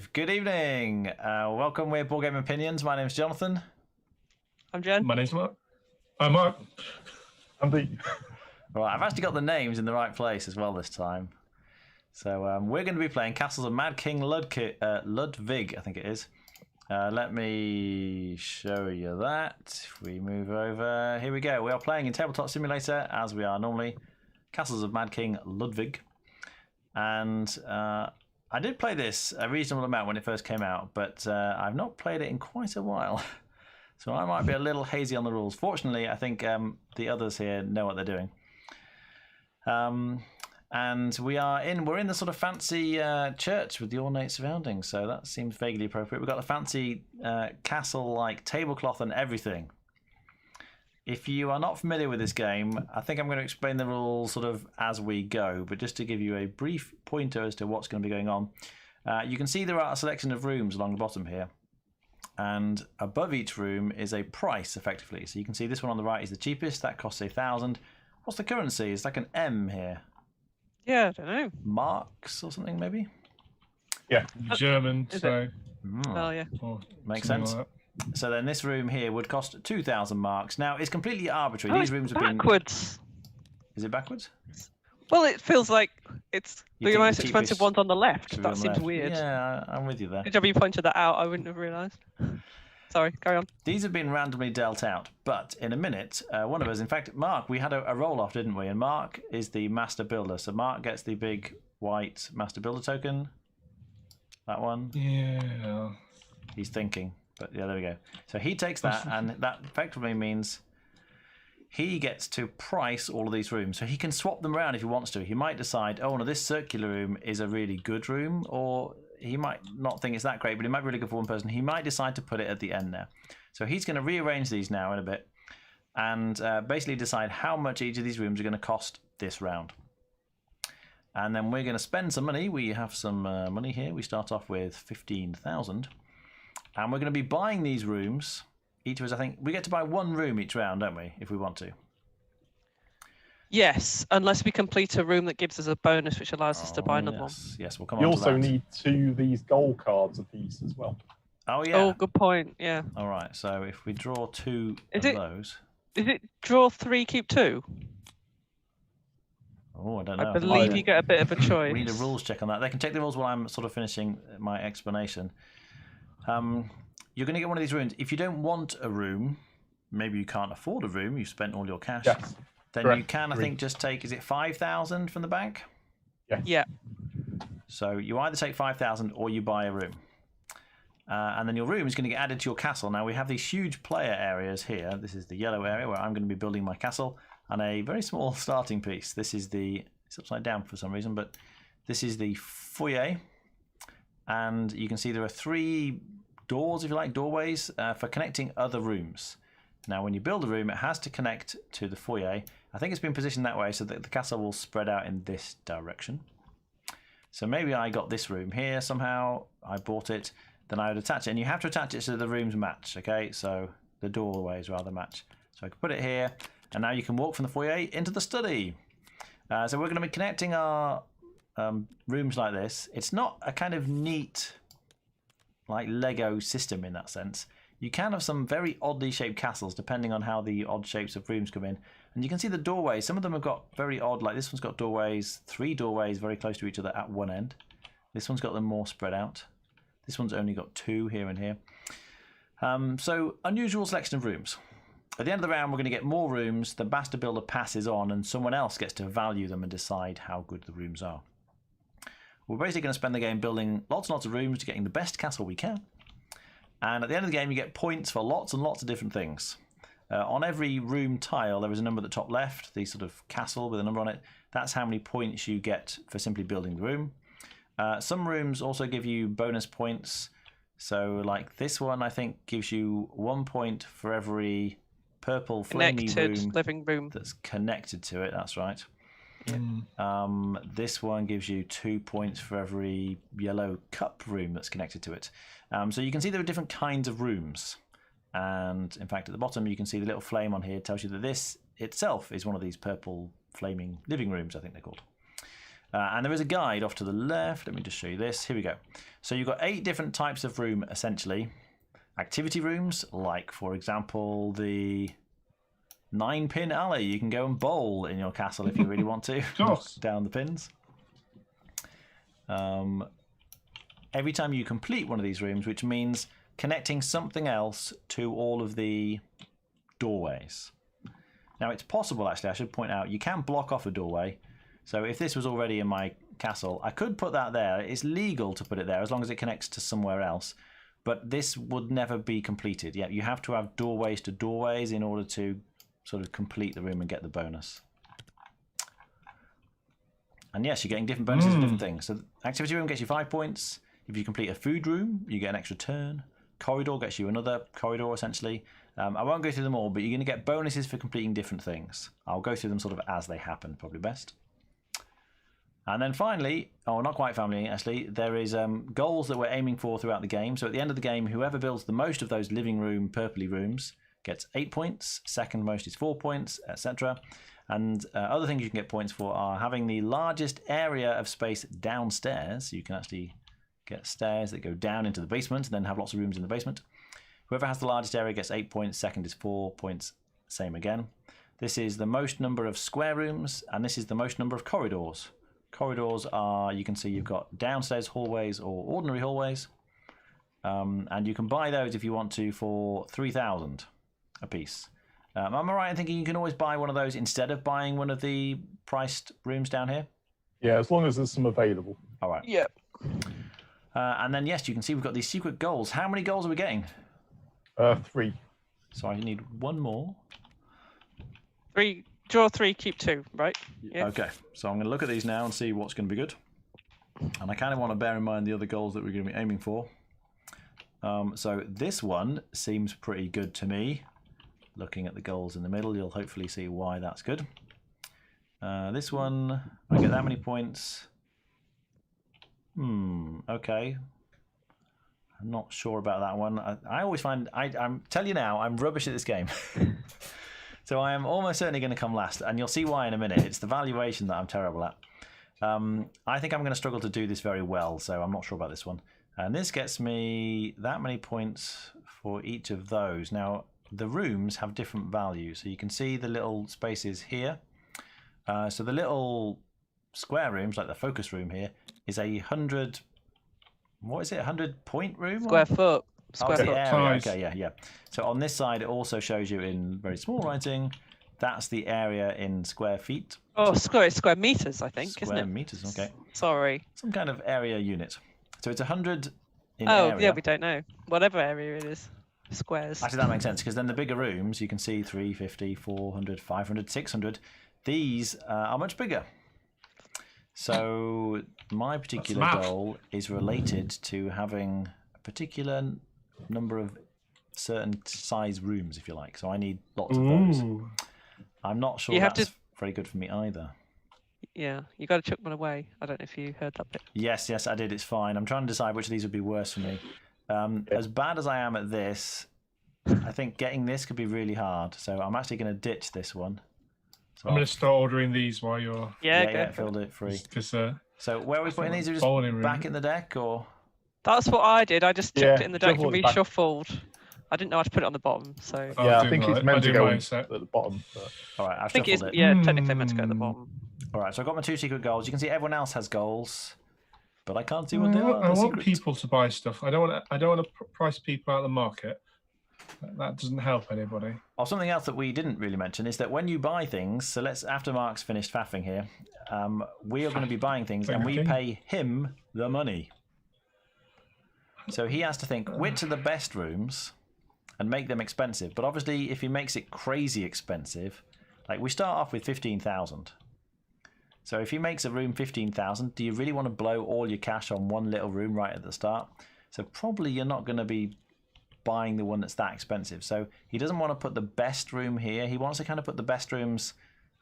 live. Good evening. Welcome. We're Board Game Opinions. My name's Jonathan. I'm Jen. My name's Mark. I'm Mark. I'm the. Right, I've actually got the names in the right place as well this time. So we're going to be playing Castles of Mad King Ludwig, I think it is. Let me show you that. If we move over, here we go. We are playing in Tabletop Simulator as we are normally. Castles of Mad King Ludwig. And I did play this a reasonable amount when it first came out, but I've not played it in quite a while. So I might be a little hazy on the rules. Fortunately, I think the others here know what they're doing. And we're in the sort of fancy church with the ornate surroundings, so that seems vaguely appropriate. We've got the fancy castle-like tablecloth and everything. If you are not familiar with this game, I think I'm going to explain the rules sort of as we go, but just to give you a brief pointer as to what's going to be going on. You can see there are a selection of rooms along the bottom here, and above each room is a price, effectively. So you can see this one on the right is the cheapest. That costs 1,000. What's the currency? It's like an M here. Yeah, I don't know. Marks or something, maybe? Yeah, German, Is so. Oh, yeah. Makes sense. Like So then this room here would cost 2,000 marks. Now, it's completely arbitrary. These rooms have been... backwards. Is it backwards? Well, it feels like it's You the think most the expensive cheapest ones on the left. should be That on the seems left? weird. Yeah, I'm with you there. Good job you pointed that out. I wouldn't have realised. Sorry, carry on. These have been randomly dealt out, but in a minute, one of us, in fact, Mark, we had a roll-off, didn't we? And Mark is the master builder. So Mark gets the big white master builder token. That one. Yeah. He's thinking, but yeah, there we go. So he takes that, and that effectively means he gets to price all of these rooms. So he can swap them around if he wants to. He might decide, oh, no, this circular room is a really good room, or he might not think it's that great, but it might be really good for one person. He might decide to put it at the end there. So he's going to rearrange these now in a bit and basically decide how much each of these rooms are going to cost this round. And then we're going to spend some money. We have some money here. We start off with 15,000. And we're going to be buying these rooms. Each of us, I think, we get to buy one room each round, don't we, if we want to? Yes, unless we complete a room that gives us a bonus, which allows us to buy another one. Yes, we'll come You on to also that. need 2 of these gold cards apiece as well. Oh, yeah. Oh, good point. Yeah. All right, so if we draw 2 Is of it- those... Is it draw 3, keep 2? Oh, I don't know. I believe you get a bit of a choice. We need a rules check on that. They can check the rules while I'm sort of finishing my explanation. You're going to get one of these rooms. If you don't want a room, maybe you can't afford a room, you've spent all your cash, Yes. then correct. you can, I think, just take, is it 5,000 from the bank? Yes. Yeah. So you either take 5,000 or you buy a room. And then your room is going to get added to your castle. Now we have these huge player areas here. This is the yellow area where I'm going to be building my castle, and a very small starting piece. This is it's upside down for some reason, but this is the foyer. And you can see there are 3 doors, if you like, doorways for connecting other rooms. Now when you build a room, it has to connect to the foyer. I think it's been positioned that way so that the castle will spread out in this direction. So maybe I got this room here somehow, I bought it, then I would attach it, and you have to attach it so the rooms match, okay? So the doorways rather match. So I can put it here, and now you can walk from the foyer into the study. So we're going to be connecting our rooms like this. It's not a kind of neat, like Lego system in that sense. You can have some very oddly shaped castles depending on how the odd shapes of rooms come in. And you can see the doorways. Some of them have got very odd, like this one's got doorways, 3 doorways very close to each other at one end. This one's got them more spread out. This one's only got 2 here and here. So unusual selection of rooms. At the end of the round, we're going to get more rooms. The master builder passes on and someone else gets to value them and decide how good the rooms are. We're basically going to spend the game building lots and lots of rooms to getting the best castle we can. And at the end of the game, you get points for lots and lots of different things. On every room tile, there is a number at the top left, the sort of castle with a number on it. That's how many points you get for simply building the room. Some rooms also give you bonus points. So like this one, I think, gives you 1 point for every purple flamey room living room that's connected to it. That's right. Mm. This one gives you 2 points for every yellow cup room that's connected to it. So you can see there are different kinds of rooms. And in fact, at the bottom, you can see the little flame on here. It tells you that this itself is one of these purple flaming living rooms, I think they're called. And there is a guide off to the left. Let me just show you this. Here we go. So you've got 8 different types of room, essentially. Activity rooms, like, for example, the 9-pin alley. You can go and bowl in your castle if you really want to. Down the pins. Every time you complete one of these rooms, which means connecting something else to all of the doorways. Now, it's possible, actually, I should point out, you can block off a doorway. So if this was already in my castle, I could put that there. It's legal to put it there as long as it connects to somewhere else. But this would never be completed. Yeah, you have to have doorways to doorways in order to sort of complete the room and get the bonus. And yes, you're getting different bonuses for different things. So activity room gets you 5 points. If you complete a food room, you get an extra turn. Corridor gets you another corridor, essentially. I won't go through them all, but you're going to get bonuses for completing different things. I'll go through them sort of as they happen, probably best. And then finally, oh, not quite finally, actually, there is goals that we're aiming for throughout the game. So at the end of the game, whoever builds the most of those living room, purpley rooms gets 8 points. Second most is 4 points, etc. And other things you can get points for are having the largest area of space downstairs. You can actually get stairs that go down into the basement and then have lots of rooms in the basement. Whoever has the largest area gets 8 points. Second is 4 points. Same again. This is the most number of square rooms, and this is the most number of corridors. Corridors are, you can see you've got downstairs hallways or ordinary hallways. And you can buy those if you want to for 3,000 a piece. Am I right in thinking you can always buy one of those instead of buying one of the priced rooms down here? Yeah, as long as there's some available. All right. Yep. And then, yes, you can see we've got these secret goals. How many goals are we getting? 3. So I need one more. 3. Draw 3, keep 2, right? Yeah. Okay, so I'm going to look at these now and see what's going to be good. And I kind of want to bear in mind the other goals that we're going to be aiming for. So this one seems pretty good to me. Looking at the goals in the middle, you'll hopefully see why that's good. This one, I get that many points. Okay. I'm not sure about that one. I always find, I'm tell you now, I'm rubbish at this game. So I am almost certainly going to come last, and you'll see why in a minute. It's the valuation that I'm terrible at. I think I'm going to struggle to do this very well, so I'm not sure about this one. And this gets me that many points for each of those. Now, the rooms have different values, so you can see the little spaces here. So the little square rooms, like the focus room here, is 100. What is it? 100-point room? Square foot. Square foot. Area. Okay, yeah. So on this side, it also shows you in very small writing. That's the area in square feet. Oh, square meters, I think, isn't it? Square meters. Okay. Sorry. Some kind of area unit. So it's 100 in area. area. Yeah, we don't know. Whatever area it is. Squares. Actually, that makes sense, because then the bigger rooms, you can see 350, 400, 500, 600. These are much bigger. So my particular goal is related to having a particular number of certain size rooms, if you like. So I need lots of those. I'm not sure that's very good for me either. Yeah, you got to chuck one away. I don't know if you heard that bit. Yes, I did. It's fine. I'm trying to decide which of these would be worse for me. As bad as I am at this, I think getting this could be really hard. So I'm actually going to ditch this one. So I'm going to start ordering these while you're... Yeah, filled it free. So where are we putting these? Are we just back in the deck, or...? That's what I did. I just chucked it in the deck and reshuffled. I didn't know how to put it on the bottom, so... Yeah, I think it's meant to go at the bottom. But... All right, I've shuffled it. Yeah, technically meant to go at the bottom. All right, so I've got my 2 secret goals. You can see everyone else has goals, but I can't see what they are. I want people to buy stuff. I don't want to price people out of the market. That doesn't help anybody. Oh, something else that we didn't really mention is that when you buy things, so after Mark's finished faffing here, we are going to be buying things and we pay him the money. So he has to think which are the best rooms and make them expensive. But obviously, if he makes it crazy expensive, like we start off with 15,000. So if he makes a room 15,000, do you really want to blow all your cash on one little room right at the start? So probably you're not going to be buying the one that's that expensive. So he doesn't want to put the best room here. He wants to kind of put the best rooms,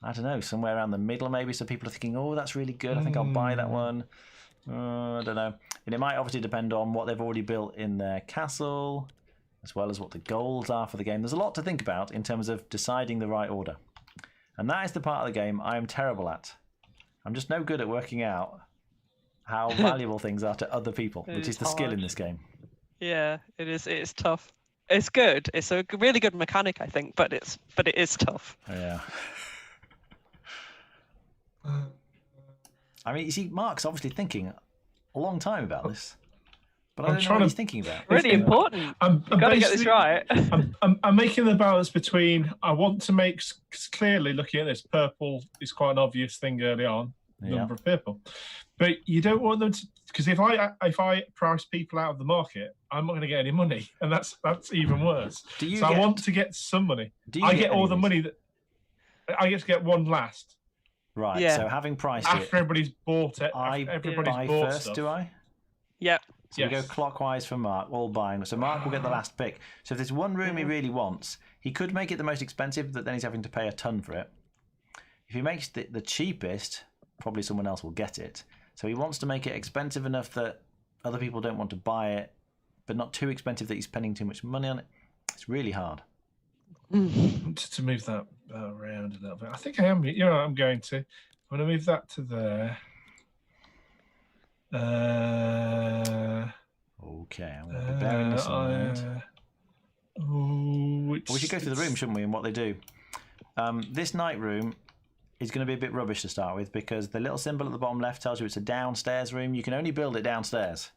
I don't know, somewhere around the middle maybe, so people are thinking, oh, that's really good, I think I'll buy that one. I don't know. And it might obviously depend on what they've already built in their castle, as well as what the goals are for the game. There's a lot to think about in terms of deciding the right order. And that is the part of the game I am terrible at. I'm just no good at working out how valuable things are to other people, which is the skill in this game. Yeah, it is. It is tough. It's good. It's a really good mechanic, I think, but it is tough. Yeah. I mean, you see, Mark's obviously thinking a long time about this, but I don't know what he's thinking about. Really important. You've got to get this right. I'm making the balance between I want to make clearly looking at this, purple is quite an obvious thing early on. Number of people, but you don't want them to, because if I price people out of the market, I'm not going to get any money, and that's even worse. I want to get some money. I get all the money that I get to get one last. Right. Yeah. So having priced after everybody's bought it, everybody's buy bought first, stuff. do I? Yep. So we go clockwise for Mark, all buying. So Mark will get the last pick. So if there's one room he really wants, he could make it the most expensive, but then he's having to pay a ton for it. If he makes the cheapest, probably someone else will get it. So he wants to make it expensive enough that other people don't want to buy it, but not too expensive that he's spending too much money on it. It's really hard. To move that around a little bit. I think I am. You know, I'm going to move that to there. Okay, I'm going to be bearing this in mind. We should go through the room, shouldn't we, and what they do. This night room is going to be a bit rubbish to start with because the little symbol at the bottom left tells you it's a downstairs room. You can only build it downstairs.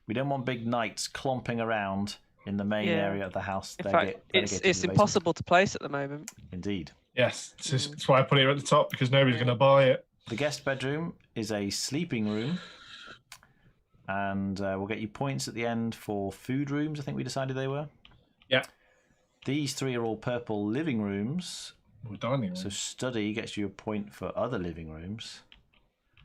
We don't want big knights clomping around in the main area of the house. In fact, it's impossible to place at the moment. Indeed. Yes, that's why I put it at the top, because nobody's going to buy it. The guest bedroom is a sleeping room. And we'll get you points at the end for food rooms, I think we decided they were. Yeah. These three are all purple living rooms. Dining room. So study gets you a point for other living rooms.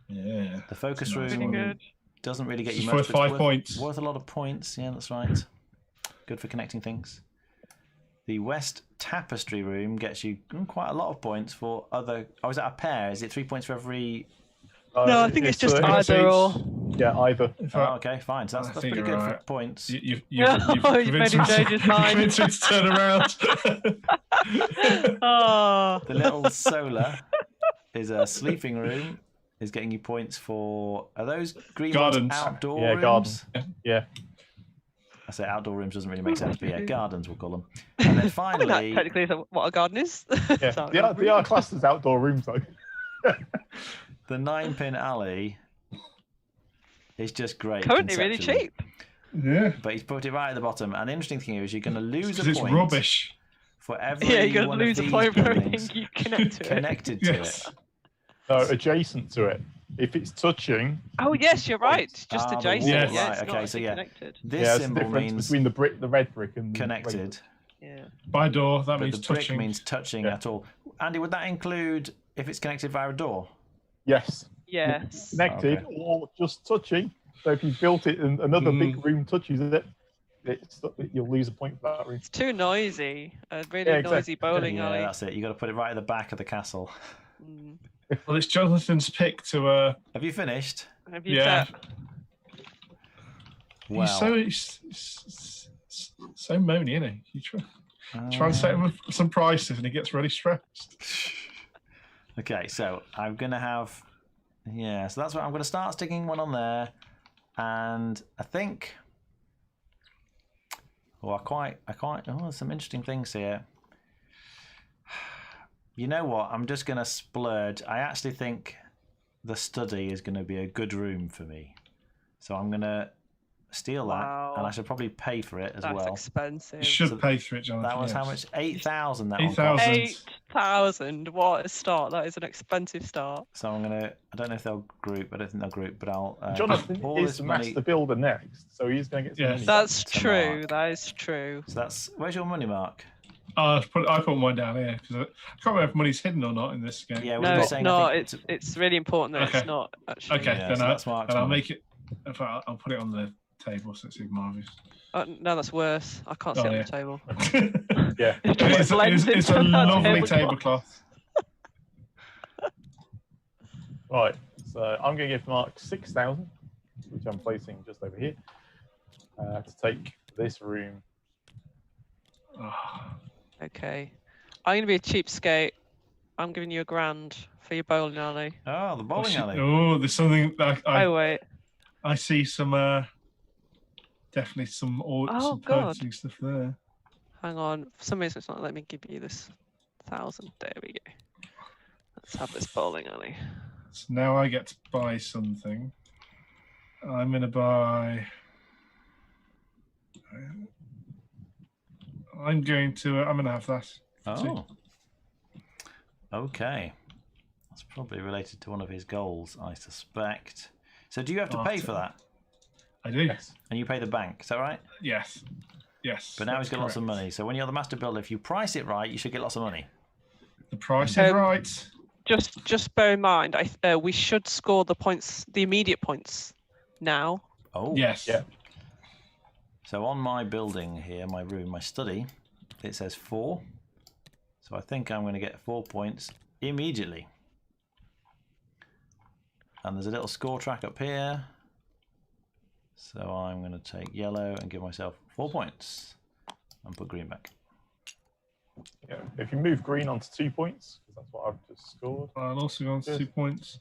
Yeah. The focus room doesn't really get you much. Worth 5 points. Worth a lot of points. Yeah, that's right. Good for connecting things. The west tapestry room gets you quite a lot of points for other. Oh, is that a pair? Is it 3 points for every? No, I think it's just either or. Yeah, either. Oh, okay, fine. So that's pretty good for points. You've made him change his mind. Convinced me to turn around. The little solar is a sleeping room. Is getting you points for. Are those green gardens? Outdoor rooms? Gardens. Yeah. I say outdoor rooms doesn't really make sense, but yeah, gardens we'll call them. And then finally, I mean, that technically is what a garden is. Yeah, they are classed as outdoor rooms though. The 9-pin alley is just great. Currently really cheap. Yeah. But he's put it right at the bottom. And the interesting thing is you're going to lose a point. It's rubbish. For every you're going to lose a point for everything you connected to it. No, adjacent to it. If it's touching. Oh yes, you're right. Just adjacent. Yes. Right. Okay. So connected. This symbol means between the red brick and connected. Yeah. By door, that means the touching. Brick means touching at all. Andy, would that include if it's connected via a door? Yes. Yes. Connected or just touching. So if you built it and another big room touches it, you'll lose a point for that room. It's too noisy. A really noisy bowling alley. Yeah, that's it. You got to put it right at the back of the castle. Well, it's Jonathan's pick to. Have you finished? Have you set? Wow. He's so moany, isn't he? You try and set him some prices, and he gets really stressed. Okay, so I'm gonna have, so that's what I'm gonna start sticking one on there, and I think, there's some interesting things here. You know what? I'm just gonna splurge. I actually think the study is gonna be a good room for me, so I'm gonna steal that, and I should probably pay for it as well. That's expensive. You should pay for it, Jonathan. That was how much? 8,000. That 8,000. 8,000. What a start! That is an expensive start. So I'm gonna. I don't know if they'll group. I don't think they'll group, but I'll. Jonathan is the master builder next, so he's going to get some money. That's true. That is true. So that's. Where's your money, Mark? I put mine down here because I can't remember if money's hidden or not in this game. Yeah, no, it's not. It's really important that it's not actually. Okay, then I'll make it. In fact, I'll put it on the table so it's even marvelous. No, that's worse. I can't sit on the table. Yeah, it's a lovely tablecloth. Right, so I'm going to give Mark 6,000, which I'm placing just over here, to take this room. Okay, I'm going to be a cheapskate. I'm giving you £1,000 for your bowling alley. Oh, the bowling alley. Oh, there's something that Oh wait. I see some definitely some some God. purchasing stuff there. Hang on. For some reason, it's not letting me give you this 1,000. There we go. Let's have this bowling alley. So now I get to buy something. I'm gonna buy. I'm gonna have that. Oh. Okay. That's probably related to one of his goals, I suspect. So do you have to pay for that? I do. Yes. And you pay the bank, is that right? Yes. Yes. But now he's that's got lots of correct. money. So when you're the master builder, if you price it right, you should get lots of money. The price is right. Just bear in mind, we should score the points, the immediate points, now. Oh. Yes. Yeah. So on my building here, my room, my study, it says 4. So I think I'm going to get 4 points immediately. And there's a little score track up here. So I'm going to take yellow and give myself 4 points and put green back. Yeah. If you move green onto 2 points, because that's what I've just scored. I'll also go on to Yes. 2 points.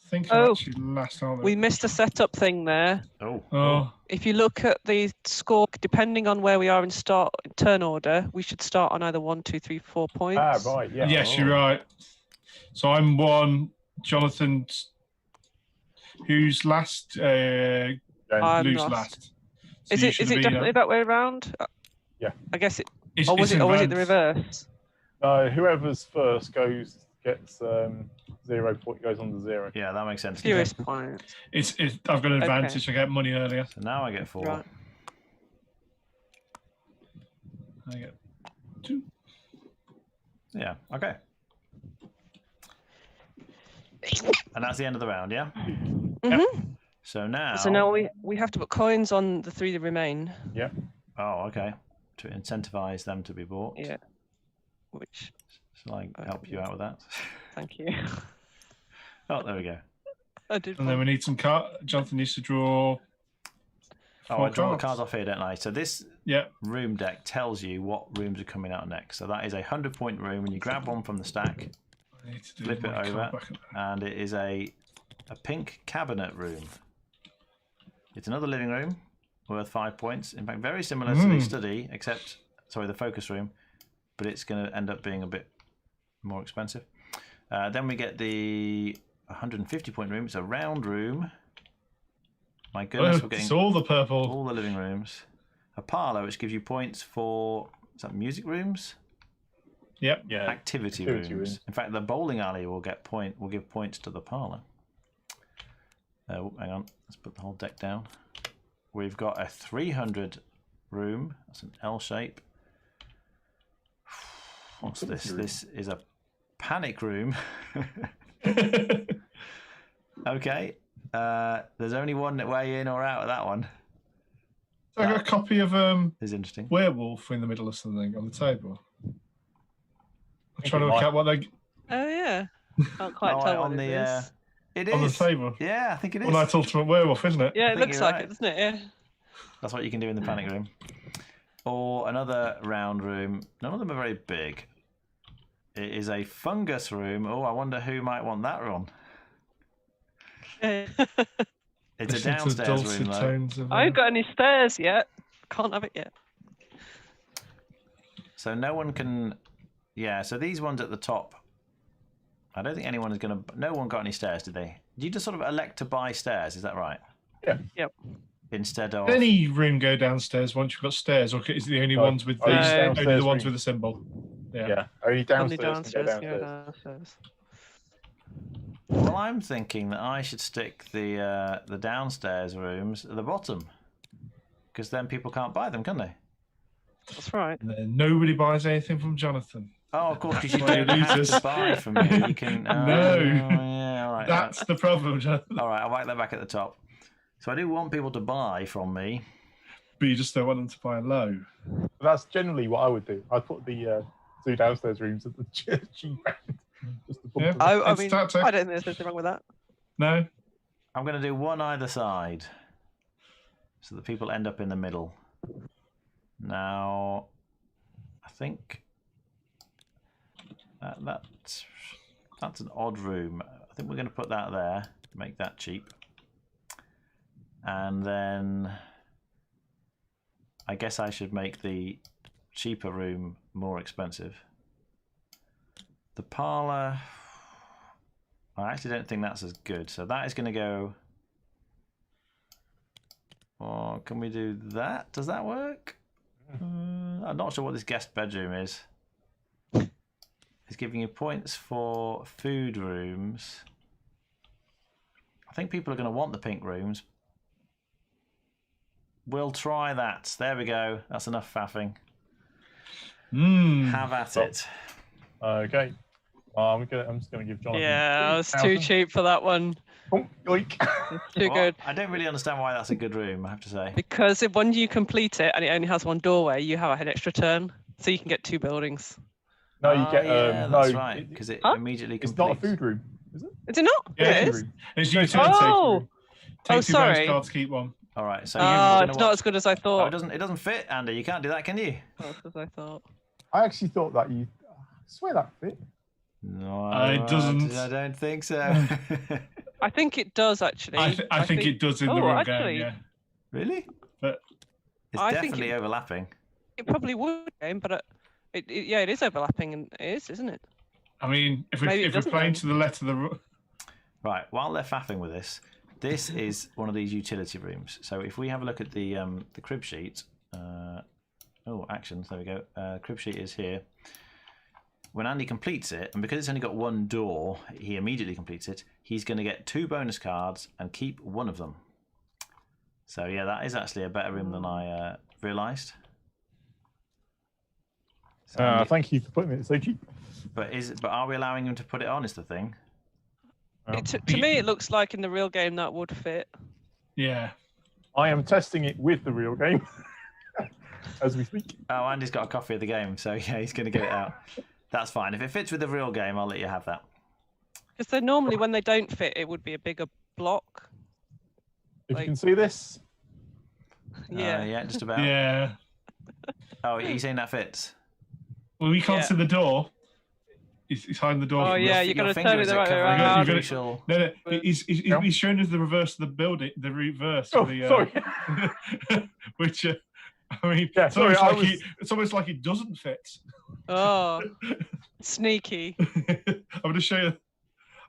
I think Oh. I'm actually last on We missed a setup thing there. Oh. Oh, If you look at the score, depending on where we are in turn order, we should start on either 1, 2, 3, 4 points. Ah, right. Yeah. yes, you're Oh. right. So I'm 1. Jonathan, who's last? I'm Blue's last. last. So Is you it should is it be, definitely that way around? Yeah. I guess it. It's, Or was it's it the advanced. reverse? Whoever's first gets 0 point, goes on to 0. Yeah, that makes sense. Fewest points. It's I've got an Okay. advantage. I get money earlier. So now I get 4. Right. I get 2. Yeah, okay. And that's the end of the round, yeah? Mhm. So now... So now we have to put coins on the 3 that remain. Yeah. Oh, okay. To incentivize them to be bought. Yeah. Which, Shall I help you out with that? thank you. Oh, there we go. I did. And then we need some card. Jonathan needs to draw. Oh, 4 I draw the cards. cards off here, don't I? So this Yeah. room deck tells you what rooms are coming out next. So that is a 100-point room, and you grab one from the stack, I need to do flip it my card over, back up. and it is a pink cabinet room. It's another living room worth 5 points. In fact, very similar to the study, except, sorry, the focus room, but it's going to end up being a bit more expensive. Then we get the 150-point room. It's a round room. My goodness, we're getting It's all the purple. all the living rooms. A parlour, which gives you points for, is that music rooms? Yep. Yeah. Activity Activity rooms. rooms. In fact, the bowling alley will give points to the parlour. Oh, hang on, let's put the whole deck down. We've got a 300 room. That's an L shape. What's this? This is a panic room. Okay. There's only one way in or out of that one. So I got a copy of It's interesting. Werewolf in the middle of something on the table. I'm trying to it work might- out what they Oh yeah. Can't quite Oh, tell on what the, it is. It on the is. table. Yeah, I think it is. Well, that's Ultimate Werewolf, isn't it? Yeah, it think looks you're like right. it, doesn't it? Yeah. That's what you can do in the panic room. Or another round room. None of them are very big. It is a fungus room. Oh, I wonder who might want that one. Yeah. It's a Listen to the downstairs dulcet room, though. tones of, I ain't got any stairs yet. Can't have it yet. So no one can... Yeah, so these ones at the top, I don't think anyone is going to... No one got any stairs, did they? Did you just sort of elect to buy stairs, is that right? Yeah. Yep. Instead of... Any room go downstairs once you've got stairs, or is it the only No, ones with only these? downstairs Only the ones room. with the symbol. Yeah. Yeah. Only Only downstairs can go downstairs. Yeah, downstairs. downstairs. Well, I'm thinking that I should stick the downstairs rooms at the bottom. Because then people can't buy them, can they? That's right. And then nobody buys anything from Jonathan. Oh, of course, because you Why don't have losers? to buy from me. You can... No. Yeah, all right. That's the problem, Jonathan. All right, I'll write that back at the top. So I do want people to buy from me. But you just don't want them to buy low. That's generally what I would do. I'd put the 2 downstairs rooms at the cheap end. Just to bump Yeah. them. I It's mean, tactic. I don't think there's anything wrong with that. No? I'm going to do one either side. So that people end up in the middle. Now, I think... That's an odd room. I think we're going to put that there, make that cheap. And then I guess I should make the cheaper room more expensive. The parlour, I actually don't think that's as good. So that is going to go... Or can we do that? Does that work? I'm not sure what this guest bedroom is. It's giving you points for food rooms. I think people are going to want the pink rooms. We'll try that. There we go. That's enough faffing. Have at it. Okay. I'm just going to give Jonathan. Yeah, it's too cheap for that one. Oh, yoink. Too good. I don't really understand why that's a good room, I have to say. Because when you complete it and it only has one doorway, you have an extra turn, so you can get 2 buildings. No, you get. Yeah, no, that's right, because it immediately completes. It's not a food room, is it? Is it not? Yeah, it is. It's utility. Oh, Take 2 bonus sorry. cards, keep 1. All right, so It's not as good as I Oh, thought. it doesn't fit, Andy. You can't do that, can you? That's as I thought. I actually thought that I swear that fit. No, It doesn't. I don't think so. I think it does actually. I think it does in the real game, yeah. Really? But It's I think definitely overlapping. It probably would game, but it is overlapping, and it is, isn't it? I mean, if Maybe it we're doesn't playing then. to the letter of the... Right, while they're faffing with this is one of these utility rooms. So if we have a look at the crib sheet, actions, there we go. Crib sheet is here. When Andy completes it, and because it's only got 1 door, he immediately completes it, he's going to get 2 bonus cards and keep 1 of them. So yeah, that is actually a better room than I realised. So Thank you for putting it so cheap. But are we allowing him to put it on is the thing? To me, it looks like in the real game that would fit. Yeah. I am testing it with the real game as we speak. Oh, Andy's got a copy of the game, so yeah, he's going to get it out. That's fine. If it fits with the real game, I'll let you have that. Because then normally when they don't fit, it would be a bigger block. If you can see this. Yeah. Yeah, just about. Yeah. Oh, you're saying that fits? Well, we can't Yeah. see the door. He's hiding the door. Oh from yeah, us. you're gonna finger turn it is the right way covering around. the You're crucial- No, he's showing us the reverse of the building, the reverse Oh, of the. sorry. Which, I mean, Yeah, it's, sorry, almost it's almost like it doesn't fit. Oh, sneaky. I'm going to show you.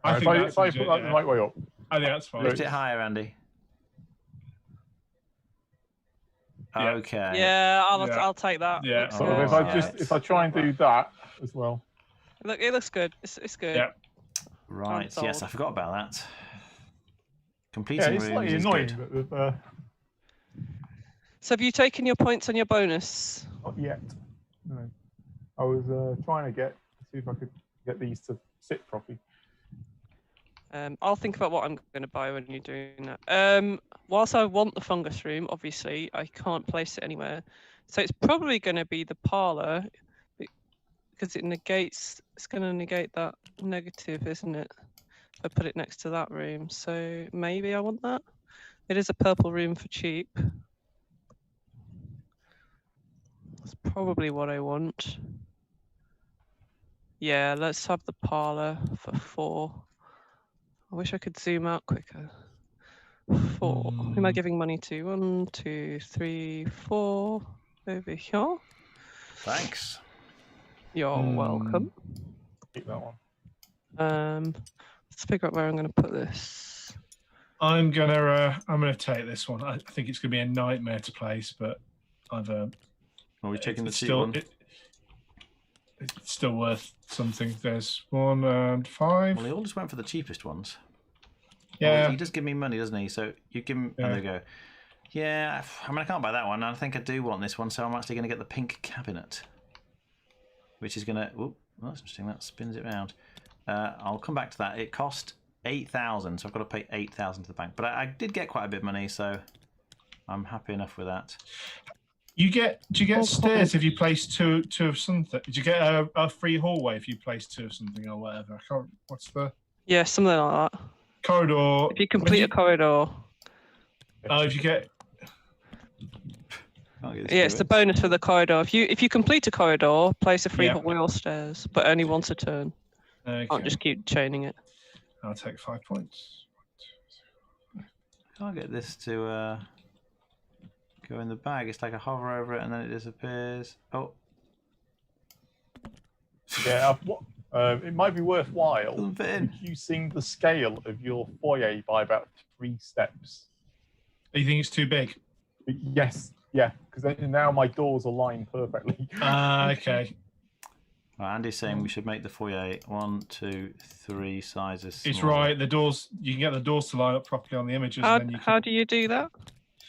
I If think I that's put legit, that yeah. the right way up. I think that's fine. Lift it higher, Andy. Yeah. Okay. Yeah, Yeah. I'll take that. Yeah. Looks Oh, So good. if right. if I try and do that as well. Look, it looks good. It's good. Yeah. Right. Console. Yes, I forgot about that. Yeah, Completing it's rooms slightly is annoying, good. but So have you taken your points on your bonus? not yet. No. I was trying to see if I could get these to sit properly. I'll think about what I'm going to buy when you're doing that. Whilst I want the fungus room, obviously I can't place it anywhere, so it's probably going to be the parlor because it negates. It's going to negate that negative, isn't it? If I put it next to that room, so maybe I want that. It is a purple room for cheap. That's probably what I want. Yeah, let's have the parlor for 4. I wish I could zoom out quicker. 4. Who am I giving money to? 1, 2, 3, 4. Over here. Thanks. You're welcome. Keep that one. Let's figure out where I'm going to put this. I'm gonna take this one. I think it's gonna be a nightmare to place, but I've Are we taking the it's cheap still one? it's still worth something. There's 1 and 5. Well, they all just went for the cheapest ones. Yeah. Well, he does give me money, doesn't he? So you give him. Yeah. Oh, there we go. Yeah, I mean, I can't buy that one. I think I do want this one, so I'm actually going to get the pink cabinet, which is going to. Oh, that's interesting. That spins it round. I'll come back to that. It cost 8,000, so I've got to pay 8,000 to the bank. But I did get quite a bit of money, so I'm happy enough with that. Do you get stairs if you place two of something? Do you get a free hallway if you place 2 of something or whatever? I can't. What's the Yeah, something like that. corridor? If you complete a corridor. Oh, if you get. Yeah, it's the bonus for the corridor. If you complete a corridor, place a free wheel stairs, but only once a turn. Okay. Can't just keep chaining it. I'll take 5 points. Can't get this to go in the bag. It's like I hover over it and then it disappears. Oh. Yeah, it might be worthwhile Doesn't fit in. reducing the scale of your foyer by about 3 steps. You think it's too big? Yes, yeah, because now my doors align perfectly. Okay. Right, Andy's saying we should make the foyer 1, 2, 3 sizes smaller. It's right. The doors. You can get the doors to line up properly on the images. How, and then you how do you do that?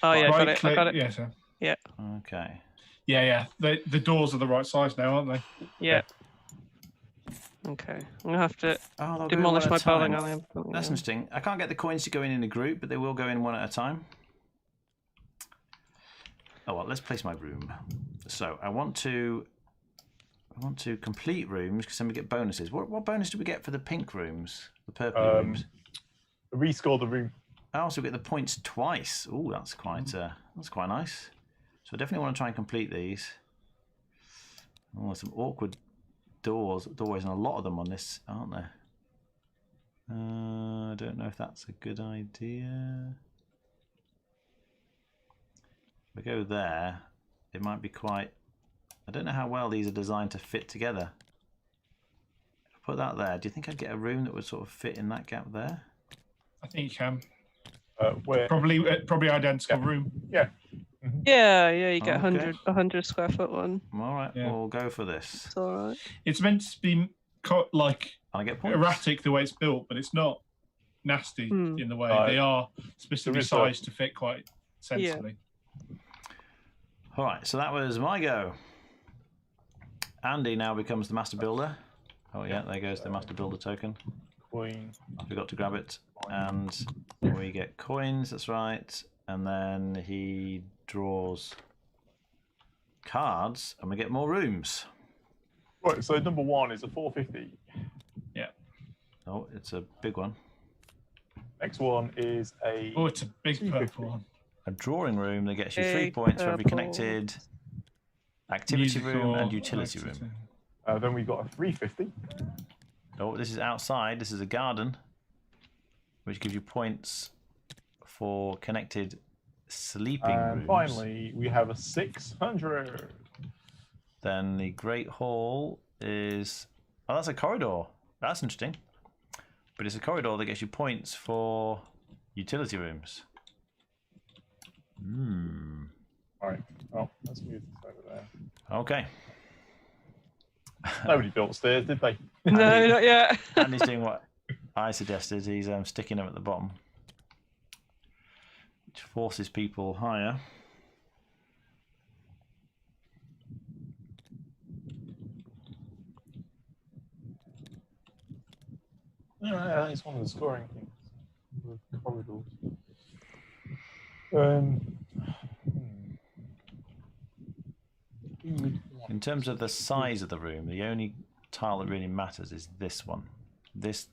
Oh yeah, right got it. click. I got it. Yeah, so. Yeah. Okay. Yeah. The doors are the right size now, aren't they? Yeah. Okay. I'm gonna have to Oh, they'll go in demolish one my at a time. bowling alley. That's interesting. I can't get the coins to go in a group, but they will go in one at a time. Oh well, let's place my room. So I want to complete rooms because then we get bonuses. What bonus do we get for the pink rooms? The purple rooms? Rescore the room. Oh, so we get the points twice. Oh, that's quite nice. So I definitely want to try and complete these. Oh, some awkward doorways, and a lot of them on this, aren't there? I don't know if that's a good idea. If we go there, it might be quite... I don't know how well these are designed to fit together. If I put that there, do you think I'd get a room that would sort of fit in that gap there? I think you can. Where? Probably identical room. Yeah. Yeah, you get Okay. 100 square foot one. All right, Yeah. we'll go for this. It's all right. It's meant to be like And I get points. erratic the way it's built, but it's not nasty in the way. They are specifically sized to fit quite sensibly. All right, so that was my go. Andy now becomes the master builder. Oh yeah, there goes the master builder token. Coin. I forgot to grab it. And we get coins, that's right. And then he draws cards and we get more rooms. Right, so number 1 is a 450. Yeah. Oh, it's a big one. Next one is a... Oh, it's a big 250. purple one. A drawing room that gets you 3 Big points for every purple. connected activity room Musical and utility activity. room. Then we've got a 350. Oh, this is outside. This is a garden, which gives you points for connected sleeping And rooms. finally, we have a 600. Then the Great Hall is... Oh, that's a corridor. That's interesting. But it's a corridor that gets you points for utility rooms. All right. Oh, let's move this over there. Okay. Nobody built stairs, did they? No, not yet. Andy's doing what I suggested. He's sticking them at the bottom, which forces people higher. Yeah, it's one of the scoring things. The corridors. In terms of the size of the room, the only tile that really matters is this one. This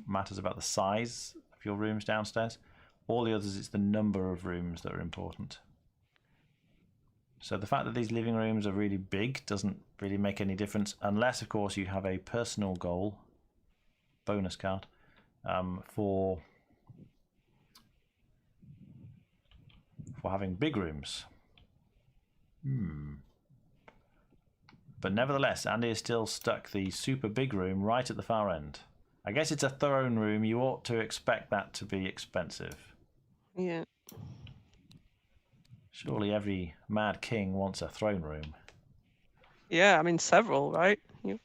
matters about the size of your rooms downstairs. All the others, it's the number of rooms that are important. So the fact that these living rooms are really big doesn't really make any difference, unless, of course, you have a personal goal, bonus card, for having big rooms. But nevertheless, Andy is still stuck the super big room right at the far end. I guess it's a throne room. You ought to expect that to be expensive. Yeah. Surely every mad king wants a throne room. Yeah, I mean several, right? You...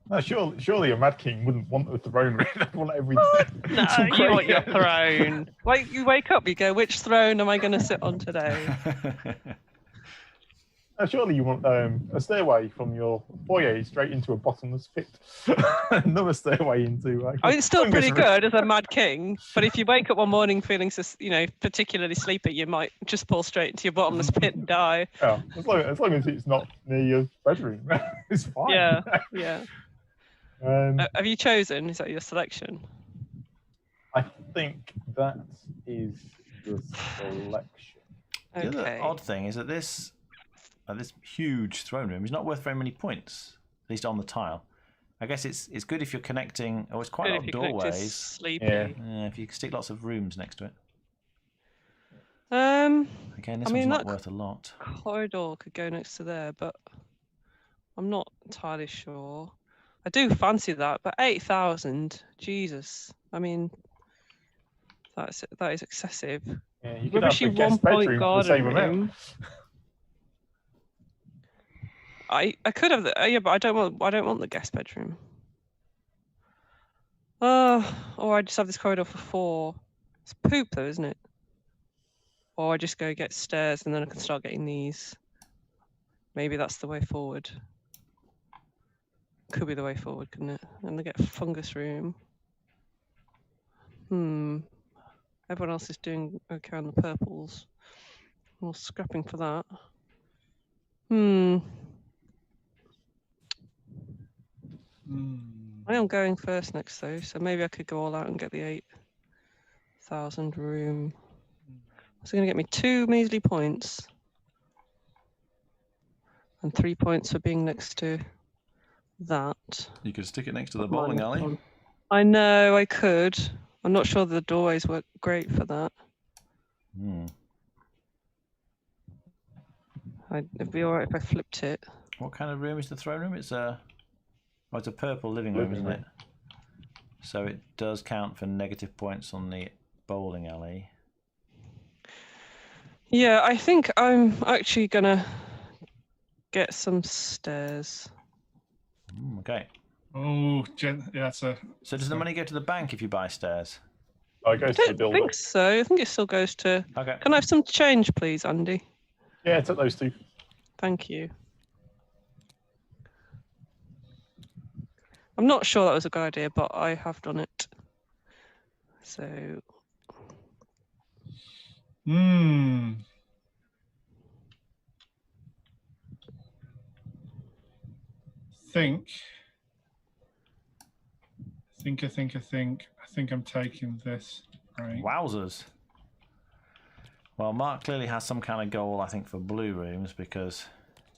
No, surely a mad king wouldn't want the throne room. They'd want every. No, you want your throne. Like you wake up, you go, which throne am I going to sit on today? Surely you want a stairway from your foyer straight into a bottomless pit. Another stairway into. I mean, it's still pretty good as a mad king, but if you wake up one morning feeling, particularly sleepy, you might just fall straight into your bottomless pit and die. Yeah, as long as it's not near your bedroom, it's fine. Yeah, yeah. Have you chosen? Is that your selection? I think that is the selection. The other Okay. odd thing is that this this huge throne room is not worth very many points, at least on the tile. I guess it's good if you're connecting. Oh, it's quite a lot of doorways. Sleepy. Yeah. If you stick lots of rooms next to it. Again, this I mean, one's not that worth a lot. corridor could go next to there, but I'm not entirely sure. I do fancy that, but 8,000, Jesus. I mean, that is excessive. Yeah, you could have Rubbishy the guest 1-point bedroom for the same garden amount. room. I could have the yeah, but I don't want the guest bedroom. Or I just have this corridor for 4. It's poop though, isn't it? Or I just go get stairs and then I can start getting these. Maybe that's the way forward. Could be the way forward, couldn't it? And they get a fungus room. Everyone else is doing okay on the purples. I'm scrapping for that. I am going first next though, so maybe I could go all out and get the 8,000 room. It's going to get me 2 measly points. And 3 points for being next to that. You could stick it next to the bowling alley. I know, I could. I'm not sure the doorways work great for that. It'd be alright if I flipped it. What kind of room is the throne room? It's a purple living room, isn't it? So it does count for negative points on the bowling alley. Yeah, I think I'm actually gonna get some stairs. Okay. Oh, yeah, that's a. So does the money go to the bank if you buy stairs? Oh, it goes I to the don't builder. think so. I think it still goes to. Okay. Can I have some change, please, Andy? Yeah, take those 2. Thank you. I'm not sure that was a good idea, but I have done it. So. I think I'm taking this. Right. Wowzers. Well, Mark clearly has some kind of goal, I think, for blue rooms because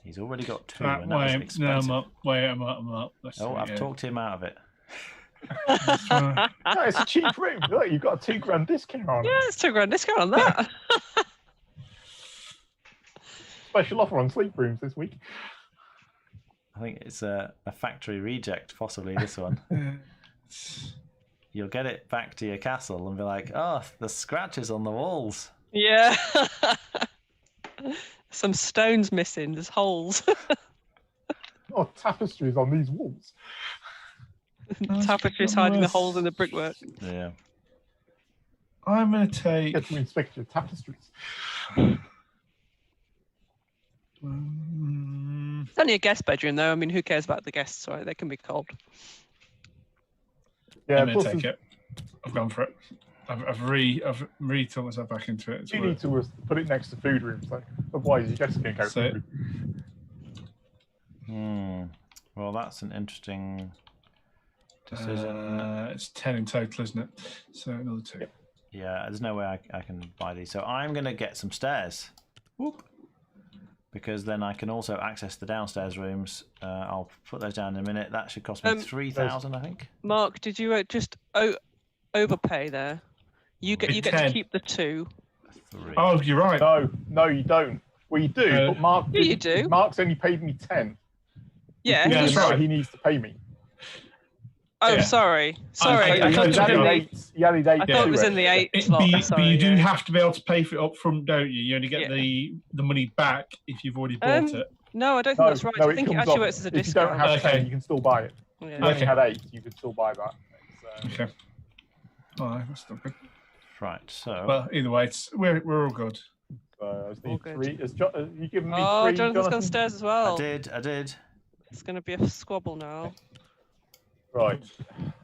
he's already got 2, and that was expensive. I'm up. I've talked him out of it. No, it's a cheap room. Look, you've got a £2 discount on it. Yeah, it's £2 discount on that. Special offer on sleep rooms this week. I think it's a factory reject, possibly this one. You'll get it back to your castle and be like, oh, the scratches on the walls. Yeah. Some stones missing. There's holes. Oh, tapestries on these walls. Tapestries hiding the holes in the brickwork. Yeah. I'm going to take. Get to inspect your tapestries. It's only a guest bedroom, though. I mean, who cares about the guests, right? They can be cold. Yeah, I'm going to take it. I've gone for it. I've re-taught myself back into it. You need to put it next to food rooms, though. Otherwise, you just can't go food room. Well, that's an interesting decision. It's 10 in total, isn't it? So another 2. Yep. Yeah, there's no way I can buy these. So I'm going to get some stairs. Whoop. Because then I can also access the downstairs rooms. I'll put those down in a minute. That should cost me 3,000, I think. Mark, did you just overpay there? You get to keep the 2. 3. Oh, you're right. No, you don't. Well, you do, but Mark. Yeah, you do. Mark's only paid me 10. Yeah. Yeah, that's right. He needs to pay me. Oh, Yeah. sorry. I I thought He added 8. I thought it was in the 8 slot. But you do have to be able to pay for it up front, don't you? You only get the money back if you've already bought it. No, I don't think that's right. I think it actually works as a If you don't discount. have 10, you can still buy it. Yeah. If you only had 8, you could still buy that. So. Okay. All right, that's not good. Right, so... Well, either way, we're all good. So I just All need good. 3. You giving me 3? Oh, Jonathan's gone Jonathan? stairs as well. I did. It's going to be a squabble now. Right.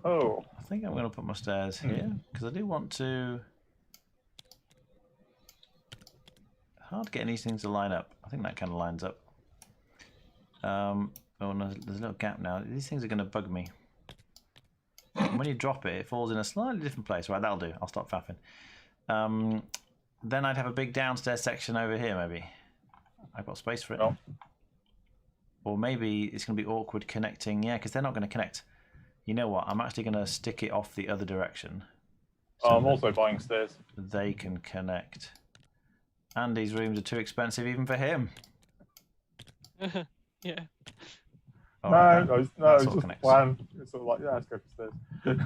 Oh. I think I'm going to put my stairs here, because I do want to... Hard to get these things to line up. I think that kind of lines up. Oh, no, there's a little gap now. These things are going to bug me. When you drop it, it falls in a slightly different place. Right, that'll do. I'll stop faffing. Then I'd have a big downstairs section over here, maybe. I've got space for it. No. Or maybe it's going to be awkward connecting. Yeah, because they're not going to connect. You know what? I'm actually going to stick it off the other direction. So I'm also buying stairs. they can connect. Andy's rooms are too expensive even for him. Yeah. Oh, No, okay. it's That's just all a connects. plan. It's sort of like, yeah, let's go for stairs.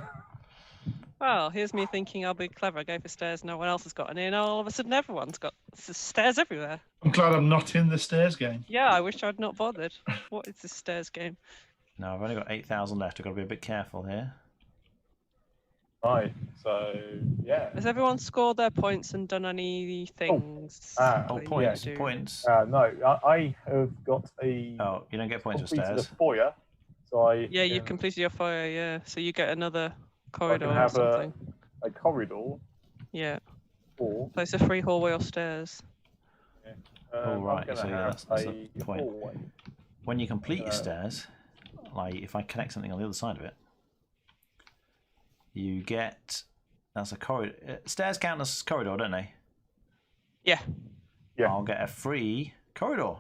Well, here's me thinking I'll be clever. I go for stairs no one else has got any, and all of a sudden everyone's got stairs everywhere. I'm glad I'm not in the stairs game. Yeah, I wish I'd not bothered. What is this stairs game? No, I've only got 8,000 left. I've got to be a bit careful here. Right, so, yeah. Has everyone scored their points and done any things? Oh, that you points. do? Points. No, I have got a Oh, you don't get points for completed stairs. a foyer. So I Yeah, you've can- completed your foyer, yeah. So you get another I corridor can or have something. a corridor Yeah. or So it's a free hallway or stairs. Oh, right, I'm gonna so yeah, have that's a the point. hallway. When you complete your stairs, like if I connect something on the other side of it, you get... That's a corridor. Stairs count as corridor, don't they? Yeah. Yeah. I'll get a free corridor.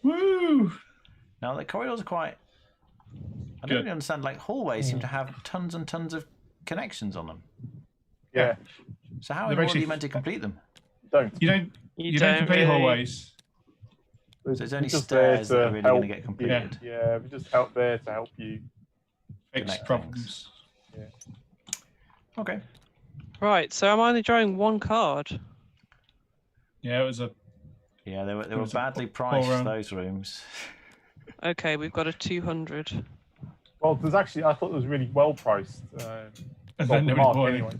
Woo! Now, the corridors are quite... I don't Good. really understand. Like, hallways seem to have tons and tons of connections on them. Yeah. So how in They're the world are actually- you meant to complete them? Don't. You don't complete hallways. So it's only just there stairs that are to really going to help- get completed. Yeah, we're just out there to help you. Fix Connect problems. Okay. Right, so I'm only drawing one card. Yeah, it was a. Yeah, they were was a badly poor priced, round. those rooms. Okay, we've got a 200. Well, there's actually, I thought it was really well priced. And Well, then nobody Mark, bought it. anyway.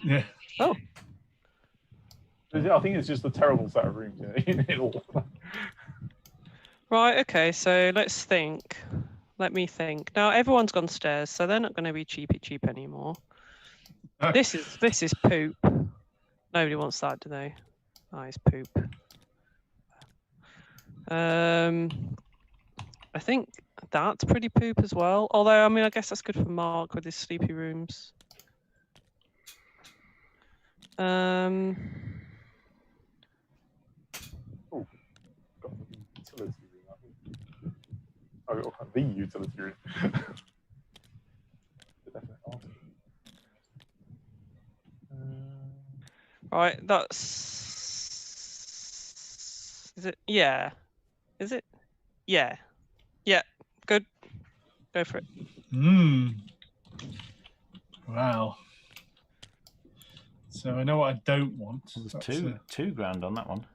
Yeah. Oh, I think it's just a terrible set of rooms in it all. right, okay, so let's think. Let me think. Now everyone's gone stairs, so they're not going to be cheap anymore. This is poop. Nobody wants that, do they? Oh, it's poop. I think that's pretty poop as well. Although, I mean, I guess that's good for Mark with his sleepy rooms. Got the utility room, I think. Oh, the utility room. The definite answer. Right, that's. Is it? Yeah. Is it? Yeah. Yeah. Good. Go for it. Wow. So I know what I don't want. There's That's two grand on that one.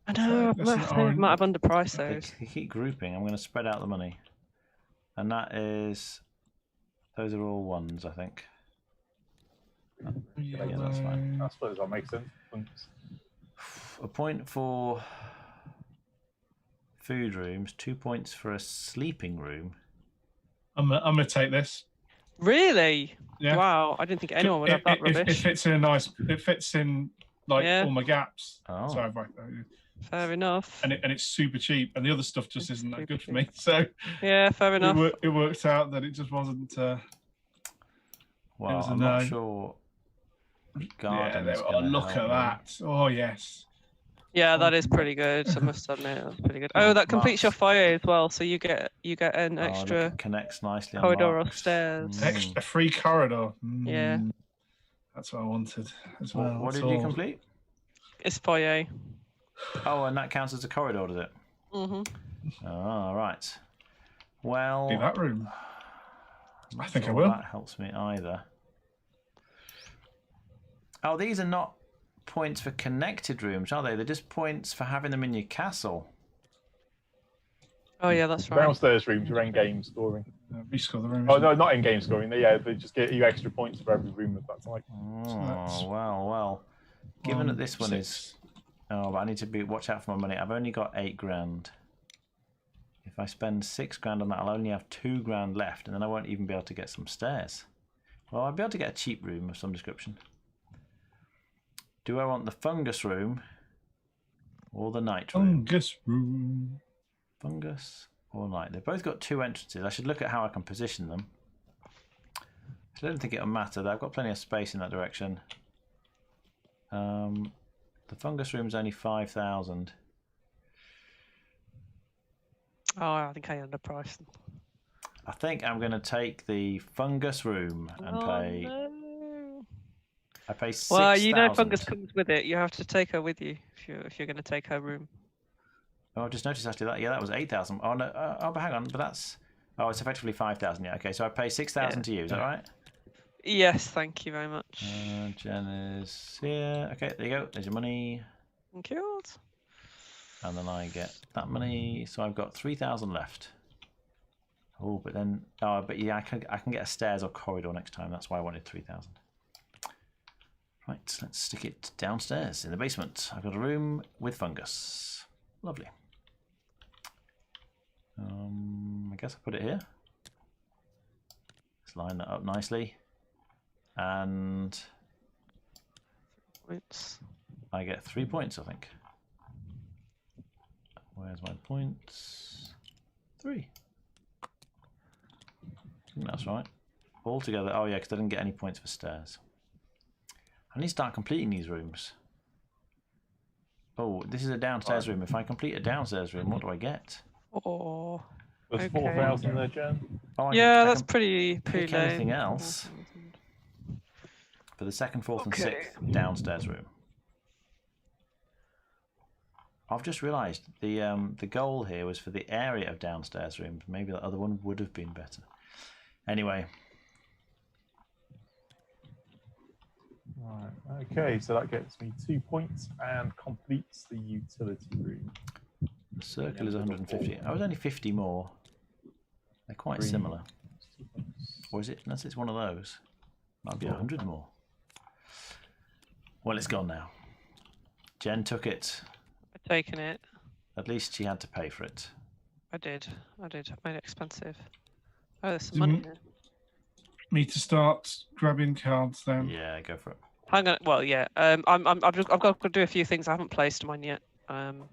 I know. That's an I orange- might have underpriced They those. keep grouping. I'm going to spread out the money. And that is... Those are all ones, I think. yeah, Yeah, that's fine. I suppose that makes sense. A point for food rooms, 2 points for a sleeping room. I'm gonna take this. Really? Yeah. Wow. I didn't think anyone would have that It rubbish. fits in a nice. It fits in like Yeah. all my gaps. Oh. So I've, Fair enough. and it's super cheap, and the other stuff just It's isn't that super good for me. cheap. So Yeah, fair enough. it worked out that it just wasn't. Well, was a I'm not no. sure. Yeah, Garden's oh, gonna look help at me. that! Oh yes. Yeah, that is pretty good. I must admit, that's pretty good. Oh, that completes your Marks. foyer as well, so you get an Oh, look, extra it connects nicely on corridor or Mark's. stairs. Extra free corridor. Yeah. That's what I wanted as What, well. what that's did you all. complete? It's foyer. Oh, and that counts as a corridor, does it? Mhm. Oh, right. Well, Do that room. I'm not I think I sure will. That helps me either. Oh, these are not points for connected rooms, are they? They're just points for having them in your castle. Oh yeah, that's right. Downstairs rooms are in-game scoring. Rescore the room. Oh isn't no, it? not in-game scoring. They just get you extra points for every room if that's like. Oh, well. Given that this one is... 6. Oh, but I need to watch out for my money. I've only got 8 grand. If I spend 6 grand on that, I'll only have 2 grand left, and then I won't even be able to get some stairs. Well, I'll be able to get a cheap room of some description. Do I want the fungus room or the night room? Fungus room. Fungus or night? They've both got 2 entrances. I should look at how I can position them. I don't think it'll matter. I've got plenty of space in that direction. The The fungus room's only 5,000. Oh, I think I underpriced them. I think I'm going to take the fungus room and pay. No. I pay 6,000. Well, you know, fungus comes with it. You have to take her with you if you're going to take her room. Oh, I just noticed actually that. Yeah, that was 8,000. Oh no. But hang on. But that's. Oh, it's effectively 5,000. Yeah. Okay. So I pay 6,000 to you. Is that right? Yes. Thank you very much. Jen is here. Okay. There you go. There's your money. Thank you. And then I get that money. So I've got 3,000 left. Oh, but then. Oh, but yeah, I can get a stairs or corridor next time. That's why I wanted 3,000. Right. Let's stick it downstairs in the basement. I've got a room with fungus. Lovely. I guess I'll put it here. Let's line that up nicely. And Points. I get 3 points, I think. Where's my points? 3. I think that's right. All together. Oh yeah, because I didn't get any points for stairs. I need to start completing these rooms. Oh, this is a downstairs room. If I complete a downstairs room, what do I get? Oh. There's Okay. 4,000 there, Jen. Oh, Yeah, that's can pretty pick low. anything else for the second, fourth, and sixth downstairs room. I've just realised the goal here was for the area of downstairs rooms. Maybe the other one would have been better. Anyway. Right. Okay, so that gets me 2 points and completes the utility room. The circle is 150. I was only 50 more. They're quite similar. Or is it? Unless it's one of those. Might be 100 more. Well, it's gone now. Jen took it. I've taken it. At least she had to pay for it. I did. I made it expensive. Oh, there's some money here. Me to start grabbing cards then. Yeah, go for it. Hang on. Well, yeah. I've got to do a few things. I haven't placed mine yet. So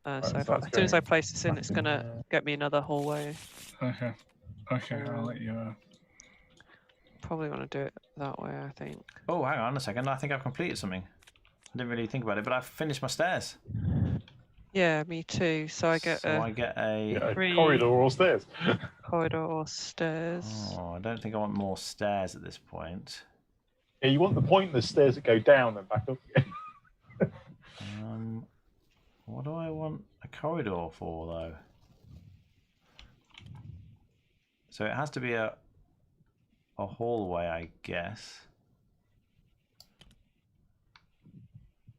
as soon as I place this in, it's gonna get me another hallway. Okay. Okay, I'll let you. Probably want to do it that way, I think. Oh, hang on a second. I think I've completed something. I didn't really think about it, but I've finished my stairs. Yeah, me too. So I get I get a corridor or stairs. corridor or stairs. Oh, I don't think I want more stairs at this point. Yeah, you want the pointless stairs that go down and back up again. What do I want a corridor for, though? So it has to be a hallway, I guess.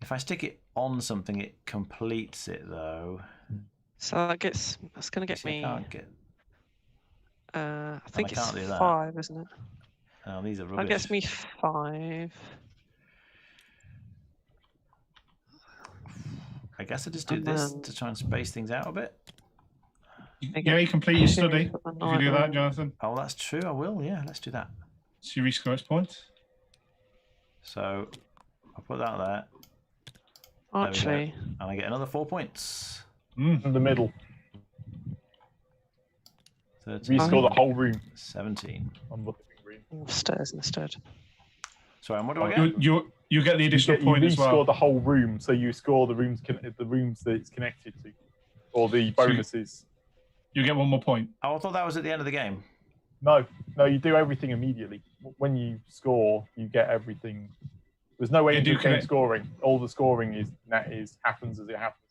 If I stick it on something, it completes it, though. So that's going to get me. I can't get. I think I can't it's do that. 5, isn't it? Oh, these are rubbish. That gets me 5. I guess I just do this to try and space things out a bit. Yeah, you complete your study. If you do that, Jonathan. Oh, that's true. I will. Yeah, let's do that. So you rescore its points. So I'll put that there. Actually. And I get another 4 points. In the middle. 13, Rescore the whole room. 17. On the living room. Stairs instead. Sorry, and what do I get? You get the additional point as well. You rescore the whole room, so you score the rooms that it's connected to, or the bonuses. You get 1 more point. Oh, I thought that was at the end of the game. No, you do everything immediately. When you score, you get everything. There's no way to do scoring. All the scoring happens as it happens.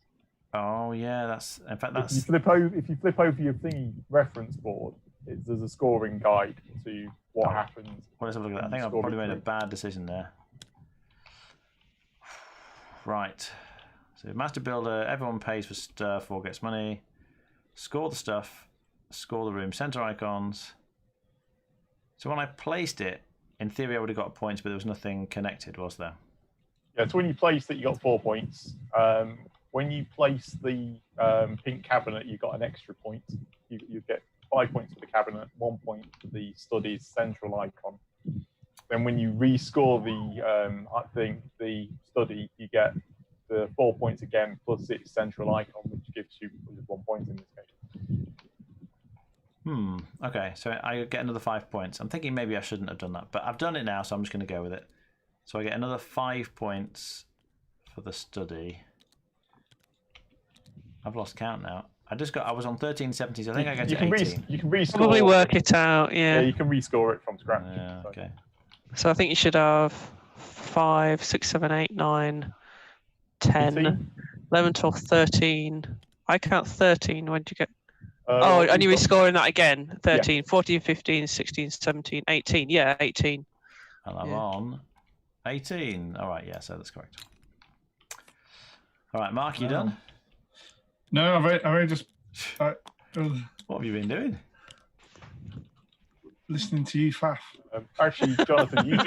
Oh yeah, in fact that's. If you flip over your thingy reference board, there's a scoring guide to what happens. Well, let's have a look at that. I think I've probably made a bad decision there. Right. So master builder, everyone pays for stuff or gets money. Score the stuff. Score the room. Center icons. So when I placed it, in theory I would have got points, but there was nothing connected, was there? Yeah, so when you placed it, you got 4 points. When you place the pink cabinet, you got an extra point. You get 5 points for the cabinet, 1 point for the study's central icon. Then when you rescore the study, you get the 4 points again plus its central icon, which gives you 1 point in this case. Okay, so I get another 5 points. I'm thinking maybe I shouldn't have done that, but I've done it now, so I'm just going to go with it. So I get another 5 points for the study. I've lost count now. I was on 1370, so I think I got to 18. You can rescore. Probably work it out. Yeah, Yeah. you can rescore it from scratch. Yeah, so. okay. So I think you should have 5, 6, 7, 8, 9, 10, 18? 11, 12, 13. I count 13. When did you get? Well, And you're we've got- rescoring that again. 13, 14, 15, 16, 17, 18. Yeah, 18. And I'm Yeah. on 18. All right, yeah, so that's correct. All right, Mark, you done? No, I've only just What have you been doing? listening to you faff. Actually, Jonathan, you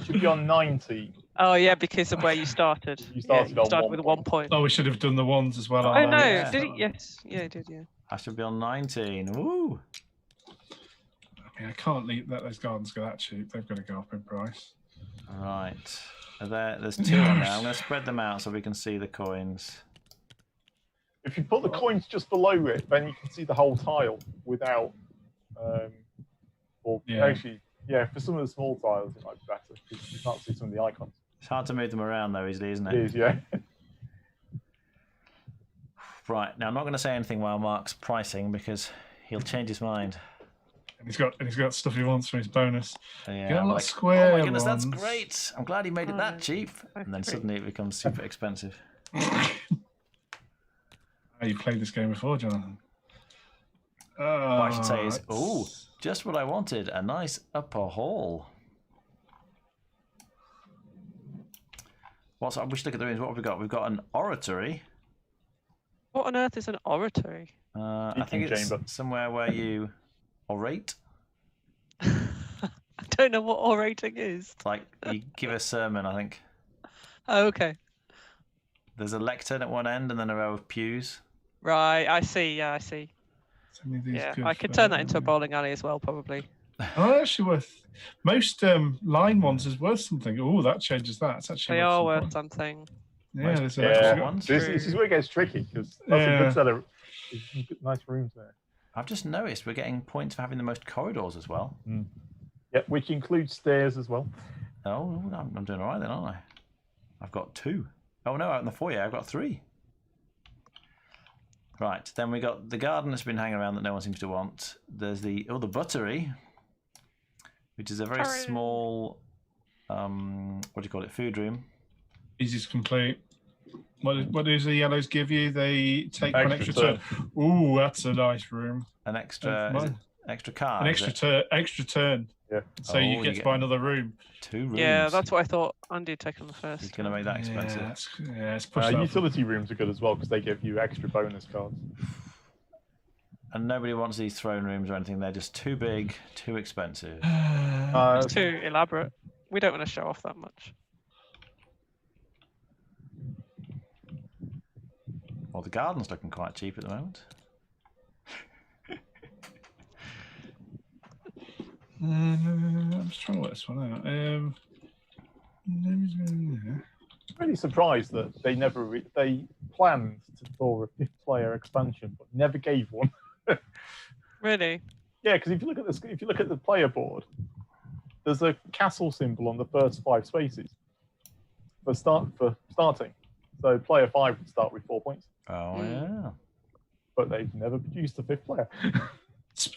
should be on 19. Oh yeah, because of where you started. You started on 1 with 1 point. Oh, we should have done the ones as well. Oh, Oh no, yeah. did it? Yes, yeah, it did. Yeah. I should be on 19. Woo! I mean, I can't let those gardens go that cheap. They've got to go up in price. Right. There's 2 on there. I'm going to spread them out so we can see the coins. If you put the coins just below it, then you can see the whole tile without. Actually, yeah, for some of the small tiles, it might be better because you can't see some of the icons. It's hard to move them around though easily, isn't it? It is, yeah. Right. Now I'm not going to say anything while Mark's pricing because he'll change his mind. And he's got stuff he wants for his bonus. Yeah, Get a I'm lot like, square oh my goodness, that's ones. great. I'm glad he made it that cheap. And then great. suddenly it becomes super expensive. Oh, you played this game before, Jonathan. What I should say is, oh, just what I wanted, a nice upper hall. We should look at the rooms. What have we got? We've got an oratory. What on earth is an oratory? I think it's chamber. somewhere where you orate. I don't know what orating is. It's like you give a sermon, I think. Oh, okay. There's a lectern at one end and then a row of pews. Right, I see. Yeah, I see. Yeah, I could turn that into a bowling alley as well, probably. Oh, actually worth most line ones is worth something. Oh, that changes that. It's actually They are some worth point. something. Yeah, there's Yeah. extra ones. This is where it gets tricky because that's a good set of nice rooms there. I've just noticed we're getting points for having the most corridors as well. Yeah, which includes stairs as well. Oh, I'm doing all right then, aren't I? I've got 2. Oh no, out in the foyer I've got 3. Right, then we got the garden that's been hanging around that no one seems to want. There's the buttery, which is a very small, what do you call it, food room. Easy to complete. What does the yellows give you? They take one extra Extra turn. Ooh, that's a nice room. An extra, is it extra card. An extra turn. Yeah. So you get to buy another room. 2 rooms. Yeah, that's what I thought Andy had taken the first. He's going to make that expensive. Yeah, it's pushed up. Utility rooms are good as well because they give you extra bonus cards. And nobody wants these throne rooms or anything. They're just too big, too expensive. It's too elaborate. We don't want to show off that much. Well, the garden's looking quite cheap at the moment. I'm just trying to work this one out. I'm really surprised that they never they planned for a 5th player expansion, but never gave one. Really? Yeah, because if you look at the player board, there's a castle symbol on the first 5 spaces for starting. So player 5 would start with 4 points. Oh, yeah. But they've never produced a 5th player.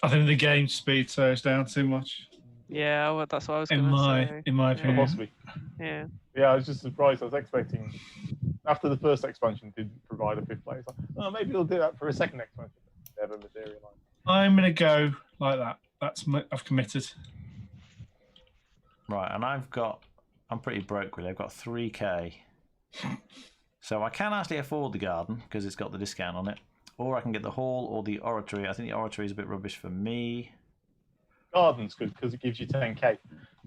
I think the game speed slows down too much. Yeah, well, that's what I was In going to my say. opinion. Possibly. Yeah. Yeah, I was just surprised. I was expecting, after the first expansion didn't provide a 5th player, it's like, oh, maybe they'll do that for a second expansion. Never materialized. I'm gonna go like that. I've committed. Right, and I'm pretty broke really. I've got 3k. So I can actually afford the garden because it's got the discount on it. Or I can get the hall or the oratory. I think the oratory is a bit rubbish for me. Garden's good because it gives you 10k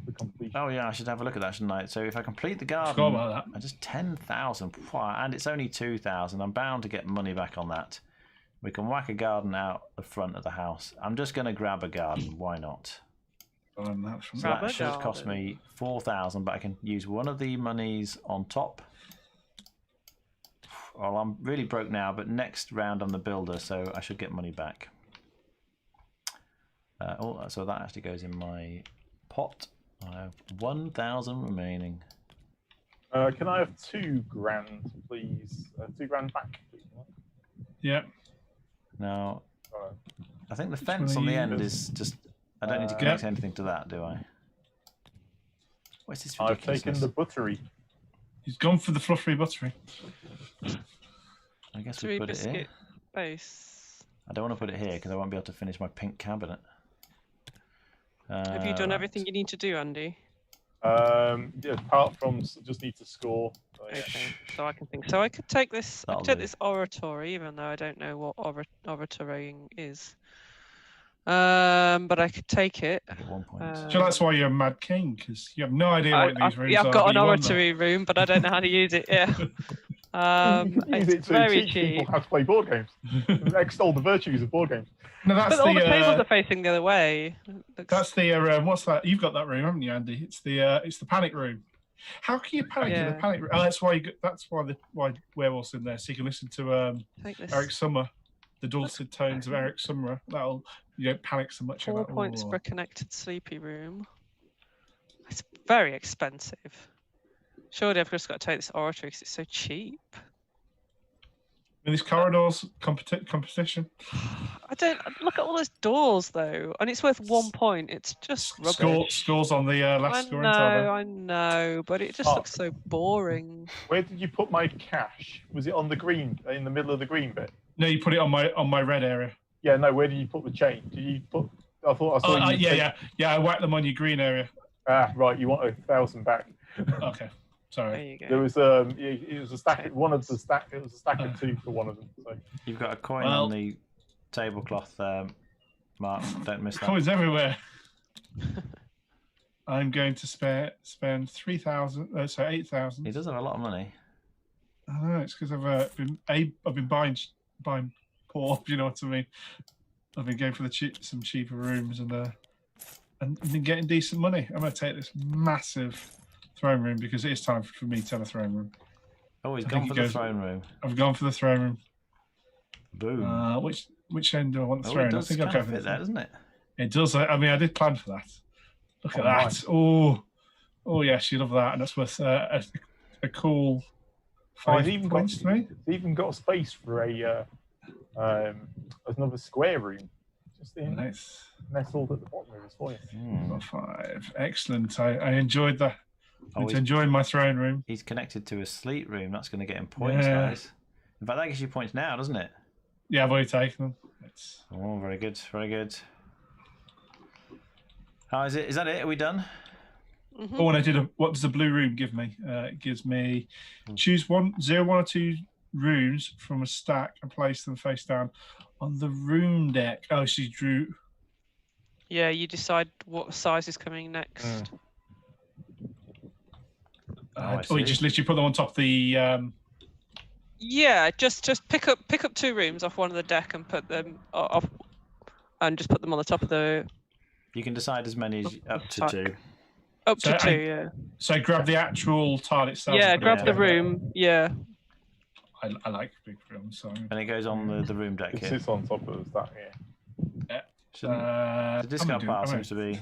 for completion. Oh yeah, I should have a look at that, shouldn't I? So if I complete the Forgot garden, about that. I just 10,000, and it's only 2,000. I'm bound to get money back on that. We can whack a garden out the front of the house. I'm just going to grab a garden. Why not? So Grab that a should cost garden. me 4,000, but I can use one of the monies on top. Well, I'm really broke now, but next round I'm the builder, so I should get money back. So that actually goes in my pot. I have 1,000 remaining. Can I have £2,000, please? £2,000 back, please. Yeah. Now, Alright. I think the fence on the end is just... I don't need to connect anything to that, do I? What's this I've ridiculousness? taken the buttery. He's gone for the fluffy buttery. I guess we put it here. Biscuit base. I don't want to put it here because I won't be able to finish my pink cabinet. Have you done Right. everything you need to do, Andy? Yeah, apart from just need to score. So, yeah. Okay, so I can think. So I could take this. I That'll could take do. this oratory, even though I don't know what oratorying is. But I could take it. At 1 point. So that's why you're a mad king, because you have no idea what these rooms Yeah, I've are. got but an you want them. oratory room, but I don't know how to use it. Yeah. You can use it It's to very teach cheap. people how to play board games. Extol the virtues of board games. No, that's But all the tables the. are facing the other way. That's the. What's that? You've got that room, haven't you, Andy? It's the panic room. How can you panic in the Yeah. panic room? Oh, that's why. Why werewolves in there, so you can listen to Take this. Eric Summer, the dulcet tones of Eric Summer. You don't panic so much. 4 about, points "Oh." for a connected sleepy room. It's very expensive. Surely I've just got to take this oratory because it's so cheap. In these corridors, competition. I don't look at all those doors though, and it's worth 1 point. It's just rubbish. Scores on the I last scoring know, tab. I know, but it just Oh. looks so boring. Where did you put my cash? Was it on the green, in the middle of the green bit? No, you put it on my red area. Yeah, no. Where did you put the chain? Did you put? I thought I saw you. Yeah. I whacked them on your green area. Ah, right. You want 1,000 back. Okay, There sorry. you go. There was it was a stack. Okay. One of the stack. It was a stack of 2 for one of them. So. You've got a coin Well- on the tablecloth, Mark. Don't miss that. Coins everywhere. I'm going to spend 3,000. So 8,000. He does have a lot of money. I know it's because I've been buying poor. Do you know what I mean? I've been going for some cheaper rooms and been getting decent money. I'm going to take this massive throne room because it is time for me to have a throne room. Oh, he's I gone think for he the goes- throne room. I've gone for the throne room. Boom. Which end do I want the Oh, throne? it I does think I'll kind go of for fit the there, doesn't it? It does. I mean, I did plan for that. Look at Oh, that. nice. Oh, yes, you love that, and that's worth a cool Oh, 5 he's even points to me. It's even got space for another square room, just Nice. nestled at the bottom of his voice. Hmm. 5. Excellent. I enjoyed that. Oh, It's enjoying my throne room. He's connected to a sleep room. That's going to get him points, Yeah. guys. In fact, that gives you points now, doesn't it? Yeah, I've already taken them. Oh, very good. Very good. How is it? Is that it? Are we done? Mhm. Oh, and I did what does the blue room give me? It gives me choose 1 or 2 rooms from a stack and place them face down on the room deck. Oh, she drew. Yeah, you decide what size is coming next. I You see. just literally put them on top of the. Yeah, just pick up 2 rooms off one of the deck and put them off, and just put them on the top of the You can decide as many as up to Fuck. 2. up to So 2. I- Yeah. So grab the actual tile itself. Yeah, and put grab it the on. room. Yeah. I like big rooms. So. And it goes on the room deck It here. sits on top of that. Yeah. Shouldn't- the discount pile seems to be...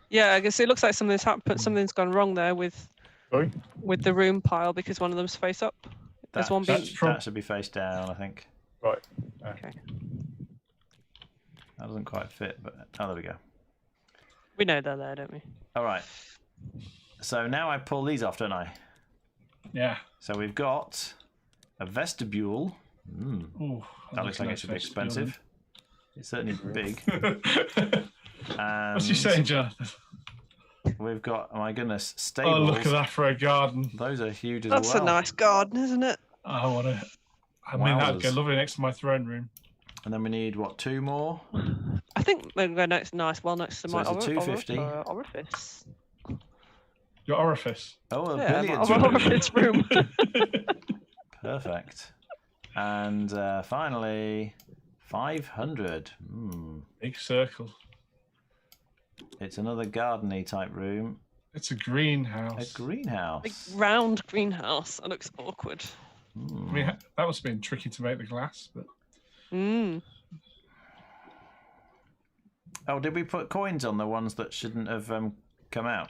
Yeah, I guess it looks like something's happened. Something's gone wrong there with Sorry. the room pile because one of them's face up. There's one being. That should be face down, I think. Right. Okay. That doesn't quite fit, but... Oh, there we go. We know they're there, don't we? All right. So now I pull these off, don't I? Yeah. So we've got a vestibule. Ooh, That looks like it should be expensive. It's certainly big. What's he saying, Jonathan? We've got, oh my goodness, stables. Oh, look at that for a garden. Those are huge as That's well. a nice garden, isn't it? I want to. I mean, that'd go Wowzers. lovely next to my throne room. And then we need, what, 2 more? I think they're going next well next to So my it's a 250. orifice. Your orifice. Oh, a Yeah, billiards my room. orifice room. Perfect. And finally, 500. Big circle. It's another garden-y type room. It's a greenhouse. A greenhouse. Big round greenhouse. That looks awkward. Hmm. I mean, that must have been tricky to make the glass, but Oh, did we put coins on the ones that shouldn't have come out?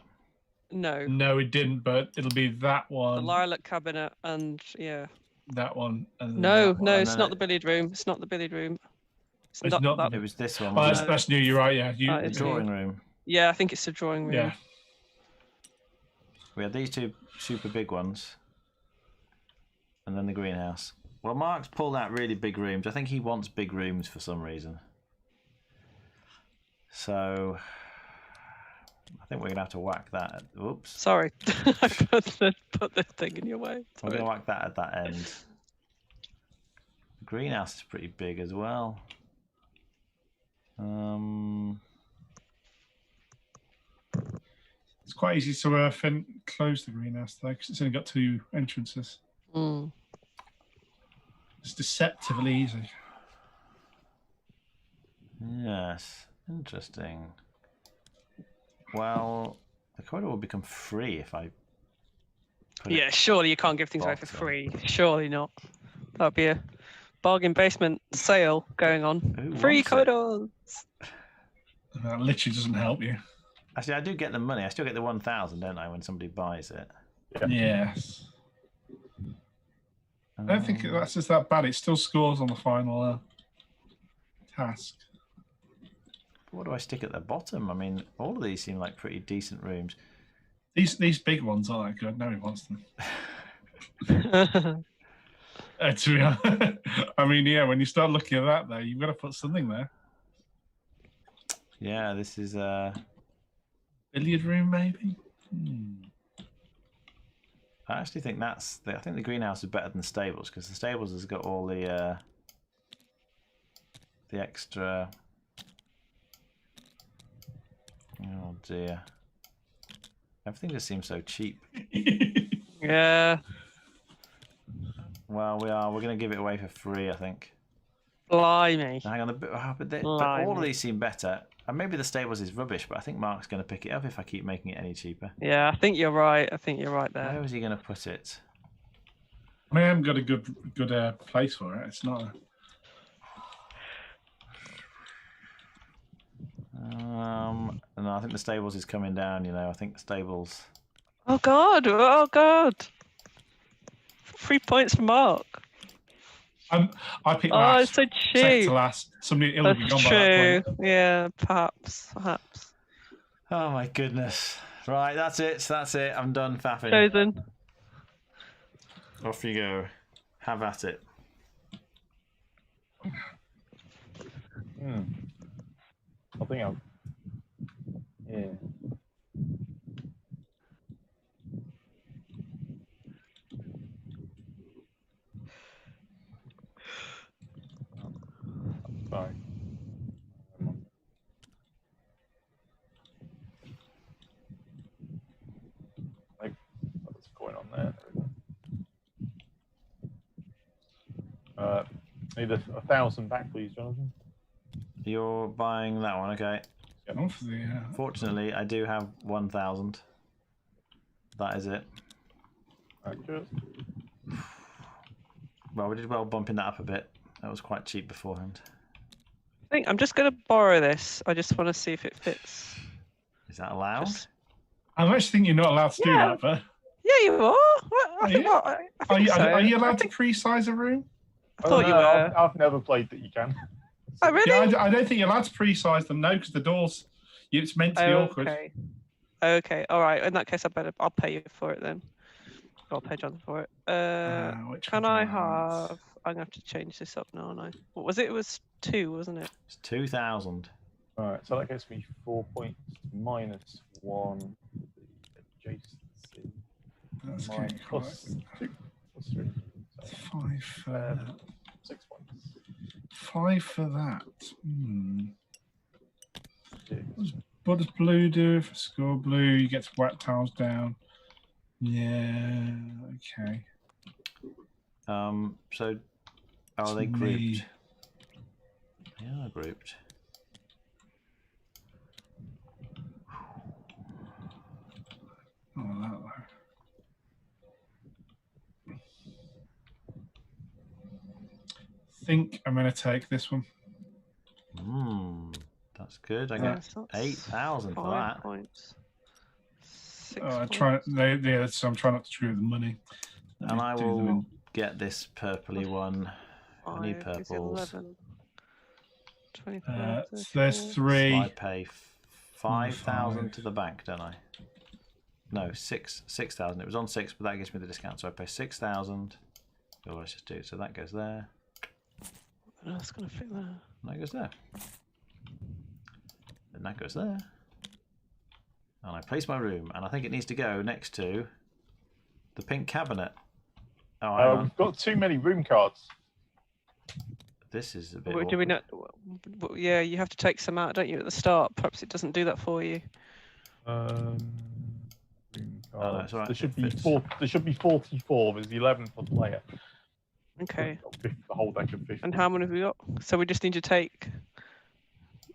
No. No, it didn't, but it'll be that The one, lilac cabinet and yeah. that one, and No, that one. no, And it's then not the billiard room. It's not the billiard room. It's not that. It was this one. Oh, Wasn't that's new. You're right. Yeah, That it? The is drawing room. Yeah, I think it's the drawing room. yeah. We had these two super big ones, and then the greenhouse. Well, Mark's pulled out really big rooms. I think he wants big rooms for some reason. So I think we're gonna have to whack that. Oops. Sorry, I put the thing in your way. We're Sorry. gonna whack that at that end. The greenhouse is pretty big as well. It's quite easy to close the greenhouse though, because it's only got 2 entrances. Mm. It's deceptively easy. Yes, interesting. Well, the corridor will become free if I. Yeah, surely you can't give things away for bottom. free. Surely not. That would be a bargain basement sale going on. Who Free wants it? corridors. That literally doesn't help you. Actually, I do get the money. I still get the 1,000, don't I, when somebody buys it? Yes. I don't think that's just that bad. It still scores on the final task. What do I stick at the bottom? I mean, all of these seem like pretty decent rooms. These big ones aren't that good. Nobody wants them. To be honest, I mean, yeah. When you start looking at that, there, you've got to put something there. Yeah, this is Billiard room, maybe. I actually think I think the greenhouse is better than the stables, because the stables has got all the extra. Oh dear. Everything just seems so cheap. Yeah. Well, we're going to give it away for free, I think. Blimey. Hang on, but all of these seem better. And maybe the stables is rubbish, but I think Mark's going to pick it up if I keep making it any cheaper. Yeah, I think you're right. I think you're right there. Where is he going to put it? I haven't got a good place for it. It's not. No, I think the stables is coming down. I think the stables. Oh God! Oh God! 3 points for Mark. I picked Oh, last. it's so Second cheap. to last. Somebody will be That's gone by true. that point. Yeah, perhaps. Oh my goodness! Right, that's it. That's it. I'm done faffing. Chosen. Off you go. Have at it. I think I'm. Yeah. Sorry. Like, what's going on there? Need 1,000 back, please, Jonathan. You're buying that one, okay? Yep. Oh, for the, Fortunately, I do have 1,000. That is it. Accurate. Well, we did well bumping that up a bit. That was quite cheap beforehand. I think I'm just going to borrow this. I just want to see if it fits. Is that allowed? I actually think you're not allowed to do Yeah. that, but Yeah, you are. I think, you? I think so. are you allowed I to think- pre-size a room? I thought you were. I've never played that you can. Oh, really? Yeah, I don't think you're allowed to pre-size them, no, because the doors. It's meant to be awkward. Okay. Okay. All right. In that case, I'll pay you for it then. I'll pay Jonathan for it. Which Can one I do want? have? I'm gonna have to change this up now, aren't I? What was it? It was 2, wasn't it? It's 2,000. All right, so that gets me 4 points minus 1. Adjacency. That's Mine getting plus quite- 2 plus 3. So 5 for that. 6 points. 5 for that. Six. What does blue do? If I score blue, you get to whack tiles down. Yeah, okay. So, are they To grouped? me. They are grouped. Oh, that low. Think I'm going to take this one. That's good. I Yeah, got so that's 8,000 for 5 that. points. 6 I points. try. So I'm trying not to screw with the money. Let And me I do them will in- get this purpley one. I need 5 is purples. 11. 25, So there's 34. So I three. pay Another 5,000 5. to the bank, don't I? No, 6,000. It was on 6, but that gives me the discount. So I pay 6,000. Oh, let's just do it. So that goes there. That's going to fit there. And that goes there. And that goes there. And I place my room. And I think it needs to go next to the pink cabinet. Oh, hang on. We've got too many room cards. This is a bit Do we awkward. not? Yeah, you have to take some out, don't you, at the start? Perhaps it doesn't do that for you. Room no, cards. it's all right, There should it be fits. There should be 44. There's 11 per player. Okay. The whole deck of 50. And how many have we got? So we just need to take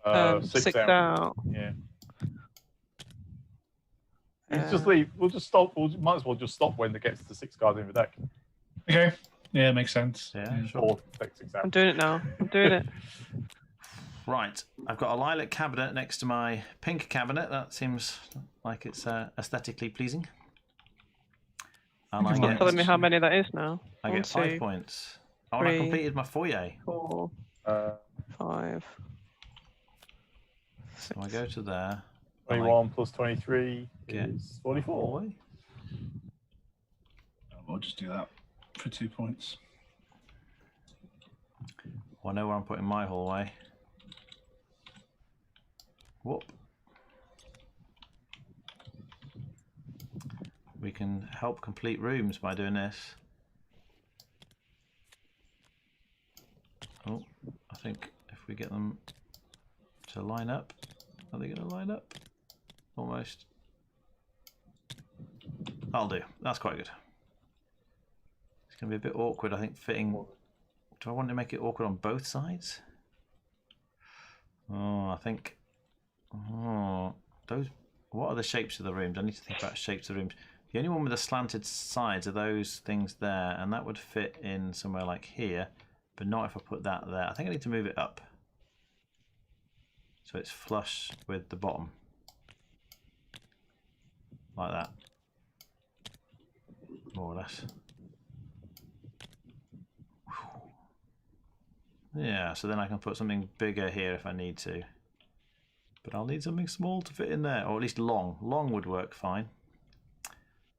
6 out. out. Yeah. It's just leave. We'll just stop. We might as well just stop when it gets to 6 cards in the deck. Okay. Yeah, makes sense. Yeah, sure. Or take 6 I'm out. doing it now. I'm doing it. Right, I've got a lilac cabinet next to my pink cabinet. That seems like it's aesthetically pleasing. And I It's get, Telling me how many that is now. I 1, get 5 2, points. Oh, and I 3. completed my foyer. 4, Uh, 5. So I go to there. 21 plus 23 Get is 44. hallway. We'll just do that for 2 points. Well, I know where I'm putting my hallway. Whoop. We can help complete rooms by doing this. Oh, I think if we get them to line up, are they going to line up? Almost. That'll do. That's quite good. It's going to be a bit awkward, I think, fitting. Do I want to make it awkward on both sides? Oh, I think. Oh, those. What are the shapes of the rooms? I need to think about shapes of rooms. The only one with the slanted sides are those things there, and that would fit in somewhere like here, but not if I put that there. I think I need to move it up so it's flush with the bottom, like that, more or less. Yeah, so then I can put something bigger here if I need to. But I'll need something small to fit in there, or at least long. Long would work fine.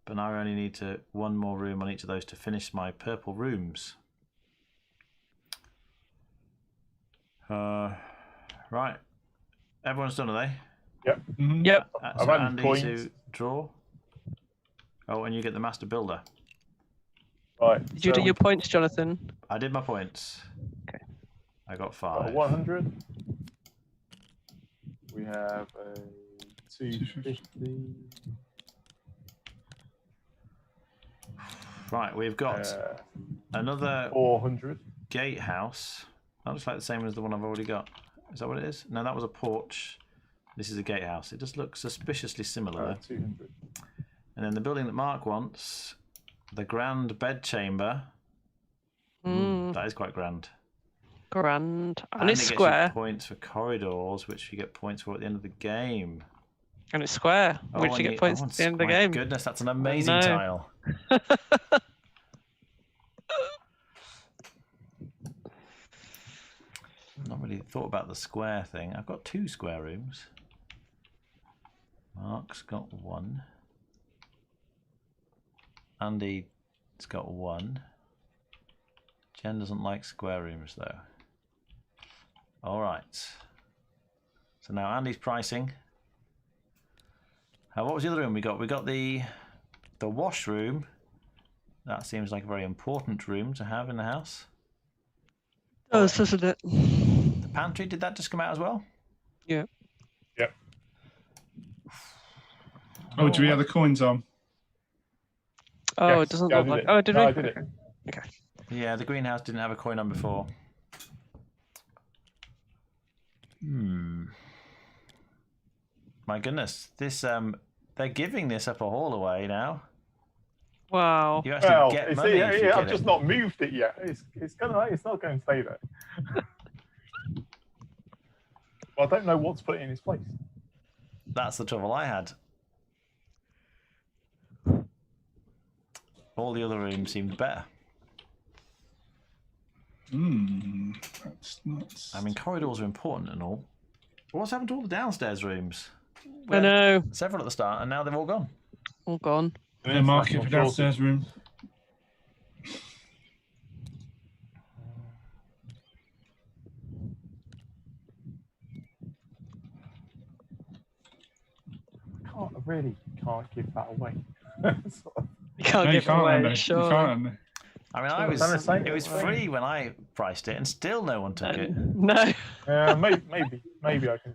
But now I only need one more room on each of those to finish my purple rooms. Right. Everyone's done, are they? Yep. Mhm. Yep. So run Andy coins. to draw. Oh, and you get the master builder. Right. Did you do your points, Jonathan? I did my points. Okay. I got got 5. 100. We have a 250. Right, we've got another 400. gatehouse. That looks like the same as the one I've already got. Is that what it is? No, that was a porch. This is a gatehouse. It just looks suspiciously similar. 200. And then the building that Mark wants, the grand bedchamber. That is quite grand. Grand. And And it's it gets you square. points for corridors, which you get points for at the end of the game. And it's square, which and you get points at the end of the my game. Goodness, that's an amazing know. tile. Not really thought about the square thing. I've got 2 square rooms. Mark's got 1. Andy's got 1. Jen doesn't like square rooms though. All right. So now Andy's pricing. What was the other room we got? We got the washroom. That seems like a very important room to have in the house. Doesn't it? The pantry, did that just come out as well? Yeah. Yep. Oh, do we have the coins on? Oh, Yes, it doesn't yeah, I look did like. it. Oh, did No, we? I did it. Okay. Yeah, the greenhouse didn't have a coin on before. My goodness, this they're giving this up a haul away now. Wow. You actually Well, get it's, money if you I've get just it. not moved it yet. It's not going to stay there. Well, I don't know what to put in its place. That's the trouble I had. all the other rooms seemed better. That's not. I mean, corridors are important and all. But what's happened to all the downstairs rooms? We I had know. several at the start, and now they've all gone. All gone. The market for downstairs room. I really can't give that away. You can't No, give it away, Andy. sure. You can't, Andy. I mean, it was free when I priced it, and still no one took it. No. Maybe I can.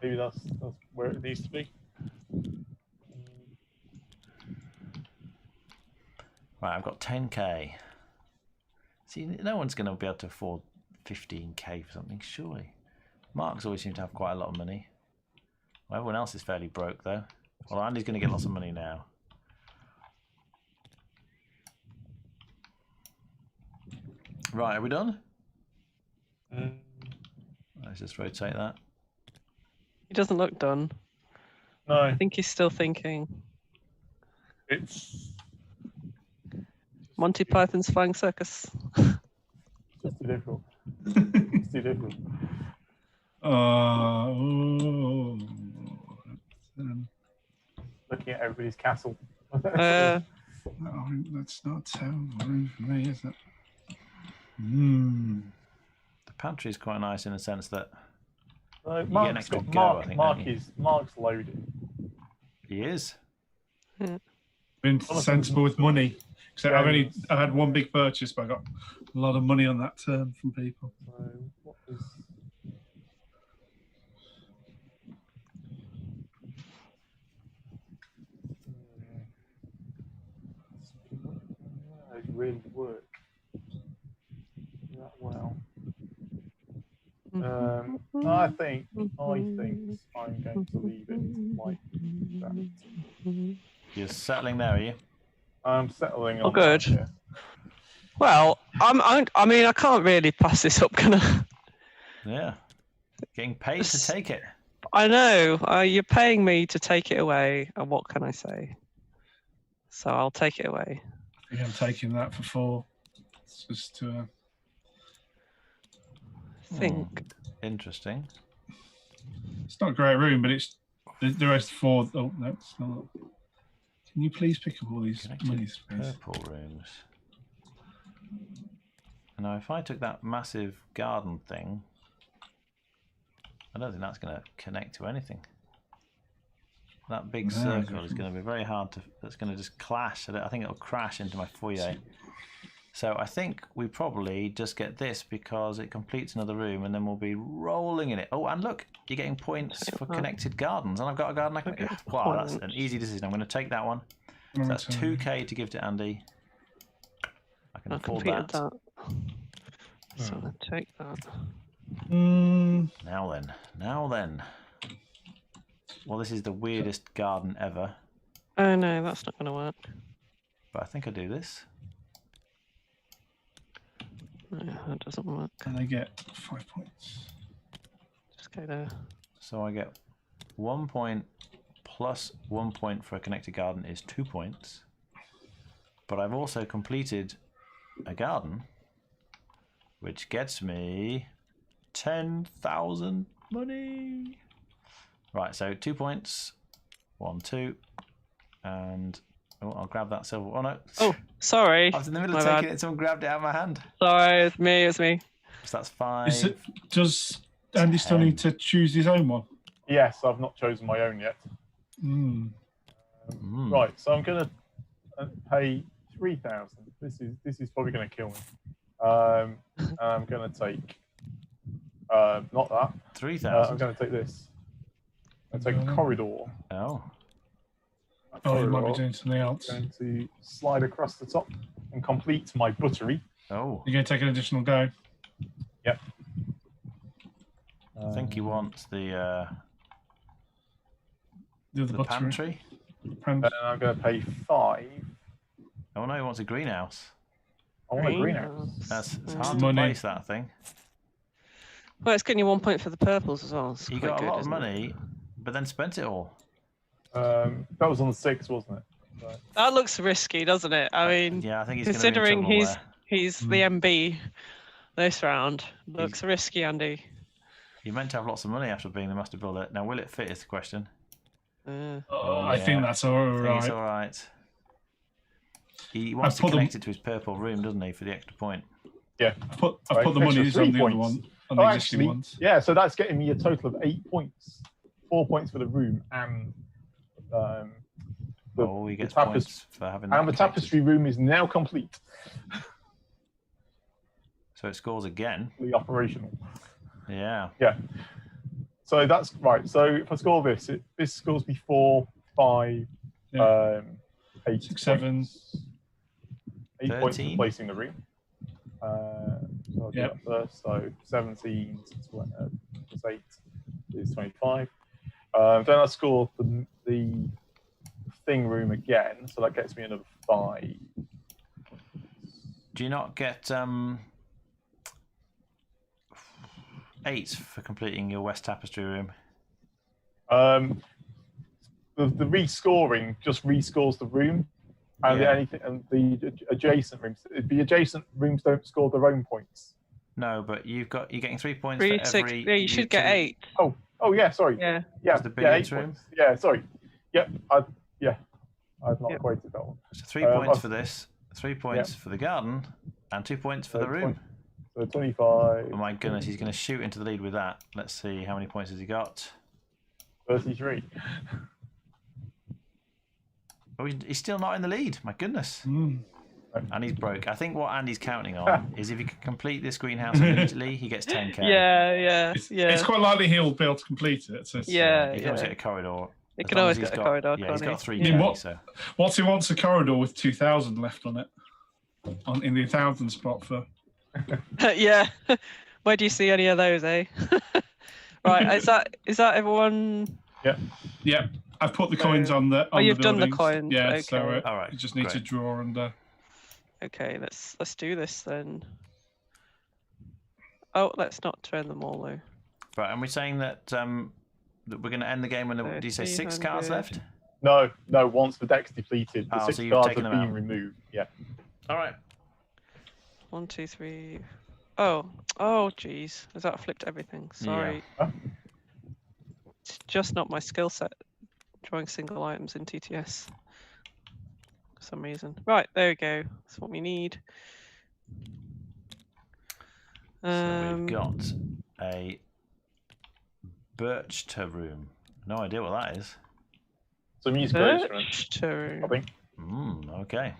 Maybe that's where it needs to be. Right, I've got 10k. See, no one's going to be able to afford 15k for something, surely. Mark's always seemed to have quite a lot of money. Well, everyone else is fairly broke, though. Well, Andy's going to get lots of money now. Right, are we done? Let's just rotate that. He doesn't look done. No, I think he's still thinking. it's Monty Python's Flying Circus. just too difficult. It's too difficult. Looking at everybody's castle. No, that's not so room for me, is it? The pantry is quite nice in the sense that No, get an Mark's extra got go, I think, don't you? Mark's loaded. he is. Been sensible with money. Except I've had one big purchase, but I got a lot of money on that term from people. So what is? It really work that well. I think I'm going to leave it like that. You're settling there, are you? I'm settling on. Oh, good. That, yeah. Well, I mean, I can't really pass this up, can I? Yeah. Getting paid to take it. I know. You're paying me to take it away, and what can I say? So I'll take it away. I think I'm taking that for 4. It's just to. Think. Interesting. It's not a great room, but it's the rest 4. Oh no, it's not. Can you please pick up all these Connected monies, please? purple rooms. Now, if I took that massive garden thing, I don't think that's going to connect to anything. That big circle is going to be very hard to. That's going to just clash. I think it'll crash into my foyer. So I think we probably just get this because it completes another room, and then we'll be rolling in it. Oh, and look, you're getting points for connected gardens, and I've got a garden I can. Yeah, wow, that's an easy decision. I'm going to take that one. So that's 2k to give to Andy. I can afford that. So I'll take that. Now then. Well, this is the weirdest garden ever. Oh no, that's not going to work. But I think I do this. No, that doesn't work. And I get 5 points. Just go there. So I get 1 point plus 1 point for a connected garden is 2 points. But I've also completed a garden, which gets me 10,000 money. Right, so 2 points. 1, 2. And oh, I'll grab that silver. Oh no. Oh, sorry. I was in the middle of taking it, someone grabbed it out of my hand. Sorry, it's me. So that's 5. Does Andy still need to choose his own one? Yes, I've not chosen my own yet. Right, so I'm going to pay 3,000. This is probably going to kill me. I'm going to take not that. 3,000. I'm going to take this. I'm going to take a corridor. Oh. Oh, you might be doing something else. I'm going to slide across the top and complete my buttery. Oh. You're going to take an additional go? Yep. I think he wants the pantry. And I'm going to pay 5. Oh no, he wants a greenhouse. I want a greenhouse. It's hard to place that thing. Well, it's getting you 1 point for the purples as well. You got a lot of money, but then spent it all. That was on the 6th, wasn't it? Right. That looks risky, doesn't it? I mean, Yeah, I think he's considering going to be in trouble he's the MB this round, looks He's- risky, Andy. there. You're meant to have lots of money after being the master builder. Now, will it fit is the question. I think that's all I think it's right. all right. He wants to connect it to his purple room, doesn't he, for the extra point? Yeah. I've put Right, the extra monies 3 on the other points. one, on the existing actually, ones. yeah. So that's getting me a total of 8 points. 4 points for the room and He gets tapestry. points for having And that the connected. tapestry room is now complete. So it scores again. Fully operational. Yeah. Yeah. So that's right. So if I score this, this scores me 4, 5, Yeah. 8, 6, 7. points. 8 points for 13. placing the room. So I'll do Yep. that first. So 17 plus 8 is 25. Then I score the thing room again, so that gets me another 5. Do you not get 8 for completing your West Tapestry room? The rescoring just rescores the room, and Yeah. the adjacent rooms. The adjacent rooms don't score their own points. No, but you're getting 3 points 3, for 6. every. Yeah, you should get 8. Oh yeah, sorry. Yeah. Yeah, It's the 8 billiards room? points. Yeah, sorry. Yep, I've not Yep. equated that one. So 3 points I've- for this, 3 points for the garden, and 2 points for the room. So 25. Oh my goodness, he's going to shoot into the lead with that. Let's see, how many points has he got? 33. Oh, he's still not in the lead. My goodness. Mm. And he's broke. I think what Andy's counting on is if he can complete this greenhouse immediately, he gets 10k. Yeah. It's quite likely he'll be able to complete it. So Yeah. He can always get a corridor. It As can long always as he's get a got- corridor. Yeah, he's can't got he? 3k. Yeah. So What's he wants a corridor with 2,000 left on it, in the 1,000 spot for. Yeah. Where do you see any of those, eh? Right. Is that everyone? Yeah, I've put the coins on the. On you've the done the buildings. coins, Yeah, so okay. all right, you just need to great. draw and. Okay, let's do this then. Oh, let's not turn them all though. Right, and we're saying that that we're going to end the game when did you say 6 cards 300. left? No. Once the deck's depleted, the Oh, 6 so you've cards taken have them been out. removed. Yeah. All right. 1, 2, 3. Oh, geez. Has that flipped everything? Sorry. Huh? It's just not my skill set. Drawing single items in TTS. For some reason. Right, there we go. That's what we need. So we've got a Birchta room. No idea what that is. So musical instrument, Birchta. I think. Okay.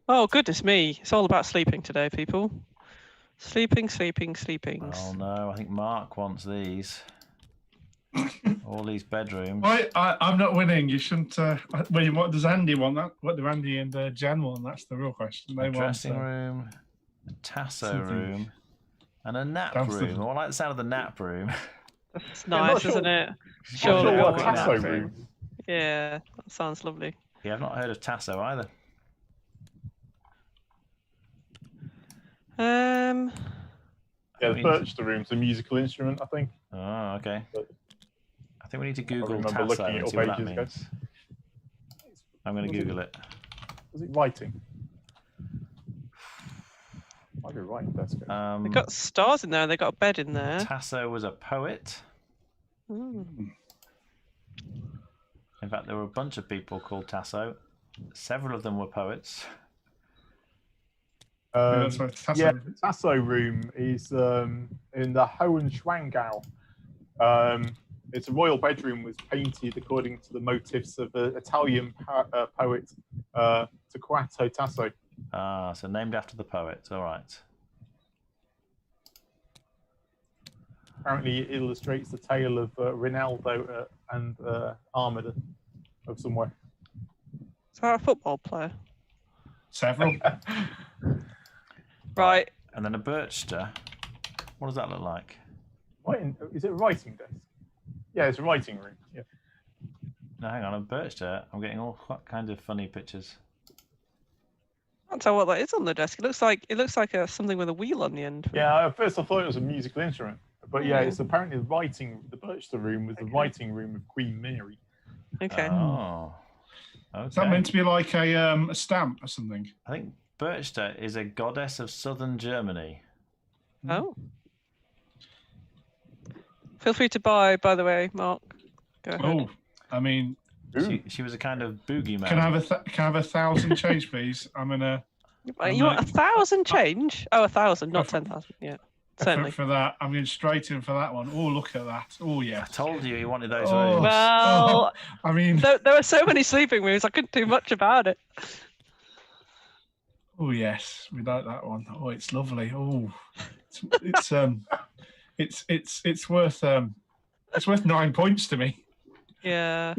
Oh, goodness me. It's all about sleeping today, people. Sleeping. Oh no, I think Mark wants these. All these bedrooms. I'm not winning. You shouldn't. What does Andy want? That what do Andy and Jan want? That's the real question. They A want dressing room, a tasso something. room, and a nap Downstairs. room. I like the sound of the nap room. That's Yeah, not nice, sure- isn't it? Not Sure, sure they'll what go nap Tasso with that. room. Yeah, that sounds lovely. Yeah, I've not heard of tasso either. Yeah, the Birchta room's a musical instrument, I think. Oh, okay. But- I think we need to I Google remember tasso looking and it see up what that ages ago. means. I'm going to Was it- Google it. Was it writing? Might be writing desk. They've got stars in there. They've got a bed in there. Tasso was a poet. Mm. In fact, there were a bunch of people called Tasso. Several of them were poets. that's right. Tasso. Yeah, the Tasso room is in the Hohenschwangau. It's a royal bedroom, was painted according to the motifs of the Italian poet Torquato Tasso. Ah, so named after the poet. All right. Apparently, it illustrates the tale of Rinaldo and Armida of somewhere. Is that a football player? Several. Right. And then a Birchta. What does that look like? Is it a writing desk? Yeah, it's a writing room. Yeah. No, hang on, a Birchta. I'm getting all kinds of funny pictures. I can't tell what that is on the desk. It looks like something with a wheel on the end. Yeah, at first I thought it was a musical instrument, but yeah, Yeah. it's apparently the writing. The Birchta room was the writing room of Queen Mary. Okay. Oh. Okay. Is that meant to be like a stamp or something? I think Berchta is a goddess of southern Germany. Oh. Feel free to buy, by the way, Mark. Go ahead. Oh, I mean, She was a kind of boogeyman. can I have 1,000 change, please? I'm in a. You want 1,000 change? Oh, 1,000, not 10,000. Yeah, certainly. For that, I'm going straight in for that one. Oh, look at that. Oh, yeah. I told you he wanted those Oh, rooms. Well, I mean, there were so many sleeping rooms, I couldn't do much about it. oh yes, we like that one. Oh, it's lovely. Oh, it's worth 9 points to me. Yeah,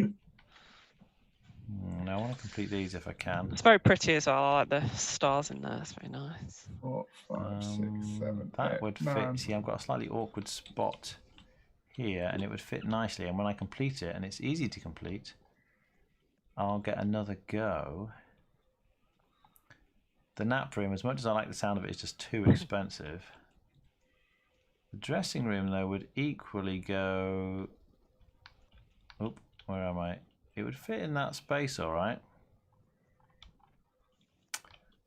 I want to complete these if I can. it's very pretty as well. I like the stars in there. It's very nice. 4, 5, 6, 7, That 8, would 9. fit. See, I've got a slightly awkward spot here, and it would fit nicely. And when I complete it, and it's easy to complete, I'll get another go. The nap room, as much as I like the sound of it, is just too expensive. The dressing room, though, would equally go... Oop, where am I? It would fit in that space, all right.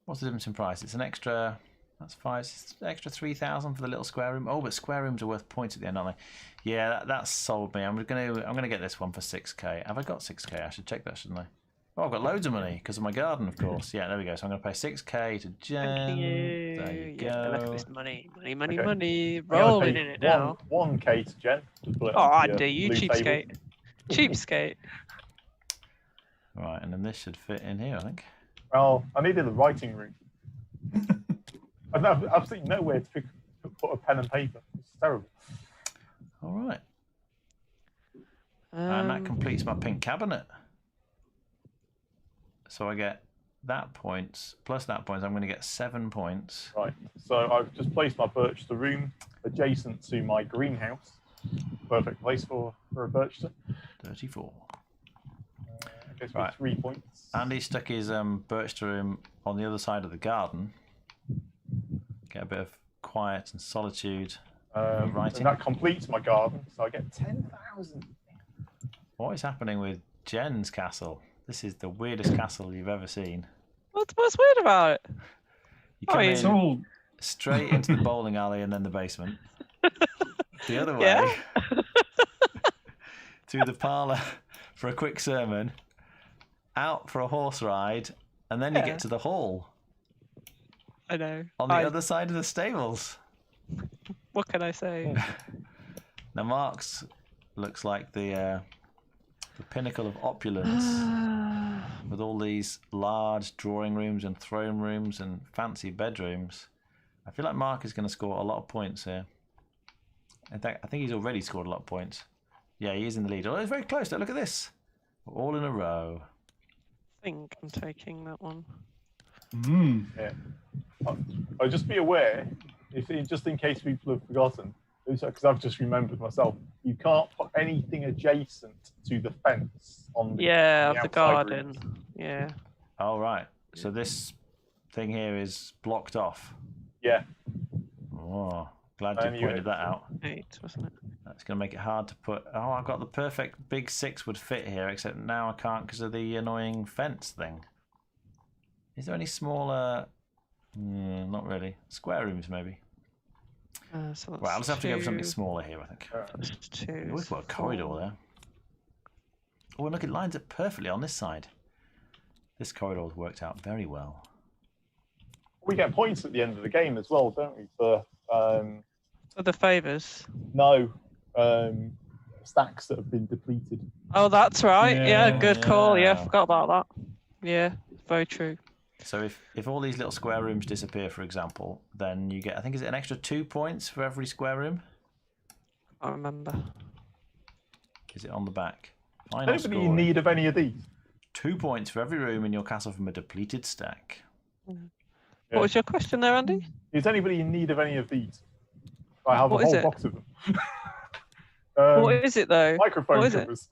What's the difference in price? It's an extra... That's 5. It's an extra 3,000 for the little square room. Oh, but square rooms are worth points at the end, aren't they? Yeah, that's sold me. I'm gonna get this one for 6k. Have I got 6k? I should check that, shouldn't I? Oh, I've got loads of money because of my garden, of course. Yeah, there we go. So I'm going to pay 6k to Jen. Thank you. There you Yeah, look at go. this money, Okay. money, I'm gonna rolling pay in it now. 1k to Jen. Just put it Oh, onto Andy, your you blue table. cheapskate. Cheapskate. Right, and then this should fit in here, I think. Well, I needed a writing room. I have absolutely nowhere to put a pen and paper. It's terrible. All right. And that Um, completes my pink cabinet. So I get that points, plus that points, I'm going to get 7 points. Right. So I've just placed my birch the room adjacent to my greenhouse. Perfect place for a birch. 34. I guess Right. with 3 points. Andy stuck his birch room on the other side of the garden. Get a bit of quiet and solitude. Writing. And that completes my garden, so I get 10,000. What is happening with Jen's castle? This is the weirdest castle you've ever seen. what's weird about it? You come It's in all. straight into the bowling alley and then the basement. The other way, Yeah. through the parlour for a quick sermon, out for a horse ride, and then you Yeah. get to the hall I know. on the other side of the stables. What can I say? Now Mark's looks like the pinnacle of opulence, with all these large drawing rooms and throne rooms and fancy bedrooms. I feel like Mark is going to score a lot of points here. In fact, I think he's already scored a lot of points. Yeah, he is in the lead. Oh, it's very close. Look at this. We're all in a row. I think I'm taking that one. Yeah. I'll just be aware, just in case people have forgotten, because I've just remembered myself, you can't put anything adjacent to the fence on the, Yeah, the of the outside garden. rooms. Yeah. Oh, right. So this thing here is blocked off. Yeah. Oh, glad And you you- pointed that out. 8, wasn't it? That's going to make it hard to put... Oh, I've got the perfect big 6 would fit here, except now I can't because of the annoying fence thing. Is there any smaller... not really. Square rooms, maybe. So that's Well, I'll just have to go for something 2, smaller here, I think. that's 2. We've got a corridor there. Oh, and look, it lines up perfectly on this side. This corridor's worked out very well. We get points at the end of the game as well, don't we? For For the favours. stacks that have been depleted. Oh, that's right. Yeah, Yeah. good call. Yeah, Yeah. forgot about that. Yeah, very true. So if all these little square rooms disappear, for example, then you get, I think, is it an extra 2 points for every square room? I remember. Is it on the back? Is Final anybody in scoring. need of any of these? 2 points for every room in your castle from a depleted stack. Yeah. What was your question there, Andy? Is anybody in need of any of these? I have What a is whole it? box of them. What is it though? Microphone what is it? covers.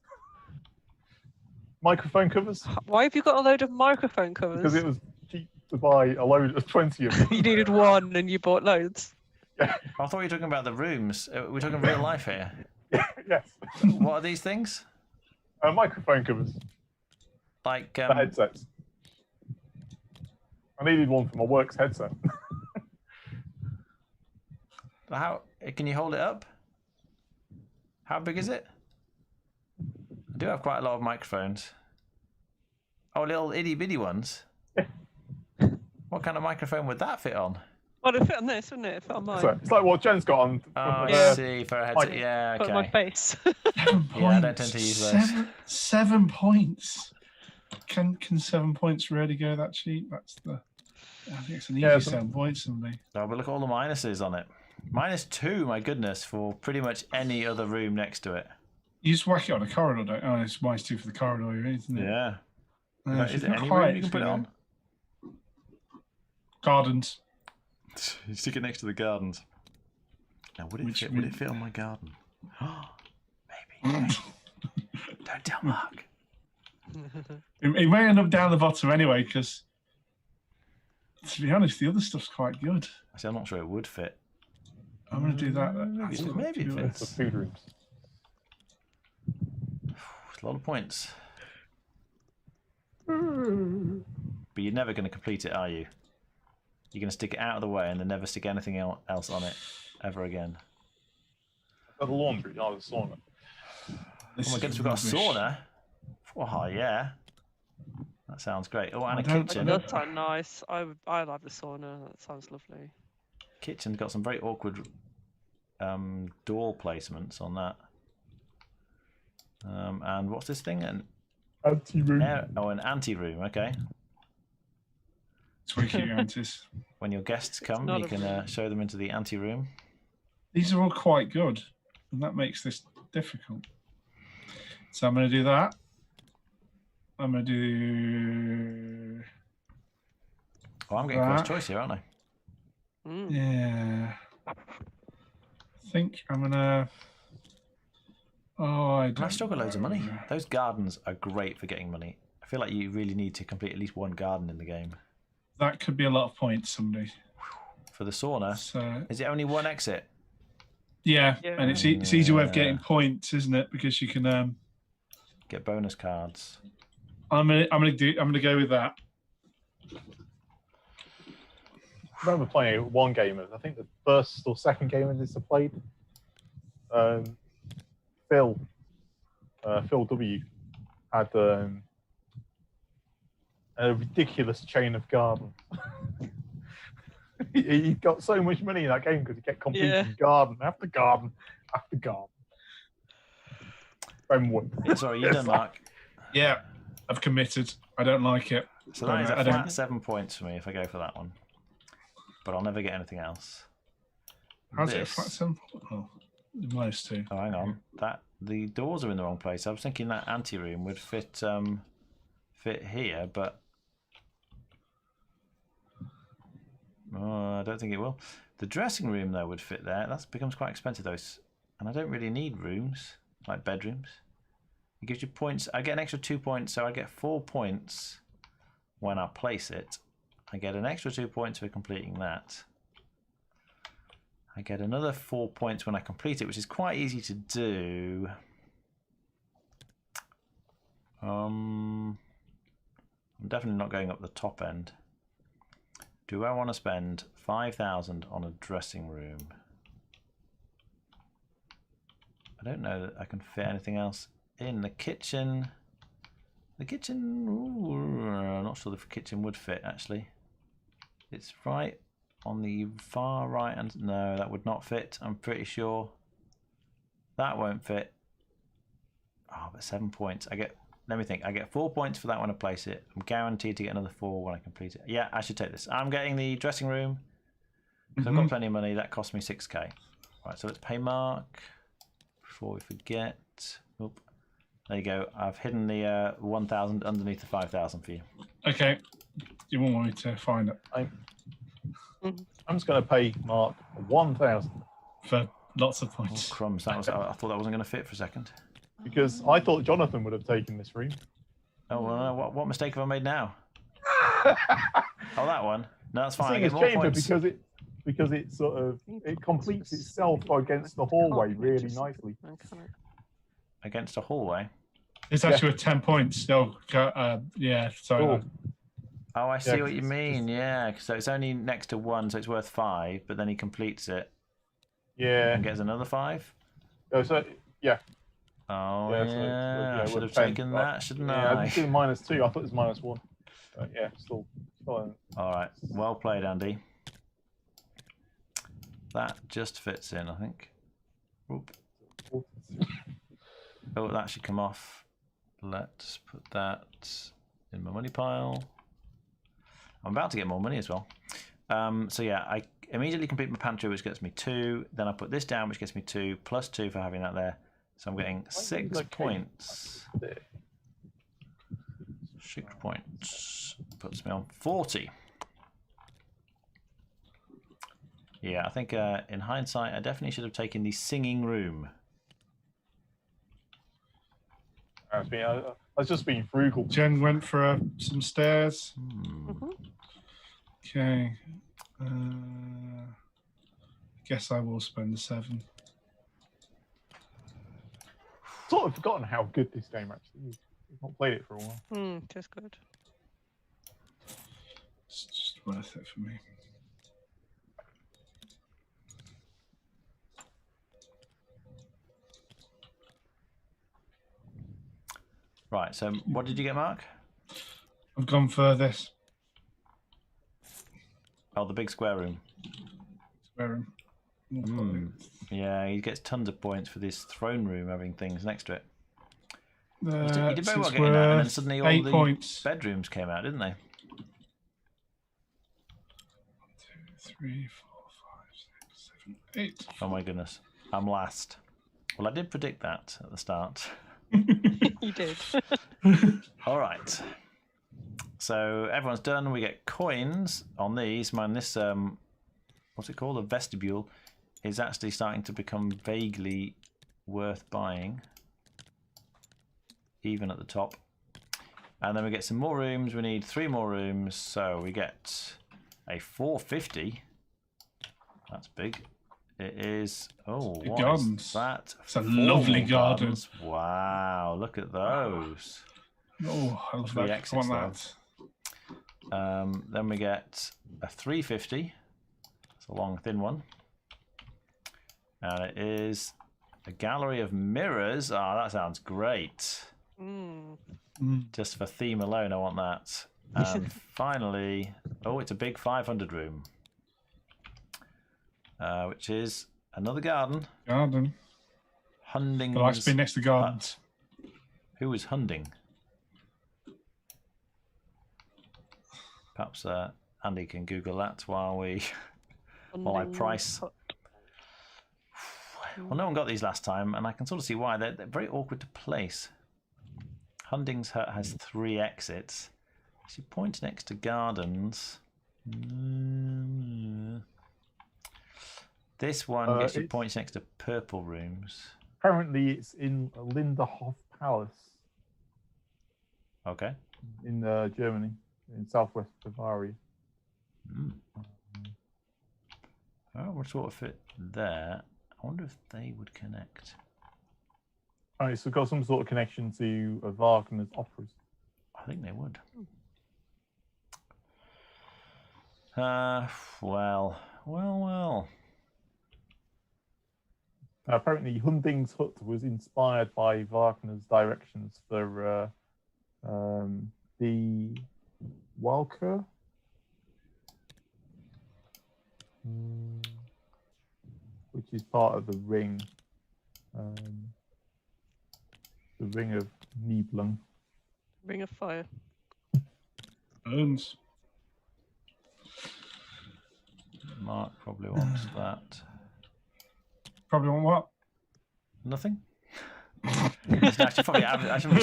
Microphone covers? Why have you got a load of microphone covers? Because it was cheap to buy a load of 20 of them. You needed one and you bought loads. I thought you were talking about the rooms. We're talking real life here. Yes. What are these things? Microphone covers. like The headsets. I needed one for my works headset. how can you hold it up? How big is it? I do have quite a lot of microphones. Oh, little itty bitty ones. What kind of microphone would that fit on? Well, it'd fit on this, wouldn't it? It'd fit on mine. So it's like what Jen's got on. Oh, I Yeah. see, for a headset. Like- Yeah, Put on my okay. face. 7 points. Yeah, I don't tend to use those. 7 points. Can 7 points really go that cheap? That's the. I think it's an easy Yeah, 7 points for me. Oh, but look at all the minuses on it. -2, my goodness, for pretty much any other room next to it. You just whack it on a corridor, don't you? Oh, it's -2 for the corridor, isn't it? Yeah. If Is you've it got any height, room you can put it on? Gardens. You stick it next to the gardens. Now, would Which it fit on my garden? Maybe. Don't tell Mark. It may end up down the bottom anyway, because to be honest, the other stuff's quite good. Actually, I'm not sure it would fit. I'm going to do that. Maybe it It's the fits. food rooms. It's a lot of points. But you're never going to complete it, are you? You're going to stick it out of the way and then never stick anything else on it ever again. The laundry, oh, the sauna. Oh my goodness, we've got a sauna. Oh, yeah. That sounds great. Oh, and a kitchen. That does sound nice. I love the sauna. That sounds lovely. Kitchen's got some very awkward door placements on that. And what's this thing? An Ante Room. an ante room. Okay. It's where you keep your antis. When your guests come, not you a can room. show them into the ante room. These are all quite good, and that makes this difficult. So I'm going to do that. I'm going to do. Oh, I'm getting first choice here, aren't I? Mm. Yeah. I think I'm going to. Oh, And I've still got loads of money. Those gardens are great for getting money. I feel like you really need to complete at least one garden in the game. That could be a lot of points someday. For the sauna, So is it only one exit? yeah, Yeah. and it's easy way of getting points, isn't it? Because you can. Get bonus cards. I'm gonna go with that. I remember playing one game, I think the first or second game of this I played. Phil W had a ridiculous chain of gardens. He got so much money in that game because he kept completing garden after garden after garden. Sorry, you done, Mark. Yeah, I've committed. I don't like it. So that is I a don't- flat 7 points for me if I go for that one. But I'll never get anything else. How's it a This- flat 7? Oh, -2. Oh, hang on. The doors are in the wrong place. I was thinking that ante room would fit here, but I don't think it will. The dressing room though would fit there. That becomes quite expensive though, and I don't really need rooms like bedrooms. It gives you points. I get an extra 2 points, so I get 4 points when I place it. I get an extra 2 points for completing that. I get another 4 points when I complete it, which is quite easy to do. I'm definitely not going up the top end. Do I want to spend 5,000 on a dressing room? I don't know that I can fit anything else in the kitchen. The kitchen, ooh, I'm not sure the kitchen would fit actually. It's right on the far right, and no, that would not fit. I'm pretty sure that won't fit. Oh, but 7 points. Let me think. I get 4 points for that when I place it. I'm guaranteed to get another 4 when I complete it. Yeah, I should take this. I'm getting the dressing room because I've got plenty of money. That cost me 6k. Right, so let's pay Mark before we forget. Oop. There you go. I've hidden the 1,000 underneath the 5,000 for you. Okay. You won't want me to find it I'm just going to pay Mark 1,000 for lots of Oh, points. crumbs. I thought that wasn't going to fit for a second. because I thought Jonathan would have taken this room. Oh, well, what mistake have I made now? Oh, that one. No, that's fine. I Seeing get as more chamber points. because it sort of it completes itself against the hallway really nicely. Against a hallway. It's actually with 10 points. No, yeah, sorry. Oh. Oh, I see Yeah, what you 'cause it's mean. just- Yeah, so it's only next to 1, so it's worth 5. But then he completes it Yeah. and gets another 5. Oh, so yeah. Oh Yeah, yeah, so it's, I should worth have 10. taken that, shouldn't Yeah, I I? didn't do -2. I thought it was -1. But yeah, still. All right, well played, Andy. That just fits in, I think. Oop. Oh, that should come off. Let's put that in my money pile. I'm about to get more money as well. So yeah, I immediately complete my pantry, which gets me 2. Then I put this down, which gets me 2, plus 2 for having that there. So I'm getting 6 points. 6 points. Puts me on 40. Yeah, I think in hindsight, I definitely should have taken the singing room. I was just being frugal. Jen went for some stairs. Mhm. Okay. Guess I will spend the 7. Sort of forgotten how good this game actually is. I've not played it for a while. Just good. It's just worth it for me. Right, so what did you get, Mark? I've gone for this. Oh, the big square room. Square room. Yeah, he gets tons of points for this throne room having things next to it. He did That's very well it's getting that, and then worth suddenly all 8 the points. bedrooms came out, didn't they? 1, 2, 3, 4, 5, 6, 7, 8. Oh my goodness, I'm last. Well, I did predict that at the start. You did. All right. So everyone's done. We get coins on these. Man, this what's it called? A vestibule is actually starting to become vaguely worth buying, even at the top. And then we get some more rooms. We need 3 more rooms, so we get a 450. That's big. It is. Oh, Big what gardens. is that? It's a 4 lovely more garden. gardens. Wow, look at those. Oh, I love 3 that. I exits, want that. Then we get a 350. It's a long, thin one. And it is a gallery of mirrors. Oh, that sounds great. Just for theme alone, I want that. And finally, oh, it's a big 500 room. Which is another garden. Garden. Hunding's. I like to be next to gardens. Who is Hunding? Perhaps Andy can Google that while I price. Well, no one got these last time, and I can sort of see why. They're very awkward to place. Hunding's Hut has 3 exits. She points next to gardens. This one gets you points next to purple rooms. Apparently, it's in Linderhof Palace. Okay. In Germany, in southwest Bavaria. Oh, we'll sort of fit there. I wonder if they would connect. Oh, it's got some sort of connection to Wagner's operas. I think they would. Well. Apparently, Hunding's Hut was inspired by Wagner's directions for the Walker. Which is part of the ring. The Ring of Nibelung. Ring of Fire. Bones. Mark probably wants that. Probably want what? Nothing? I shouldn't be saying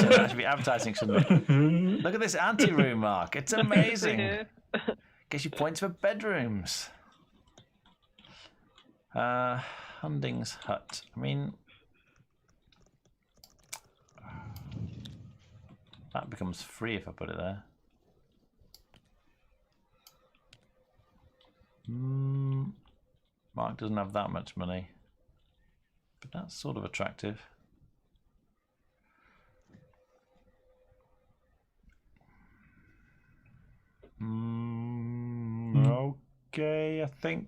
that. I should be advertising, shouldn't I? Look at this Ante Room, Mark. It's amazing. Gets you points for bedrooms. Hunding's Hut. I mean, that becomes free if I put it there. Mark doesn't have that much money, but that's sort of attractive. Okay, I think.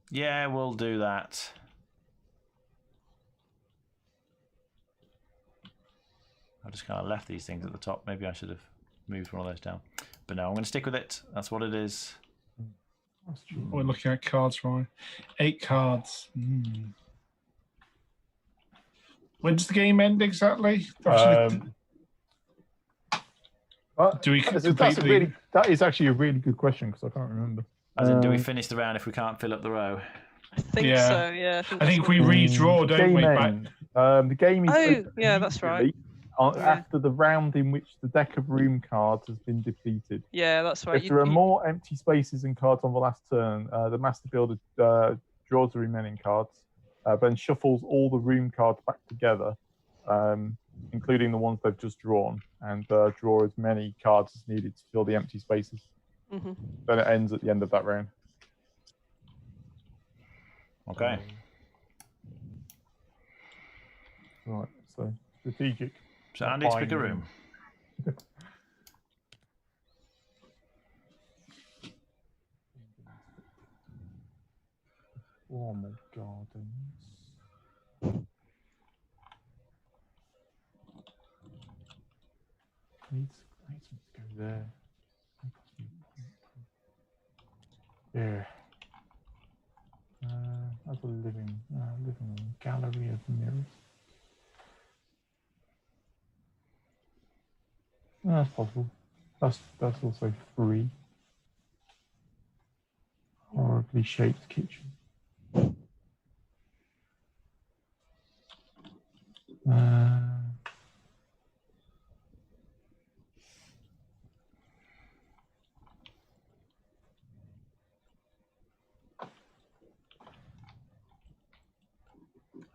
Yeah, we'll do that. I just kind of left these things at the top. Maybe I should have moved one of those down. But no, I'm going to stick with it. That's what it is. We're looking at cards, right? 8 cards. When does the game end exactly? Do we completely... That is actually a really good question because I can't remember. As in, do we finish the round if we can't fill up the row? I think so, yeah. I think we redraw, don't we? The game is open yeah, that's right. After the round in which the deck of room cards has been depleted. Yeah, that's right. If there are more empty spaces and cards on the last turn, the Master Builder draws the remaining cards, then shuffles all the room cards back together, including the ones they've just drawn, and draw as many cards as needed to fill the empty spaces. Then it ends at the end of that round. Okay. Right, so strategic. So Andy's pick a room. Formal gardens. Needs to go there. Yeah. That's a living room. Gallery of mirrors. That's possible. That's also free. Horribly shaped kitchen.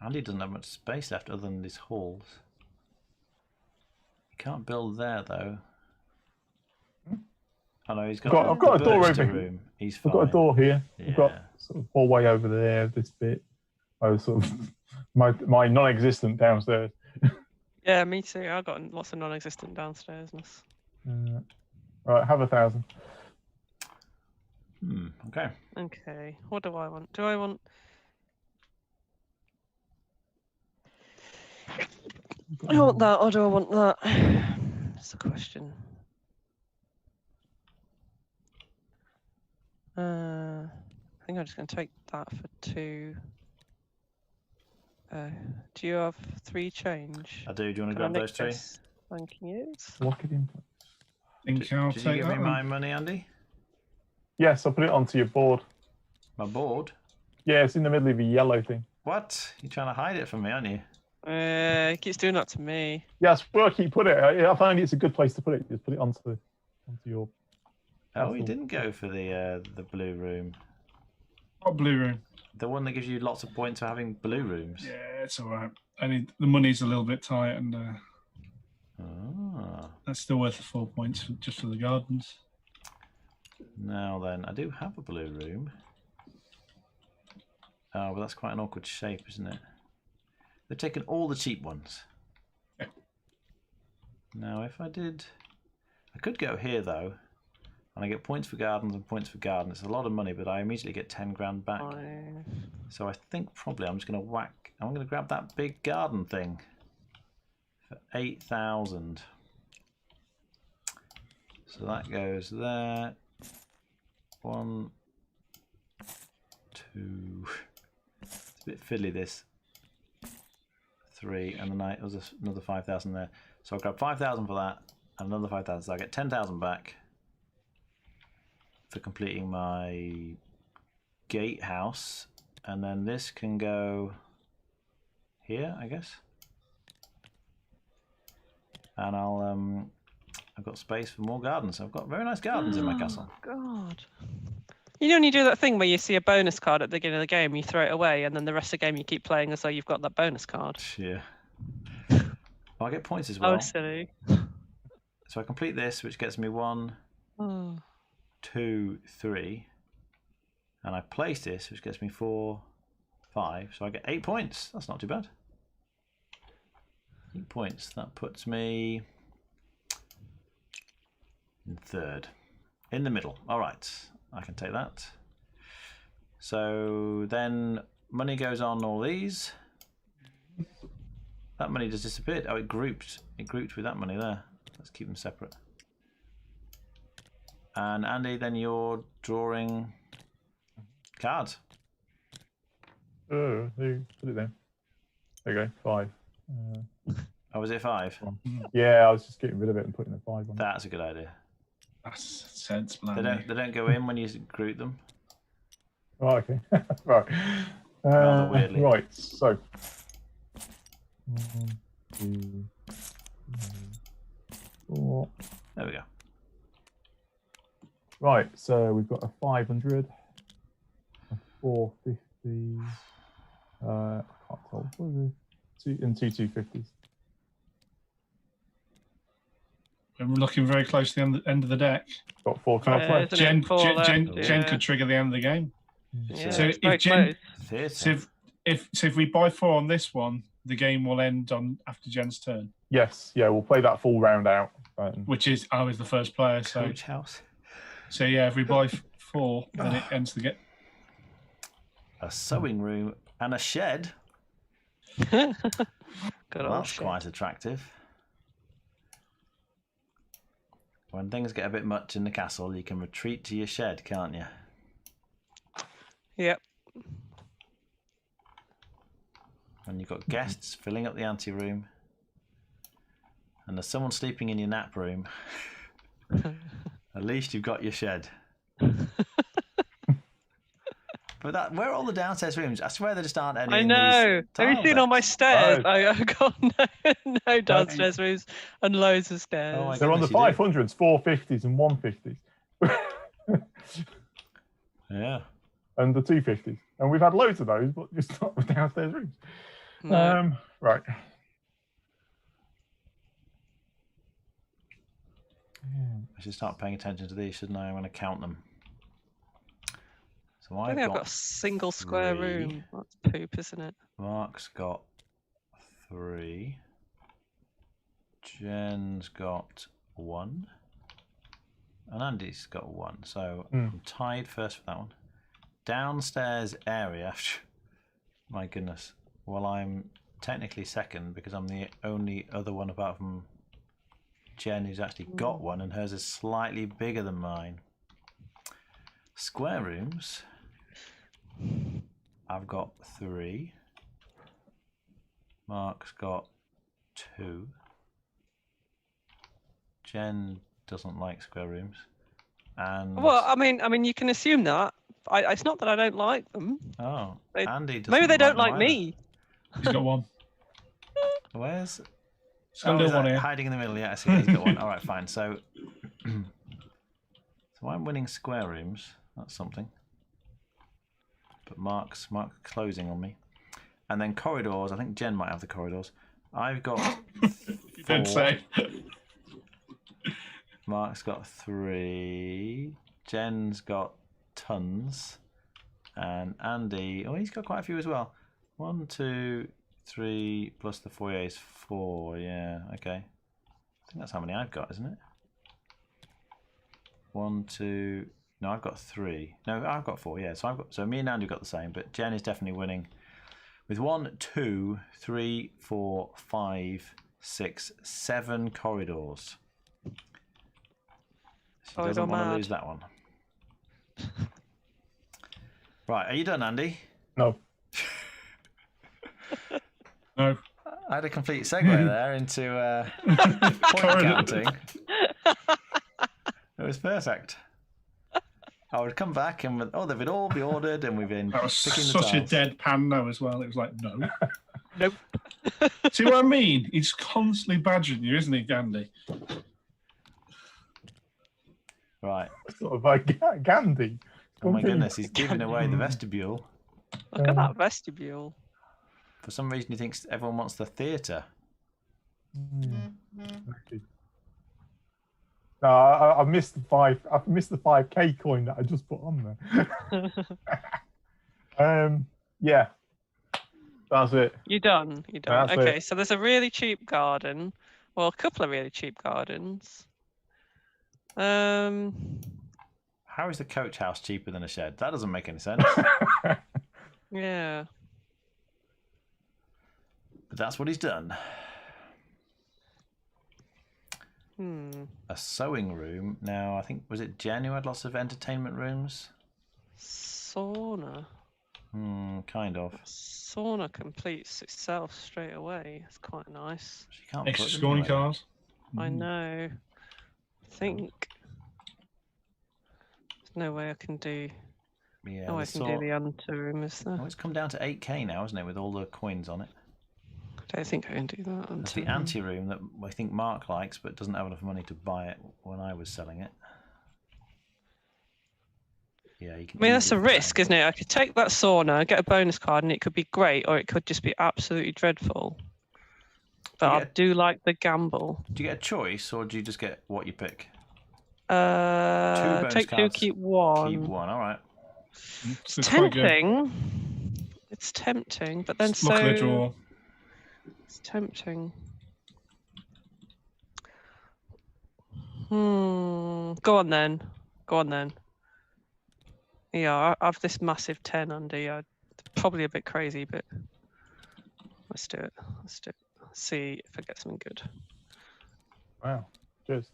Andy doesn't have much space left other than these halls. He can't build there though. I know he's got. I've got a door over room. He's fine. I've got a door here. Yeah. I've got sort of hallway over there. This bit. I was sort of my non-existent downstairs. Yeah, me too. I've got lots of non-existent downstairsness. Right, have 1,000. Okay. Okay. What do I want? Do I want? I want that, or do I want that? That's the question. I think I'm just going to take that for 2. Do you have 3 change? I do. Do you want to grab those 3? Thank you. Lock it in place. Did you give me my money, Andy? Yes, I'll put it onto your board. My board? Yeah, it's in the middle of the yellow thing. What? You're trying to hide it from me, aren't you? He keeps doing that to me. Yes, where I keep put it. I find it's a good place to put it. Just put it onto your. Oh, he didn't go for the blue room. What blue room? The one that gives you lots of points for having blue rooms. Yeah, it's all right. The money's a little bit tight, and that's still worth the 4 points just for the gardens. Now then, I do have a blue room. Oh, but that's quite an awkward shape, isn't it? They've taken all the cheap ones. Yeah. Now, if I did... I could go here, though. And I get points for gardens and points for gardens. It's a lot of money, but I immediately get 10 grand back. So I think probably I'm just going to whack... I'm going to grab that big garden thing. For 8,000. So that goes there. 1, 2... It's a bit fiddly, this. 3, and then there's another 5,000 there. So I'll grab 5,000 for that, and another 5,000. So I get 10,000 back for completing my gatehouse, and then this can go here, I guess. And I've got space for more gardens. So I've got very nice gardens in my castle. God. You know when you do that thing where you see a bonus card at the beginning of the game, you throw it away, and then the rest of the game you keep playing as though you've got that bonus card. Yeah. Well, I get points as well. Oh, silly. So I complete this, which gets me 1, 2, 3. And I place this, which gets me 4, 5, so I get 8 points. That's not too bad. 8 points. That puts me in 3rd. In the middle. All right. I can take that. So then money goes on all these. That money just disappeared. Oh, it grouped. It grouped with that money there. Let's keep them separate. And Andy, then you're drawing cards. Oh, put it there. There you go, 5. Oh, was it 5? Yeah, I was just getting rid of it and putting a 5 on. That's a good idea. That's sensible. They don't go in when you group them. Oh, okay. Right. Rather weirdly. Right. So. 1, 2, 3, 4. There we go. Right. So we've got a 500, a 450. I can't tell. What is it? Two 250s. We're looking very close to the end of the deck. Got 4 cards left. Jen Yeah. could trigger the end of the game. Yeah, So it's if very Jen- close. Theatre. If we buy 4 on this one, the game will end on after Jen's turn, Yes. Yeah. We'll play that full round out. which is I was the first player. So Coach house. yeah, if we buy 4, then it ends the game. A sewing room and a shed. Good Well, old that's shit. quite attractive. When things get a bit much in the castle, you can retreat to your shed, can't you? Yep. And you've got guests filling up the ante room. And there's someone sleeping in your nap room. At least you've got your shed. But where are all the downstairs rooms? I swear there just aren't any. I in know. these Have you seen on my tile stairs? Oh. I've got no downstairs rooms and loads of stairs. Oh my They're on the goodness, you do. 500s, 450s, and 150s. decks? Yeah. And the 250s. And we've had loads of those, but just not the downstairs rooms. No. Right. I should start paying attention to these, shouldn't I? I'm going to count them. So I I've think I've got got a single square 3. room. That's poop, isn't it? Mark's got 3. Jen's got 1. And Andy's got 1. So I'm tied first for that one. Downstairs area. My goodness. Well, I'm technically second because I'm the only other one apart from Jen who's actually got one, and hers is slightly bigger than mine. Square rooms. I've got 3. Mark's got 2. Jen doesn't like square rooms. And Well, I mean, you can assume that. It's not that I don't like them. oh, they- Andy doesn't Maybe they don't them like either. me. He's got 1. Where's Still is one that here. hiding in the middle? Yeah, I see. He's got 1. All right, fine. So, so I'm winning square rooms. That's something. But Mark's closing on me, and then corridors. I think Jen might have the corridors. I've got You did 4. say. Mark's got 3. Jen's got tons, and Andy. Oh, he's got quite a few as well. 1, 2, 3 plus the foyer is 4. Yeah, okay. I think that's how many I've got, isn't it? 1, 2. No, I've got 3. No, I've got 4. Yeah, so me and Andy got the same, but Jen is definitely winning with 1, 2, 3, 4, 5, 6, 7 corridors. She Corridor doesn't want to mad. lose that one. Right, are you done, Andy? No. No. I had a complete segue there into point counting. It was perfect. I would come back and they would all be ordered, and we've been That was picking the such a tiles. deadpan no as well. It was like, no. Nope. See what I mean? He's constantly badgering you, isn't he, Gandhi? Right. Sort of like Gandhi. Oh my goodness, he's giving away the vestibule. Look at that vestibule. For some reason, he thinks everyone wants the theatre. No, I missed the 5. I've missed the 5k coin that I just put on there. Yeah. That's it. You're done. You're done. That's Okay, it. so there's a really cheap garden. Well, a couple of really cheap gardens. How is the coach house cheaper than a shed? That doesn't make any sense. Yeah. But that's what he's done. A sewing room. Now, I think, was it Jen who had lots of entertainment rooms? Sauna. Kind of. Sauna completes itself straight away. It's quite nice. She can't Extra put them scoring anywhere. cars. I know. I think there's no way I can do. Yeah, Oh, I can do the Ante Room, is there? Oh, it's come down to 8k now, isn't it, with all the coins on it? I don't think I can do that. That's the Ante Room that I think Mark likes, but doesn't have enough money to buy it when I was selling it. Yeah, you can. I mean, that's a easily risk, isn't it? I could take that sauna, get a bonus card, and it could be great, or it could just be absolutely dreadful. But I do like the gamble. Do you get a choice, or do you just get what you pick? Take two, keep one. Keep one. All right. It's tempting. It's tempting, but then Look at the draw. It's tempting. Go on then. Go on then. Yeah, I have this massive 10 under. Yeah, probably a bit crazy, but let's do it. Let's do it. Let's see if I get something good. Wow. Cheers.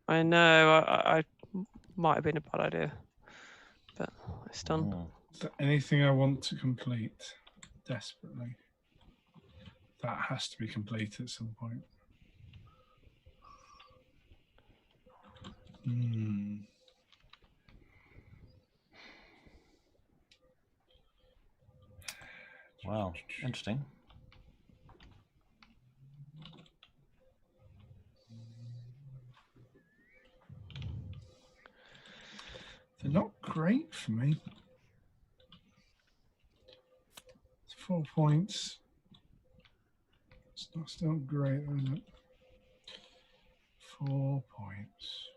I know. I might have been a bad idea, but it's done. Is there anything I want to complete desperately? That has to be complete at some point. Wow, interesting. They're not great for me. It's 4 points. It's not still great, is it? 4 points.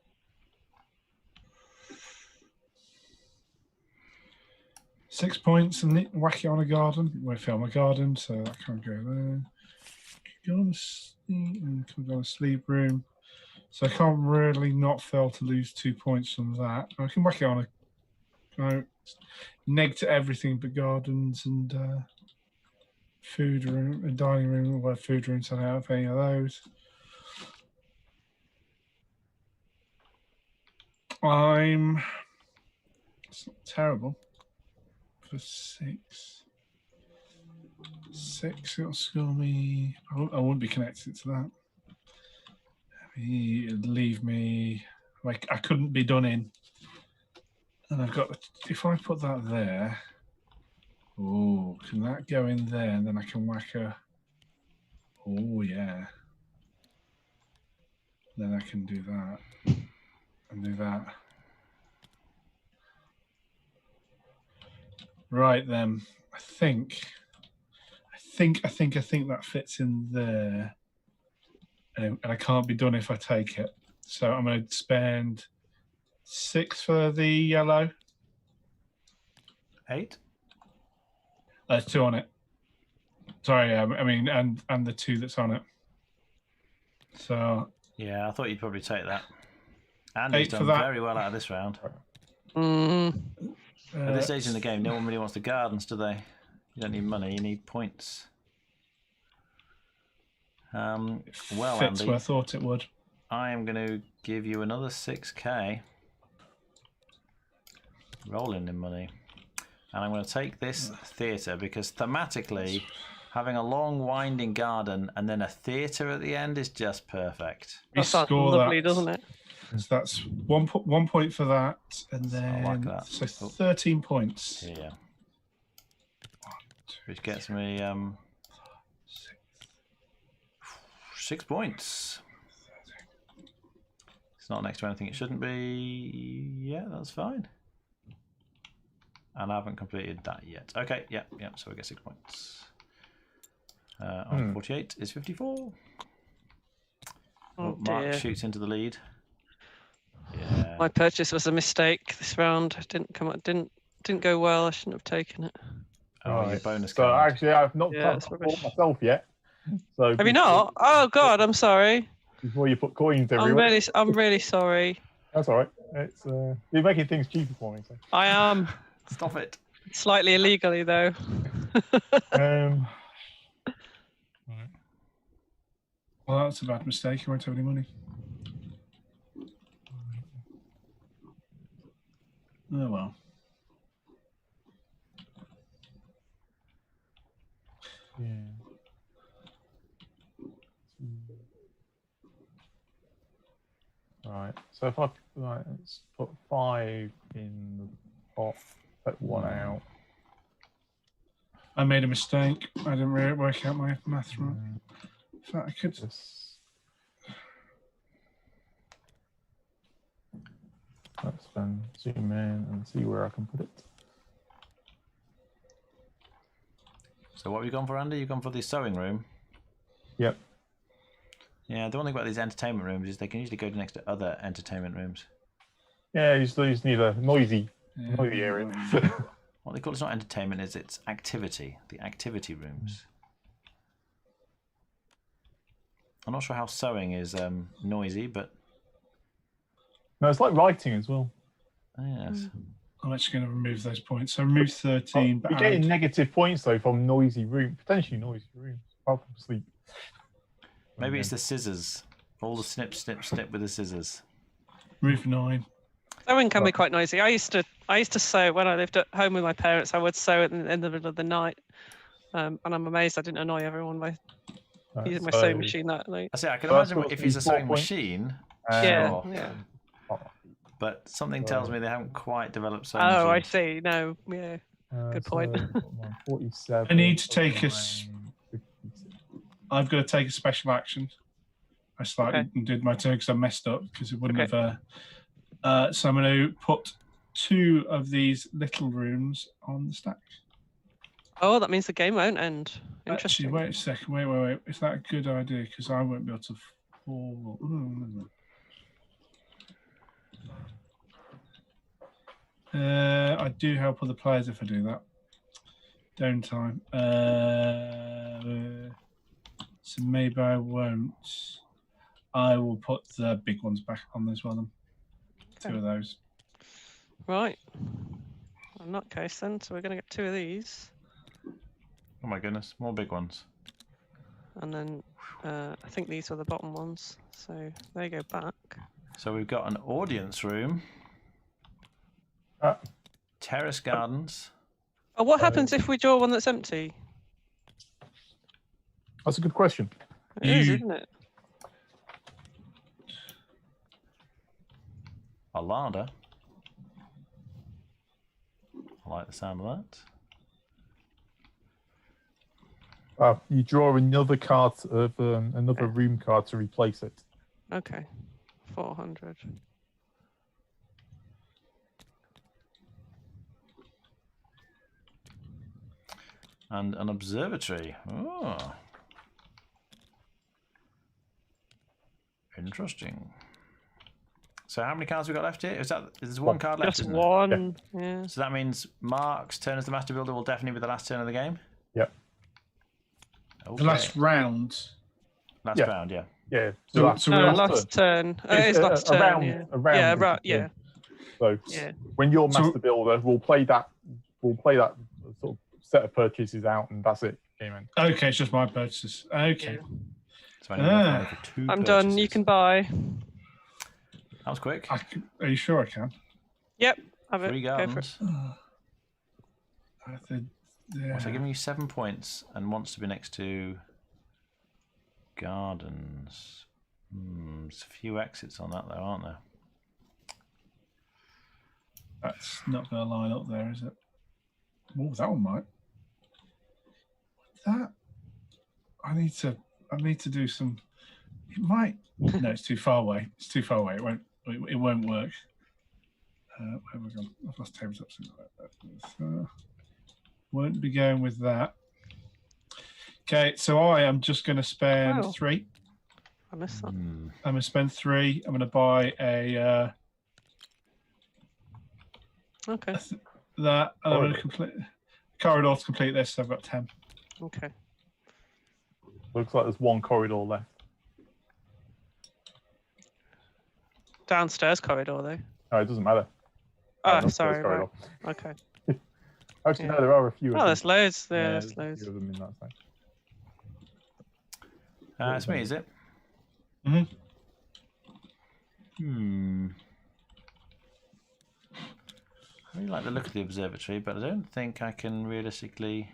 Six points and whack it on a garden. We film a garden, so that can't go there. Go on a sleep room. So I can't really not fail to lose 2 points from that. I can whack it on a neg to everything but gardens and food room and dining room, or food room, so I don't have any of those. It's not terrible. For 6. 6, it'll score me. I won't be connected to that. It'd leave me like I couldn't be done in. And I've got, if I put that there, oh, can that go in there? And then I can whack a, oh yeah. Then I can do that and do that. Right then, I think that fits in there, and I can't be done if I take it. So I'm going to spend 6 for the yellow. 8. There's 2 on it. Sorry, I mean, and the 2 that's on it. So yeah, I thought you'd probably take that. Andy's done very well out of this round. At this stage in the game, no one really wants the gardens, do they? You don't need money, you need points. Well, fits Andy, where I thought it would. I am going to give you another 6k. Rolling in money. And I'm going to take this theatre because thematically, having a long winding garden and then a theatre at the end is just perfect. That sounds lovely, doesn't it? So that's 1 point for that, and then like that. So 13 points. Yeah. Which gets me 6 points. It's not next to anything it shouldn't be. Yeah, that's fine. And I haven't completed that yet. Okay, yeah, so we get 6 points. On 48 is 54. Oh, Mark shoots into the lead. Yeah. My purchase was a mistake this round. Didn't go well. I shouldn't have taken it. Oh, your bonus So card. actually, I've not Yeah, cut it's for rubbish. myself yet. So Have you not? Oh God, I'm sorry. before you put coins everywhere. I'm really sorry. That's all right. It's you're making things cheaper for me. So. I am Stop it. slightly illegally though. Right. Well, that's a bad mistake. I won't have any money. Oh well. Yeah. Right. So if let's put 5 in the pot. Take 1 out. I made a mistake. I didn't really work out my math right. In fact, I could. Just let's then zoom in and see where I can put it. So what have you gone for, Andy? You've gone for the sewing room? Yep. Yeah, the one thing about these entertainment rooms is they can usually go next to other entertainment rooms. Yeah, you just need a noisy area. What they call it's not entertainment, it's activity. The activity rooms. I'm not sure how sewing is noisy, but No, it's like writing as well. yes. I'm actually going to remove those points. So remove 13. But You're getting negative points though from noisy room, potentially noisy rooms, apart from sleep. Maybe it's the scissors. All the snip, snip, snip with the scissors. remove 9. Sewing can be quite noisy. I used to sew when I lived at home with my parents. I would sew in the middle of the night, and I'm amazed I didn't annoy everyone by using my sewing machine that late. I say I can So that's imagine got if to it's be a 4 sewing points. machine, Yeah, sure. yeah. But something tells me they haven't quite developed sewing Oh, I machines. see. No, yeah. Good point. 47. I need to take I've got to take a special action. I slightly did my turn because I messed up because it wouldn't have. So I'm going to put 2 of these little rooms on the stack. Oh, that means the game won't end. Actually, Interesting. wait a second. Wait. Is that a good idea? Because I won't be able to fall. I do help other players if I do that. Don't I? So maybe I won't. I will put the big ones back on as well. Then. 2 of those. Right. In that case, then, so we're going to get 2 of these, Oh my goodness, more big ones. and then I think these are the bottom ones. So they go back. So we've got an audience room, terrace gardens. Oh, what happens if we draw one that's empty? That's a good question. It is, isn't it? A larder. I like the sound of that. You draw another card of another room card to replace it. Okay. 400. And an observatory. Oh. Interesting. So how many cards have we got left here? There's one card left, Just isn't one. Yeah. So that means Mark's turn as the master builder will definitely be the last turn of the game? Yep. Okay. The last round. Last round, yeah. Yeah. So Last turn. It's last turn. Around. Right. Yeah. So when you're master builder, we'll play that sort of set of purchases out, and that's it. Game end. Okay, it's just my purchases. Okay. So I need enough money for 2 I'm done. You purchases. can buy. That was quick. Are you sure I can? Yep. Have 3 it. Go for it. gardens. So giving you 7 points and wants to be next to gardens. There's a few exits on that though, aren't there? That's not going to line up there, is it? Oh, that one might. That I need to do some. It might. No, it's too far away. It's too far away. It won't work. Where have we gone? I've lost tabletop. Won't be going with that. Okay, so I am just going to spend 3. I missed that. I'm going to spend 3. I'm going to buy a. Okay. That and I'm going to corridor to complete this. So I've got 10. Okay. Looks like there's one corridor left. Downstairs corridor though. No, it doesn't matter. Oh, An upstairs sorry. Right. corridor. Okay. Actually, Yeah. no, there are a few. Oh, of there's them. loads. Yeah, Yeah, there's there's a loads. few of them in that side. It's me, is it? Mhm. I really like the look of the observatory, but I don't think I can realistically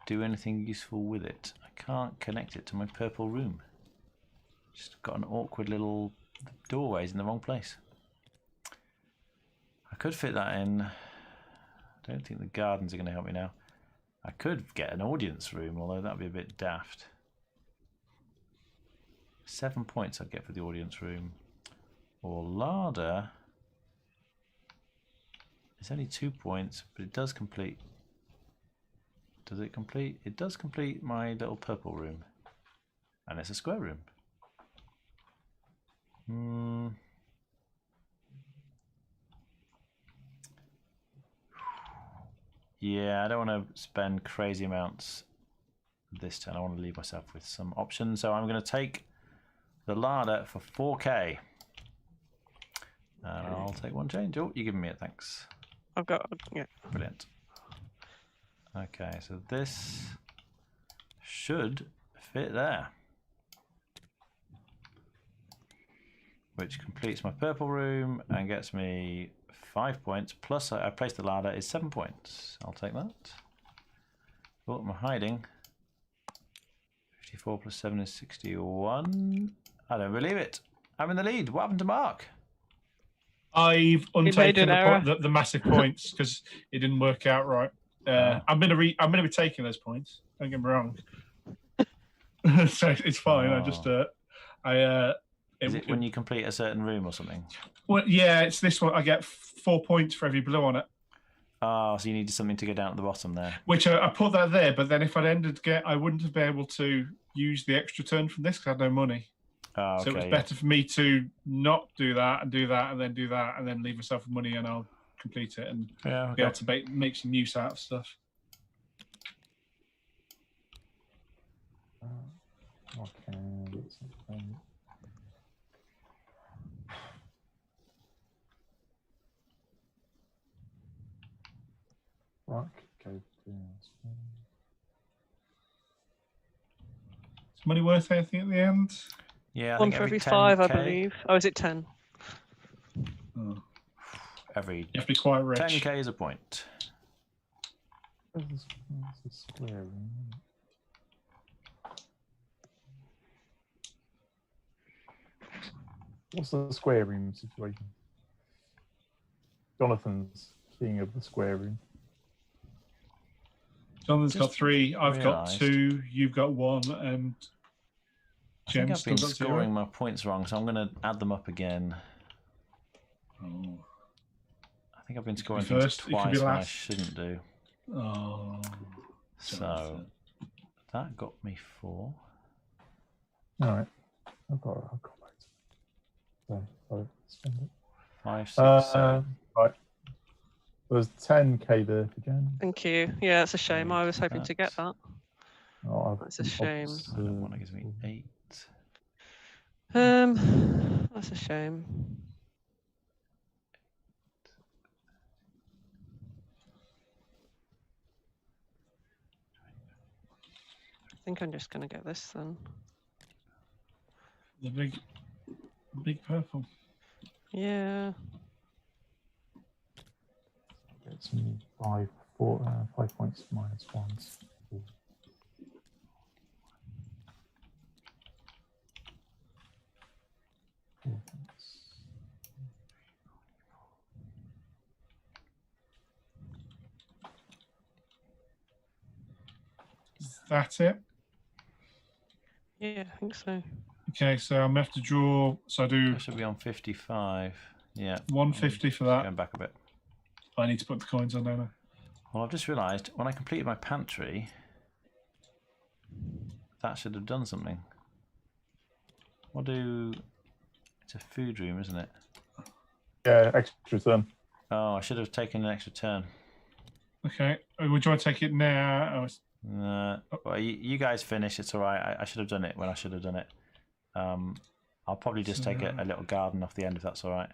do anything useful with it. I can't connect it to my purple room. Just got an awkward little doorways in the wrong place. I could fit that in. I don't think the gardens are going to help me now. I could get an audience room, although that'd be a bit daft. 7 points I'd get for the audience room. Or larder. It's only 2 points, but it does complete. Does it complete? It does complete my little purple room. And it's a square room. Yeah, I don't want to spend crazy amounts this turn. I want to leave myself with some options. So I'm going to take the larder for 4k. And I'll take one change. Oh, you're giving me it, thanks. I've got, yeah. Brilliant. Okay, so this should fit there. Which completes my purple room and gets me 5 points. Plus I placed the ladder is 7 points. I'll take that. What am I hiding? 54 plus 7 is 61. I don't believe it. I'm in the lead. What happened to Mark? I've untaken error. the massive points because it didn't work out right. I'm gonna be taking those points. Don't get me wrong. So it's fine. I just Is it when you complete a certain room or something? Well, yeah, it's this one. I get 4 points for every blue on it. Oh, so you needed something to go down at the bottom there. Which I put that there, but then if I'd I wouldn't have been able to use the extra turn from this because I had no money. Oh, okay, so it was better for me to not do that and do that and then do that and then leave myself with money and I'll complete it and be able to make some use out of stuff. Okay. Rock, okay. Is money worth anything at the end? Yeah, I One think for every 10K, 5, I believe. Oh, is it 10? Oh. Every You have to be quite rich. 10k is a point. Where's the square room? What's the square room situation? Jonathan's king of the square room. Jonathan's got Just 3. I've got realised. 2. You've got 1, and I think Jem's I've been still got 0. scoring my points wrong, so I'm going to add them up again. Oh. I think I've been scoring be things first, you could twice be when I last. shouldn't do. Oh. So Jonathan. that got me 4. All right, I've got back to so spend it. 5, 6, 7. Right. There's 10k there for Jen. Thank you. Yeah, it's a shame. I was hoping to get That. that. Oh, That's a shame. That one gives me 8. That's a shame. I think I'm just gonna get this then. The big purple. Yeah. It's 5 points minus 1. 4 points. Is that it? Yeah, I think so. Okay, so I'm gonna have to draw. So I do I should be on 55. Yeah. 150 for Just that. going back a bit. I need to put the coins on, don't I? Well, I've just realised when I completed my pantry, that should have done something. It's a food room, isn't it? Yeah, extra turn. Oh, I should have taken an extra turn. Okay. Would you want to take it now? Well, you guys finish. It's all right. I should have done it when I should have done it. I'll probably just take a little garden off the end if that's all right.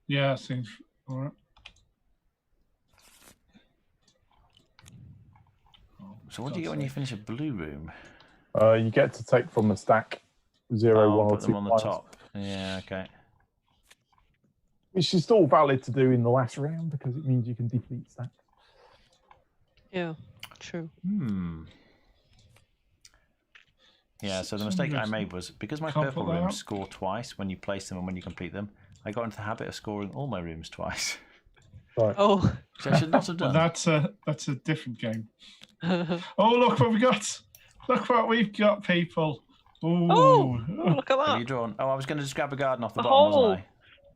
Yeah, seems all right. So what do you get when you finish a blue room? You get to take from the stack 0, 1, or 2 put them on the tiles, top. Yeah, okay. which is still valid to do in the last round because it means you can deplete stacks. Yeah, true. Yeah, so the mistake I made was because my Can't purple put that rooms up. score twice when you place them and when you complete them, I got into the habit of scoring all my rooms twice. Right. Oh. Which I should not have Well, done. that's a different game. Oh, look what we got! Look what we've got, people. Ooh. Oh, look at What have you that. drawn? Oh, I was going to just grab a garden off the The bottom, hole. wasn't I?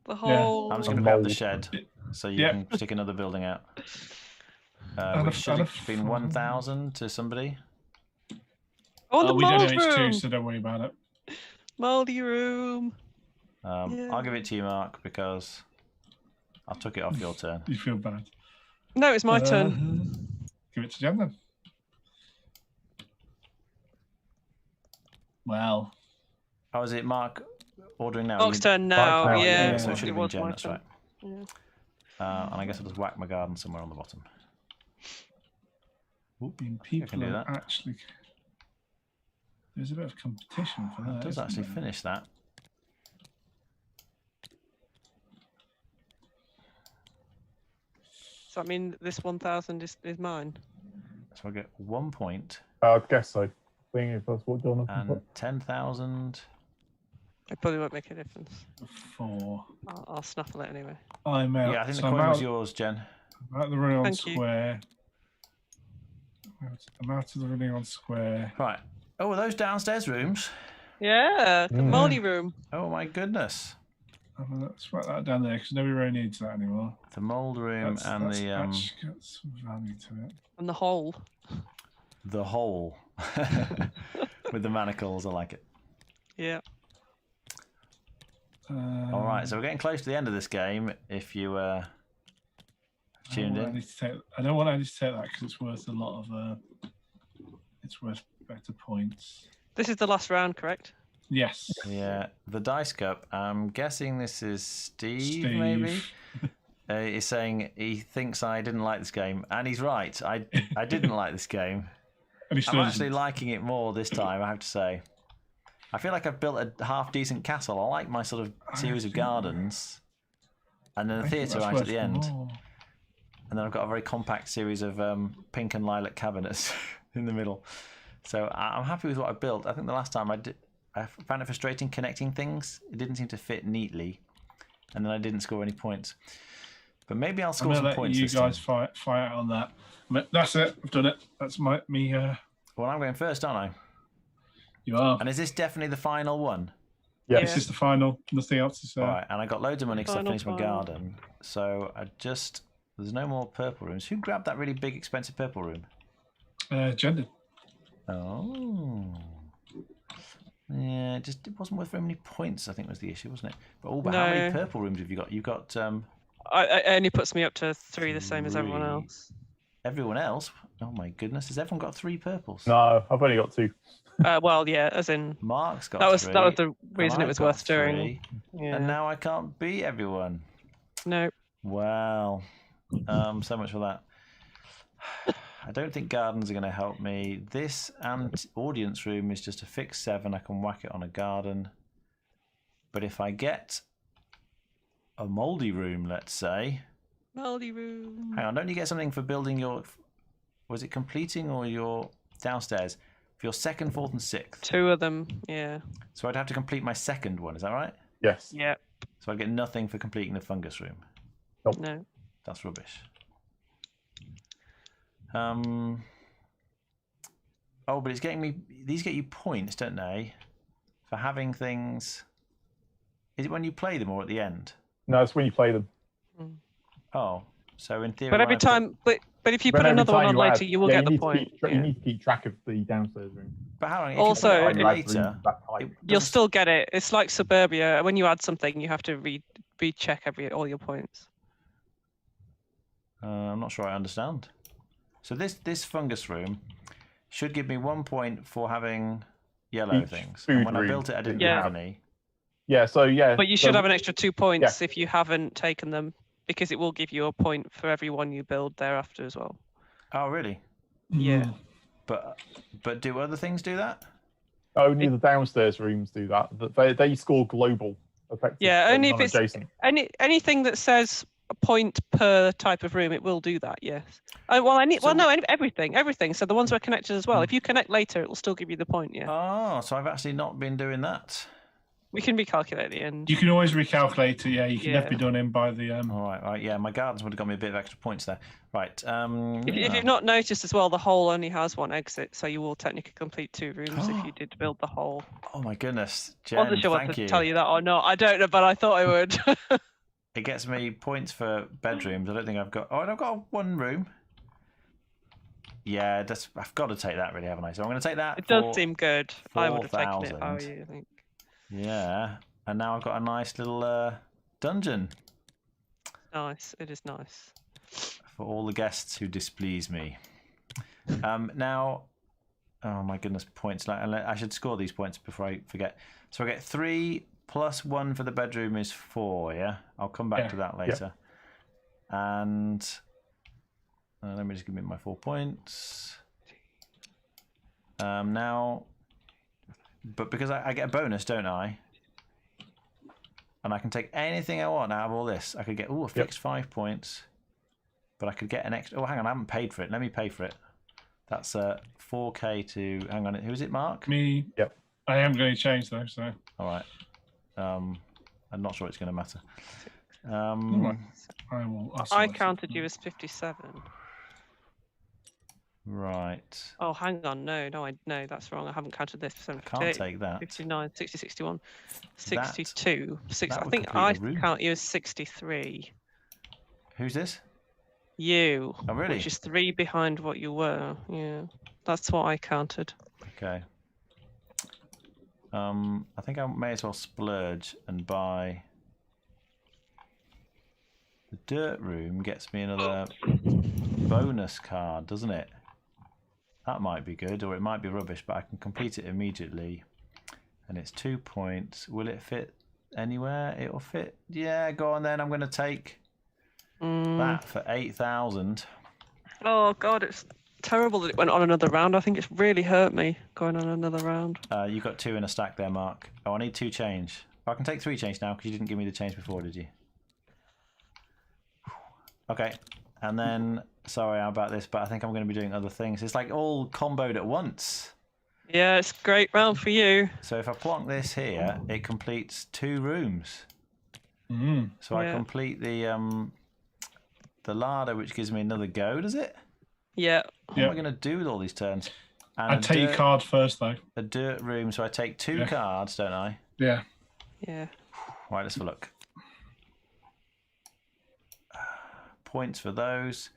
The whole. I'm just going A to grab the mould. shed so you Yeah. can stick another building out. And Which a- should and a have been farm. 1,000 to somebody. Oh, the We don't mold have H2, room. so don't worry about it. Moldy room. I'll give it to you, Mark, because I took it off your turn. You feel bad. No, it's my turn. Give it to Jen then. Well, Oh, is it Mark ordering now? Mark's You- turn now. now, Yeah, yeah, so it should have been was Jen, my that's turn. right. Yeah. And I guess I'll just whack my garden somewhere on the bottom. people can do are that. actually. There's a bit of competition for that. It does isn't actually there? finish that. So I mean, this 1,000 is mine. So I get 1 point I guess so. Being if that's what John and 10,000. It probably won't make a difference. 4. I'll snaffle it anyway. I'm out. Yeah, I think the so coin I'm was out, yours, Jen. I'm out the running on Thank you. square. I'm out of the running on square. Right. Oh, are those downstairs rooms? Yeah, the Mm. moldy room. Oh my goodness. Let's write that down there because nobody really needs that anymore. The mould room and That's the actually got some value to it. And the hole. hole with the manacles. I like it. Yeah. All right, so we're getting close to the end of this game. If you tuned in, I don't want to take that because it's worth a lot of. It's worth better points. This is the last round, correct? Yes. yeah, the dice cup. I'm guessing this is Steve. Maybe. He's saying he thinks I didn't like this game, and he's right. I didn't like this game. And he still I'm actually isn't. liking it more this time, I have to say. I feel like I've built a half decent castle. I like my sort of series of gardens, and then I the think theatre that's right at worth the end. more. And then I've got a very compact series of pink and lilac cabinets in the middle. So I'm happy with what I built. I think the last time I found it frustrating connecting things. It didn't seem to fit neatly, and then I didn't score any points. But maybe I'll I'm score gonna some let points you this guys time. fight out on that. That's it. I've done it. That's me. Well, I'm going first, aren't I? You are. And is this definitely the final one? Yes. This is the final. Nothing else is All right, and I got loads of money because I Final, finished my final. garden. So there's no more purple rooms. Who grabbed that really big, expensive purple room? Gender. Oh. Yeah, it wasn't worth very many points, I think was the issue, wasn't it? But how many No. purple rooms have you got? You've got It only puts me up to 3, the same as everyone 3. else. everyone else. Oh my goodness, has everyone got 3 purples? No, I've only got 2. Well, yeah, as in Mark's got that was 3. the reason and it was I've got worth doing. 3, Yeah. And now I can't beat everyone. No. Wow. So much for that. I don't think gardens are going to help me. This and audience room is just a fixed 7. I can whack it on a garden. But if I get a mouldy room, let's say. Moldy room. Hang on, don't you get something for building your... Was it completing or your downstairs? For your 2nd, 4th and 6th. 2 of them. Yeah. So I'd have to complete my 2nd one, is that right? Yes. Yeah. So I'd get nothing for completing the fungus room. No. That's rubbish. Oh, but it's getting me... These get you points, don't they? For having things... Is it when you play them or at the end? No, it's when you play them. Oh, so in theory... But every when I put- time, but if you When put every another one time on you later, add- you will yeah, get the need to point. keep Yeah. You need to keep track of the downstairs room. But how long? If Also, you put it on Like later... rooms that type. it You'll doesn't- still get it. It's like Suburbia. When you add something, you have to recheck all your points. I'm not sure I understand. So this fungus room should give me 1 point for having yellow Each things. food And when I room built it, I didn't that you have have. any. Yeah, so yeah. But you so should have an extra 2 points if you haven't taken them, because it will give you a point for every one you build thereafter as well. Oh, really? Yeah. But do other things do that? only the downstairs rooms do that. They score global effectively. Yeah, only if it's adjacent. anything that says a point per type of room, it will do that. Yes. Everything. So the ones that are connected as well. If you connect later, it will still give you the point. Yeah. Oh, so I've actually not been doing that. We can recalculate at the end. You can always recalculate it. Yeah, you can never be done in by the. All right. Yeah, my gardens would have got me a bit of extra points there. Right. If you've not noticed as well, the hole only has one exit, so you will technically complete 2 rooms if you did build the hole. Oh my goodness, I wasn't Jen, sure thank whether you. to tell you that or not. I don't know, but I thought I would. It gets me points for bedrooms. I don't think I've got. Oh, I've got 1 room. Yeah, I've got to take that, really, haven't I? So I'm going to take that. It does seem good. I would have taken it 4,000. if I were you, I think. Yeah, and now I've got a nice little dungeon. Nice. It is nice. For all the guests who displease me. Now, oh my goodness, points. I should score these points before I forget. So I get 3 plus 1 for the bedroom is 4, yeah? I'll come back to that later. Yeah. And let me just give me my 4 points. Now, but because I get a bonus, don't I? And I can take anything I want out of all this. I could get, a fixed 5 points. But I could get an extra. Oh, hang on, I haven't paid for it. Let me pay for it. That's 4K to. Hang on, who is it, Mark? Me. Yep. I am going to change though. So. All right. I'm not sure it's going to matter. I counted you as 57. Right. Oh, hang on. No, that's wrong. I haven't counted this. I can't take that. 59, 60, 61, 62. I would think complete I the room. count you as 63. Who's this? You. Oh, really? Which is 3 behind what you were. Yeah. That's what I counted. Okay. I think I may as well splurge and buy. The dirt room gets me another bonus card, doesn't it? That might be good, or it might be rubbish, but I can complete it immediately. And it's 2 points. Will it fit anywhere? It'll fit. Yeah, go on then. I'm going to take that for 8,000. Oh, God, it's terrible that it went on another round. I think it's really hurt me going on another round. You got 2 in a stack there, Mark. Oh, I need 2 change. I can take 3 change now because you didn't give me the change before, did you? Okay. And then, sorry about this, but I think I'm going to be doing other things. It's like all comboed at once. Yeah, it's a great round for you. So if I plonk this here, it completes 2 rooms. So I complete the larder, which gives me another go, does it? Yeah. What am I going to do with all these turns? And I take your card first, though. A dirt room, so I take 2 cards, don't I? Yeah. Yeah. Right, let's have a look. Points for those,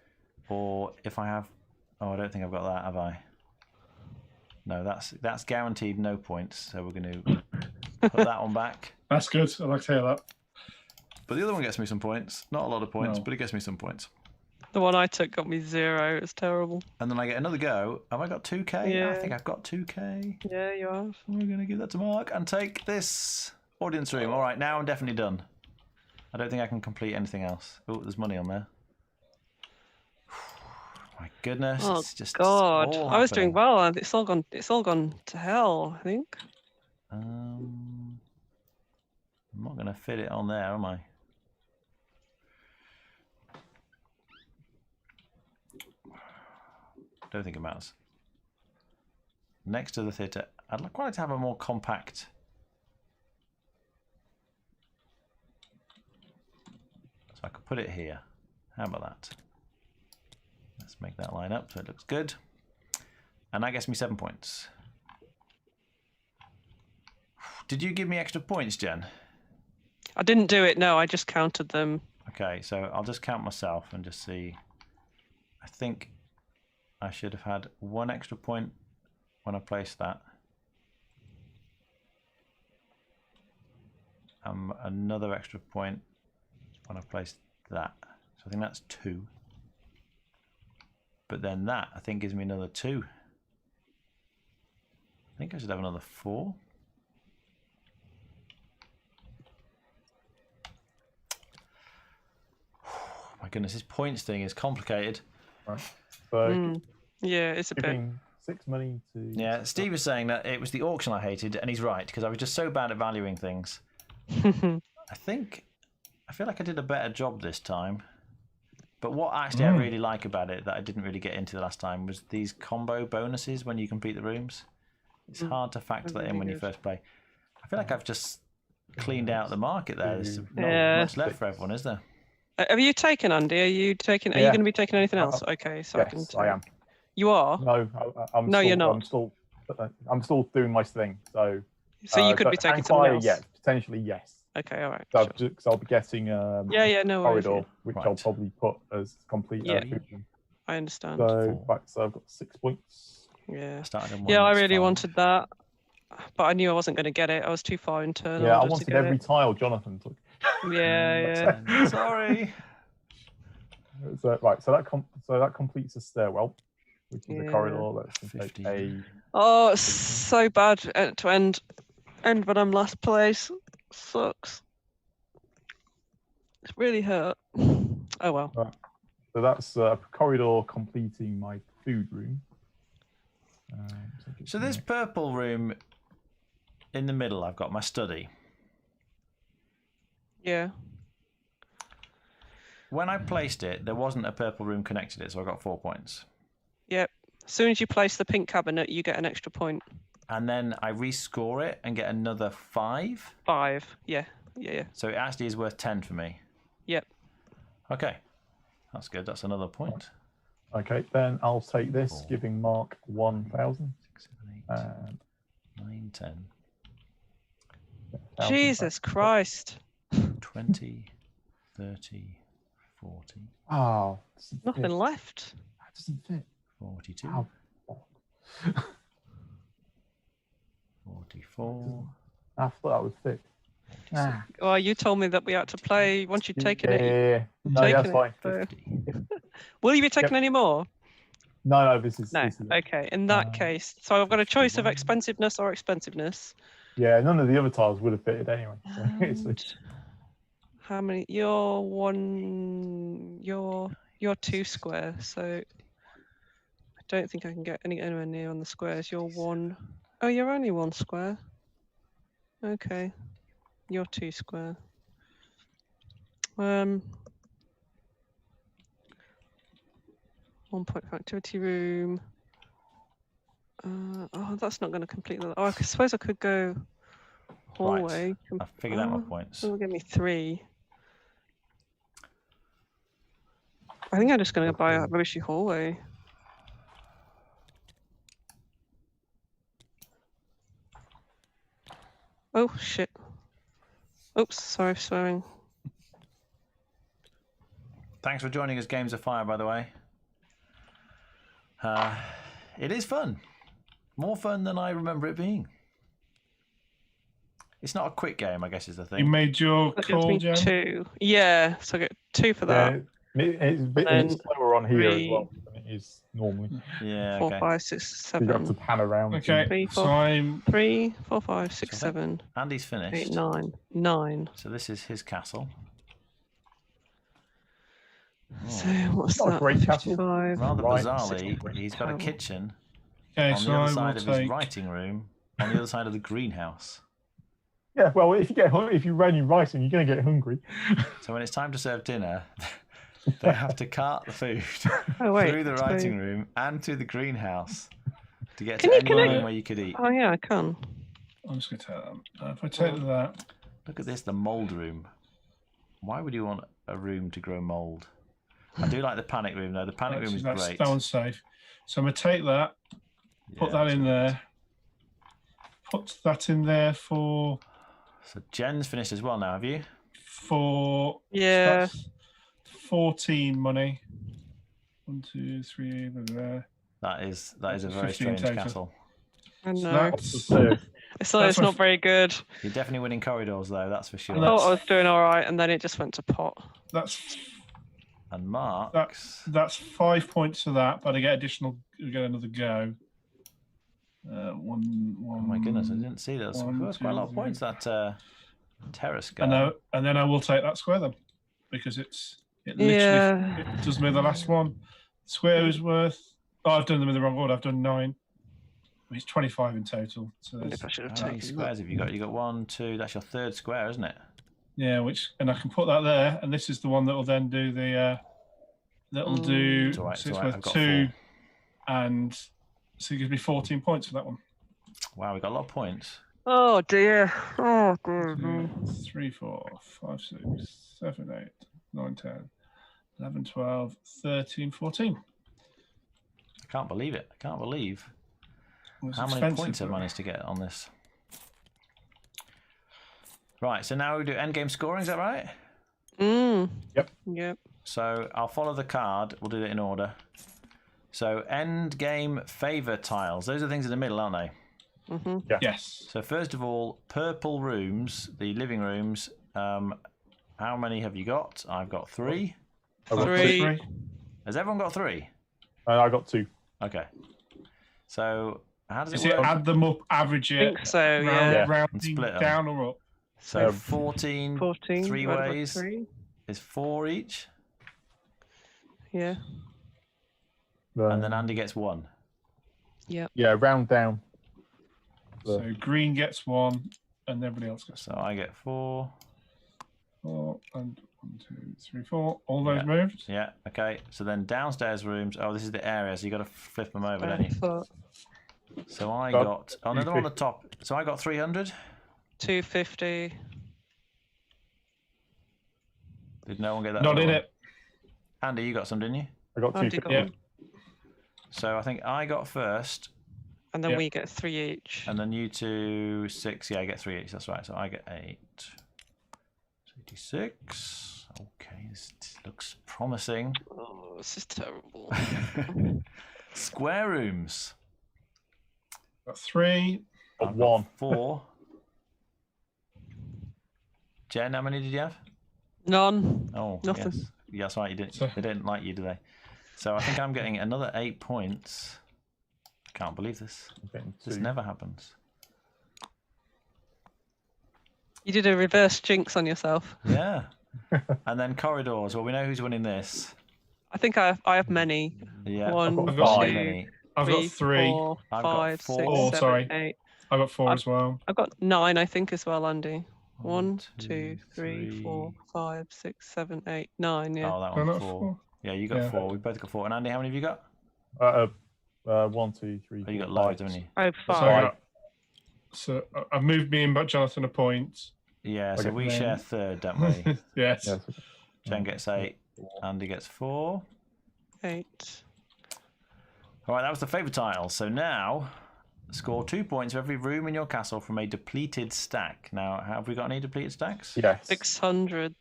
or if I have, I don't think I've got that, have I? No, that's guaranteed no points, so we're going to put that one back. That's good. I like to hear that. But the other one gets me some points. Not a lot of points, but it gets me some points. The one I took got me 0. It's terrible. And then I get another go. Have I got 2K? Yeah. I think I've got 2K. Yeah, you have. We're going to give that to Mark and take this audience room. All right, now I'm definitely done. I don't think I can complete anything else. Oh, there's money on there. My goodness, Oh, it's just God. all I was doing happening. well, and it's all gone to hell, I think. I'm not going to fit it on there, am I? Don't think it matters. Next to the theatre, I'd quite like to have a more compact. So I could put it here. How about that? Let's make that line up so it looks good. And that gets me 7 points. Did you give me extra points, Jen? I didn't do it, no, I just counted them. Okay, so I'll just count myself and just see. I think I should have had 1 extra point when I placed that. Another extra point when I placed that. So I think that's 2. But then that, I think, gives me another 2. I think I should have another 4. My goodness, this points thing is complicated. Right. So Yeah, it's a bit. giving 6 money to. Yeah, Steve was saying that it was the auction I hated, and he's right, because I was just so bad at valuing things. I feel like I did a better job this time. But what actually I really like about it that I didn't really get into the last time was these combo bonuses when you complete the rooms. It's hard to factor that in when you first play. I feel like I've just cleaned out the market there. There's not much left for everyone, is there? Have you taken, Andy? Are you taking? Are you going to be taking anything else? Okay, so Yes, I am. You are? No, I'm No, still, you're not. I'm still doing my thing. So you could be but taking something else. Yes, potentially yes. Okay, all right. So Sure. I'll be getting No worries, corridor, which I'll Right. probably put as complete. I understand. So I've got 6 points. Yeah. Started on one Yeah, I that's really 5. wanted that, but I knew I wasn't going to get it. I was too far internal. Yeah, I just to wanted get every it. tile Jonathan took. Yeah. Sorry. So that completes the stairwell, which is a corridor. Let's take 50. a. Oh, it's so bad to end when I'm last place. Sucks. It's really hurt. Oh well. So that's a corridor completing my food room. So this purple room in the middle, I've got my study. Yeah. When I placed it, there wasn't a purple room connected to it, so I got 4 points. Yep. As soon as you place the pink cabinet, you get an extra point. And then I rescore it and get another 5. 5. Yeah. So it actually is worth 10 for me. Yep. Okay. That's good. That's another point. Okay, then I'll take this, 4, giving Mark 1,000. 6, 7, 8, 9, 10. Jesus Christ. 20, 30, 40, Oh, Nothing left. That doesn't fit. 42, Ow. 44. I thought that would fit. Ah. Well, you told me that we had to play once you'd taken it. Yeah. No, taken that's it, fine. so- 50. Will you be taking any more? No, this is. No. This is it. Okay. In that case, so I've got a choice of 51. expensiveness or expensiveness. Yeah, none of the other tiles would have fitted anyway. So And how many? You're 2 square, so I don't think I can get anywhere near on the squares. You're 1. Oh, you're only 1 square. Okay. You're 2 square. 1 point for activity room. Oh, that's not going to complete that. Oh, I suppose I could go hallway. I figured out my points. It'll give me 3. I think I'm just going to buy a rubbishy hallway. Oh, shit. Oops, sorry for swearing. Thanks for joining us, Games of Fire, by the way. It is fun. More fun than I remember it being. It's not a quick game, I guess, is the thing. You made your That gives call, me Jen? 2. Yeah, so I get 2 for that. yeah, it's a bit Then slower on here as 3. well than it is normally. Yeah, 4, okay. 5, 6, So you have to 7. pan around. Okay, 3, so 4, I'm 3, 4, 5, 6, So I think 7, Andy's 8, finished. 9. 9. So this is his castle. So what's Not a that? great castle. 55. Rather Right. bizarrely, he's got a Terrible. kitchen okay. on So the other I will side of his take. writing room, on the other side of the greenhouse. Yeah, well, if you run your writing, you're going to get hungry. So when it's time to serve dinner, they have to cart the food Oh wait. through the so- writing room and to the greenhouse to get Can to you any connect- room where you could eat. Oh yeah, I can. I'm just going to take that. If I take that, Look at this, the mould room. Why would you want a room to grow mould? I do like the panic room though. The panic room is that's great. that one's safe. So I'm going to take that, put Yeah, that in there, put that in there for So Jen's finished as well now, have you? Yeah. that's 14 money. 1, 2, 3. Blah, blah, blah. That is a very 15 strange total. castle. I So know. that's It's that's not very good. You're definitely winning corridors though, that's for sure. I thought I was doing all right, and then it just went to pot. that's And Mark's. That's 5 points for that, but I get we get another go. One. Oh my goodness, I didn't see those. That's quite a lot of points, that terrace guy. And then I will take that square then, because it literally it does me the last one. Square is worth. Oh, I've done them in the wrong order. I've done 9. It's 25 in total. So how many squares have you got? You got 1, 2. That's your third square, isn't it? Yeah, and I can put that there, and this is the one that will then do the. That'll do. It's all right, so it's it's all right. worth I've got 2, 4. and so it gives me 14 points for that one. Wow, we got a lot of points. Oh dear. Oh 2, 3, 4, 5, 6, 7, 8, 9, 10, 11, 12, 13, 14. I can't believe it. I can't believe It's how many expensive, points I've though. managed to get on this. Right, so now we do endgame scoring, is that right? Yep. So I'll follow the card. We'll do it in order. So endgame favour tiles. Those are things in the middle, aren't they? Yeah. Yes. So first of all, purple rooms, the living rooms. How many have you got? I've got 3. I've got 3. Has everyone got 3? I got 2. Okay. So how does Is it it work? add them up, average I it, think so, yeah. rounding And split 'em. down or up? So 14, 14. 3 divided by ways 3. is 4 each. Yeah. And then Andy gets 1. Yep. Yeah, round down. So green gets 1, and everybody else gets So I get 4. 4, and 1, 2, 3, 4. All those moved. Yeah, okay. So then downstairs rooms. Oh, this is the area, so you got to flip them over, don't you? So I got. Oh, no, they're on the top. So I got 300. 250. Did no one get that? Not other in one? it. Andy, you got some, didn't you? I got 2. Andy got Yeah. one. So I think I got first, And then Yeah. we get 3 each. and then you 2, 6. Yeah, I get 3 each. That's right. So I get 8. 86. Okay, this looks promising. Oh, this is terrible. Square rooms. Got 3. Got I've 1. 4. Jen, how many did you have? None. Oh, Nothing. yes. Yeah, that's right. You didn't. So- They didn't like you, do they? So I think I'm getting another 8 points. Can't believe this. I'm getting 2. This never happens. You did a reverse jinx on yourself. Yeah. And then corridors. Well, we know who's winning this. I think I have many. Yeah. 1, I've got 2, many. I've got 3. 4, I've got 5, 4. 6, Oh, 7, sorry. 8. I've got 4 I've- as well. I've got 9, I think, as well, Andy. 1, 1, 2, 3, 4, 5, 6, 7, 8, 9. Yeah. Oh, that No, one not 4. 4. Yeah, you got Yeah. 4. We both got 4. And Andy, how many have you got? 1, 2, 3. Oh, you got 4, loads, 5. haven't you? I have So, 5. I've moved me in, but Jonathan a point. Yeah, so Okay. we Then- share third, don't we? Yes. Yes. Jen gets 8. Andy gets 4. 8. All right, that was the favourite tile. So now, score 2 points for every room in your castle from a depleted stack. Now, have we got any depleted stacks? Yes. 600.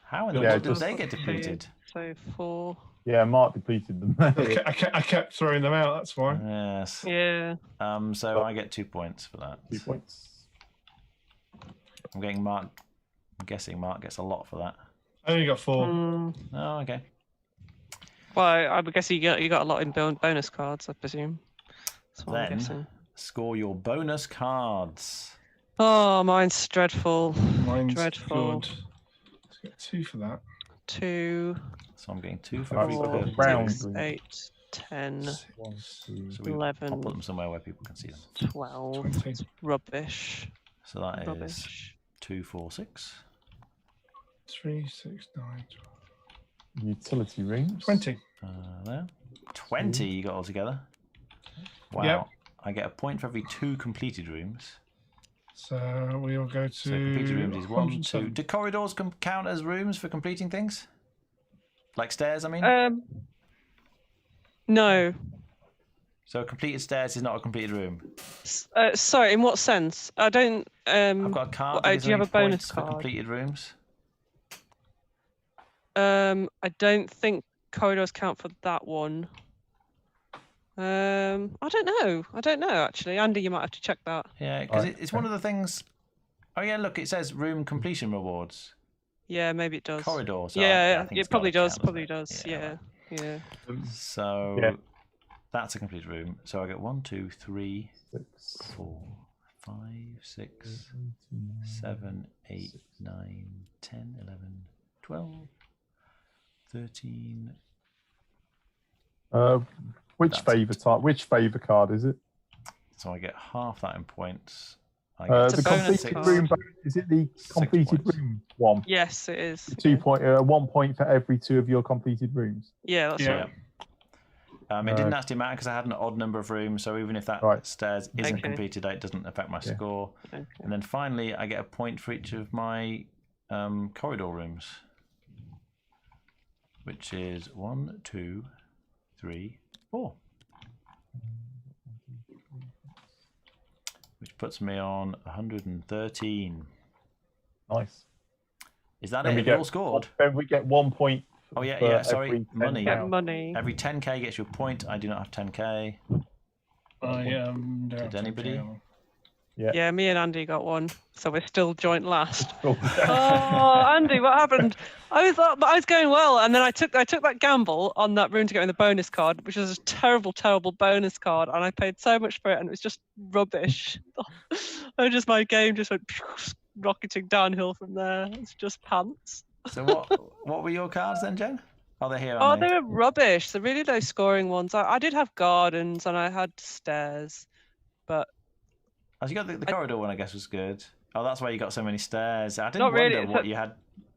How in the Yeah, world did just- they get depleted? So 4. Yeah, Mark depleted them. I kept throwing them out. That's why. Yes. Yeah. So I get 2 points for that. 2 points. I'm getting Mark. I'm guessing Mark gets a lot for that. I only got 4. Oh, okay. Well, I guess you got a lot in bonus cards, I presume. That's what I'm Then guessing. score your bonus cards. Oh, mine's dreadful. Mine's Dreadful. good. Let's get 2 for that. 2, So I'm getting 2 for Right, every so purple. round. 6, 8, 10, 1, 2. So I'll 11, put them somewhere where people can see them. 12. 20. It's rubbish. So that is Rubbish. 2, 4, 6. 3, 6, 9, 12. Utility rings. 20. There. 20 you got altogether. Wow. Yep. I get a point for every 2 completed rooms. So we will go to. So completed rooms is 1, 2. 107. Do corridors count as rooms for completing things? Like stairs, I mean? No. So a completed stairs is not a completed room. Sorry, in what sense? I don't. I've got a card. that gives do you me have a bonus points card? for completed rooms? I don't think corridors count for that one. I don't know. I don't know actually. Andy, you might have to check that. Yeah, because Right, it's one of the things. Oh yeah, look, it says room completion rewards. Yeah, maybe it does. Corridor. So Yeah, I think it's it probably gotta does. count, Probably doesn't does. it? Yeah. Right. Yeah. So Yeah. that's a complete room. So I get 1, 2, 3, 6, 4, 5, 6, 7, 8, 9, 10, 11, 12, 13. Which That's favour type? Which favour card is it? So I get half that in points. I get The bonus completed card. room. Is it the 6 completed points. room one? Yes, it is. 1 point for every 2 of your completed rooms. Yeah, that's Yeah. right. It didn't actually matter because I had an odd number of rooms, so even if that stairs isn't Okay. completed, it doesn't affect my Yeah. score. Okay. And then finally, I get a point for each of my corridor rooms, which is 1, 2, 3, 4, which puts me on 113. Nice. Is that Then it? we Have you all get scored? Then we get 1 point. Oh yeah, for yeah. Sorry, every 10 money. Get pounds. money. Every 10k gets you a point. I do not have 10k. I am. Did anybody? Yeah, me and Andy got one, so we're still joint last. Oh, Oh, Andy, what happened? I was going well, and then I took that gamble on that room to get in the bonus card, which was a terrible, terrible bonus card, and I paid so much for it, and it was just rubbish. My game just went rocketing downhill from there. It's just pants. So what were your cards then, Jen? Oh, they're here. Oh, Aren't they were rubbish. The really low scoring ones. I did have gardens and I had stairs, but Oh, you got the corridor one, I guess, was good. Oh, that's why you got so many stairs. I didn't Not really, wonder it's what a- you had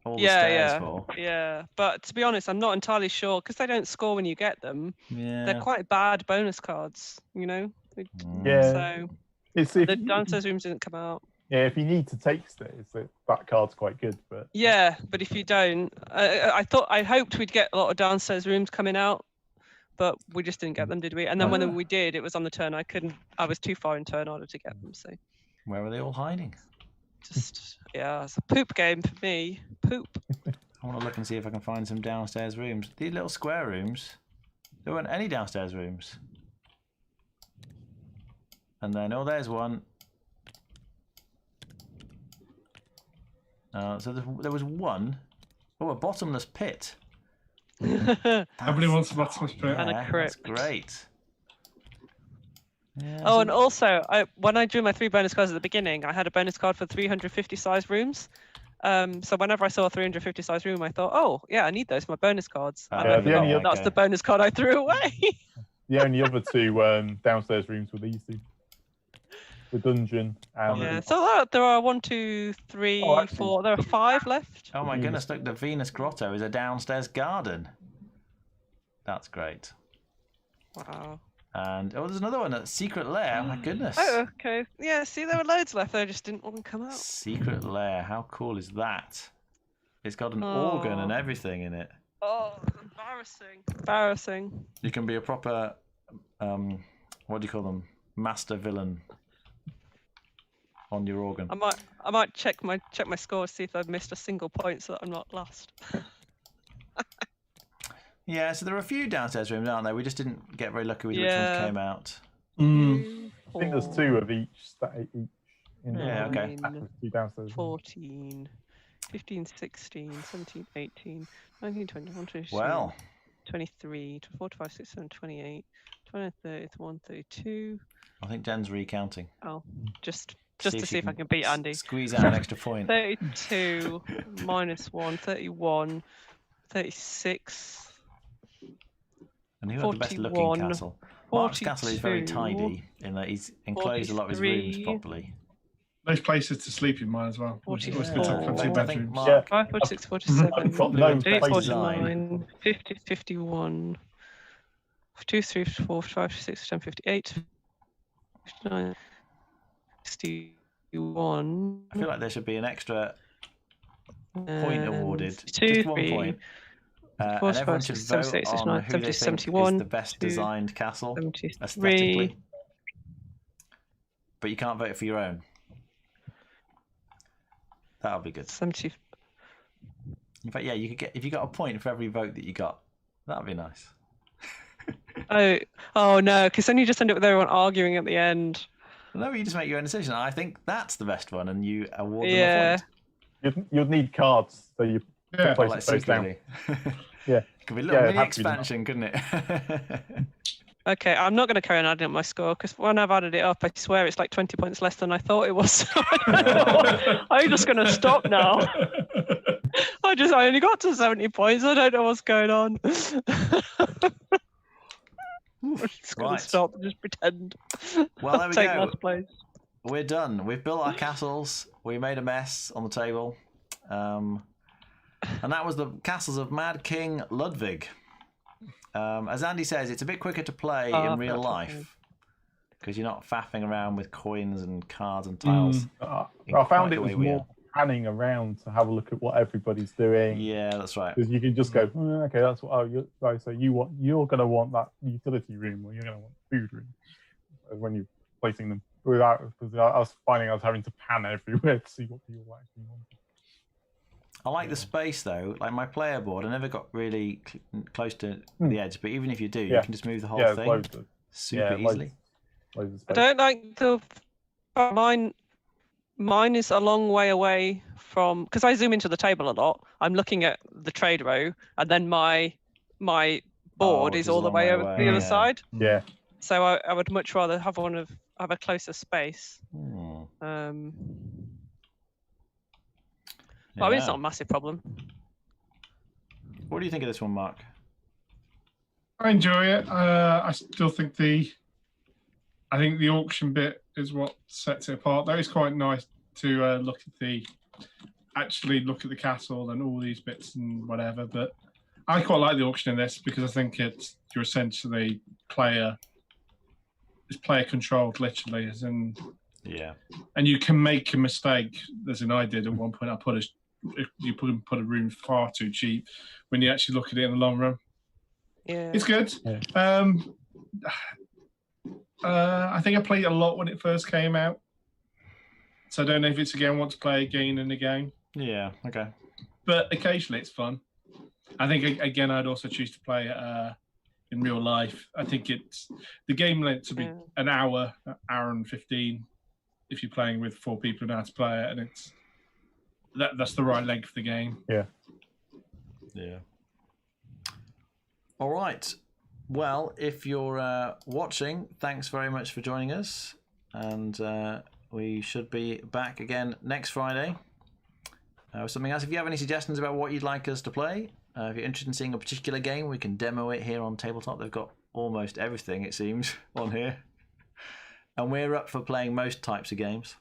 all the yeah, stairs yeah, for. yeah. But to be honest, I'm not entirely sure because they don't score when you get them. Yeah. They're quite bad bonus cards, you know. Yeah. So it's the downstairs rooms didn't come out. Yeah, if you need to take stairs, that card's quite good. But Yeah, but if you don't, I hoped we'd get a lot of downstairs rooms coming out, but we just didn't get them, did we? And then when we did, it was on the turn. I was too far in turn order to get them. So Where were they all hiding? just it's a poop game for me. Poop. I want to look and see if I can find some downstairs rooms. These little square rooms. There weren't any downstairs rooms. And then, oh, there's one. So there was one. Oh, a bottomless pit. Nobody wants a bottomless pit. And a Yeah, crypt. that's great. Yeah, Oh, so- and also, when I drew my 3 bonus cards at the beginning, I had a bonus card for 350 size rooms. So whenever I saw a 350 size room, I thought, oh, yeah, I need those for my bonus cards. And Yeah, I the forgot only- that's okay. the bonus card I threw away. the only other 2 downstairs rooms were these 2. The dungeon and Yeah, so there are 1, 2, 3, Oh, actually- 4. There are 5 left. Oh my goodness, look, the Venus Grotto is a downstairs garden. That's great. Wow. And oh, there's another one, a secret lair. Oh my goodness. Oh, okay. Yeah, see, there were loads left. They just didn't want to come out. Secret lair. How cool is that? It's got an organ and Oh. everything in it. Oh, embarrassing. Embarrassing. You can be a proper, what do you call them? Master villain on your organ. I might check my score to see if I've missed a single point so that I'm not lost. Yeah, so there are a few downstairs rooms, aren't there? We just didn't get very lucky with which Yeah. ones came out. Mm. I think there's 2 of each. In Yeah, the okay. stack of 2 downstairs rooms. 14, 15, 16, 17, 18, 19, 20, 21, 22, Well, 23, 24, 25, 26, 27, 28, 29, 30, 31, 32. I think Jen's recounting. Oh, just See to if see you if I can beat Andy. Squeeze out an extra point. 32 minus 1, 31, 36. And who had the best looking 41, castle? Mark's castle is very 42, tidy in that he's enclosed a lot of his rooms 43. properly. Nice places to sleep in mine as well. It's always good to have 44. plenty of I think bedrooms. Mark 5, 46, 47, I've got Probably no went best 38, place design. 49, 50, 51, 2, 3, 4, 5, 6, 7, 58, 59, 61. I feel like there should be an extra point awarded. 2, Just 1 3, point. 4, And everyone 5, should 6, 7, vote 8, 6, on 9, who 70, they think 71, is the best 2, designed castle 73. aesthetically. But you can't vote for your own. That'll be good. 70. In fact, yeah, you could get if you got a point for every vote that you got. That'd be nice. Oh no, because then you just end up with everyone arguing at the end. No, you just make your own decision. I think that's the best one, and you award them a Yeah. point. You'd need cards, so you Yeah. place Like it face down. secretly. Yeah. It could be a little Yeah, mini it'd have to be that. expansion, couldn't it? Okay, I'm not going to carry on adding up my score because when I've added it up, I swear it's like 20 points less than I thought it was. So I'm just going to stop now. I only got to 70 points. I don't know what's going on. I'm just going Right. to stop and just pretend. Well, there we Take go. last place. We're done. We've built our castles. We made a mess on the table. And that was the castles of Mad King Ludwig. As Andy says, it's a bit quicker to play in real life because you're not faffing around with coins and cards and tiles. I found it was more panning around to have a look at what everybody's doing. Yeah, that's right. Because you can just go, okay, that's what. Right, so you're going to want that utility room, or you're going to want the food room when you're placing them. Because I was finding I was having to pan everywhere to see what people actually wanted. I like the space though. Like my player board, I never got really close to the edge, but even if you do, you can just move the whole thing super easily. Loads of I space. don't like the mine is a long way away from because I zoom into the table a lot. I'm looking at the trade row, and then my board is all the way over the other side. Yeah. So I would much rather have have a closer space. Well, I mean, it's not a massive problem. What do you think of this one, Mark? I enjoy it. I still think the auction bit is what sets it apart. Though it's quite nice to look at the castle and all these bits and whatever. But I quite like the auction in this because I think you're essentially player controlled, literally, and you can make a mistake. As in I did at one point. I put a room far too cheap when you actually look at it in the long run. Yeah, it's good. I think I played it a lot when it first came out, so I don't know if it's again want to play again and again. Yeah, okay. But occasionally it's fun. I think again I'd also choose to play it in real life. I think the game length to be an hour and 15 if you're playing with 4 people who know how to play it, and that's the right length of the game. Yeah. All right. Well, if you're watching, thanks very much for joining us, and we should be back again next Friday with something else. If you have any suggestions about what you'd like us to play, if you're interested in seeing a particular game, we can demo it here on Tabletop. They've got almost everything, it seems, on here, and we're up for playing most types of games.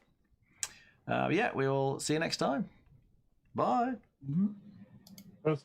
We will see you next time. Bye. Cheers.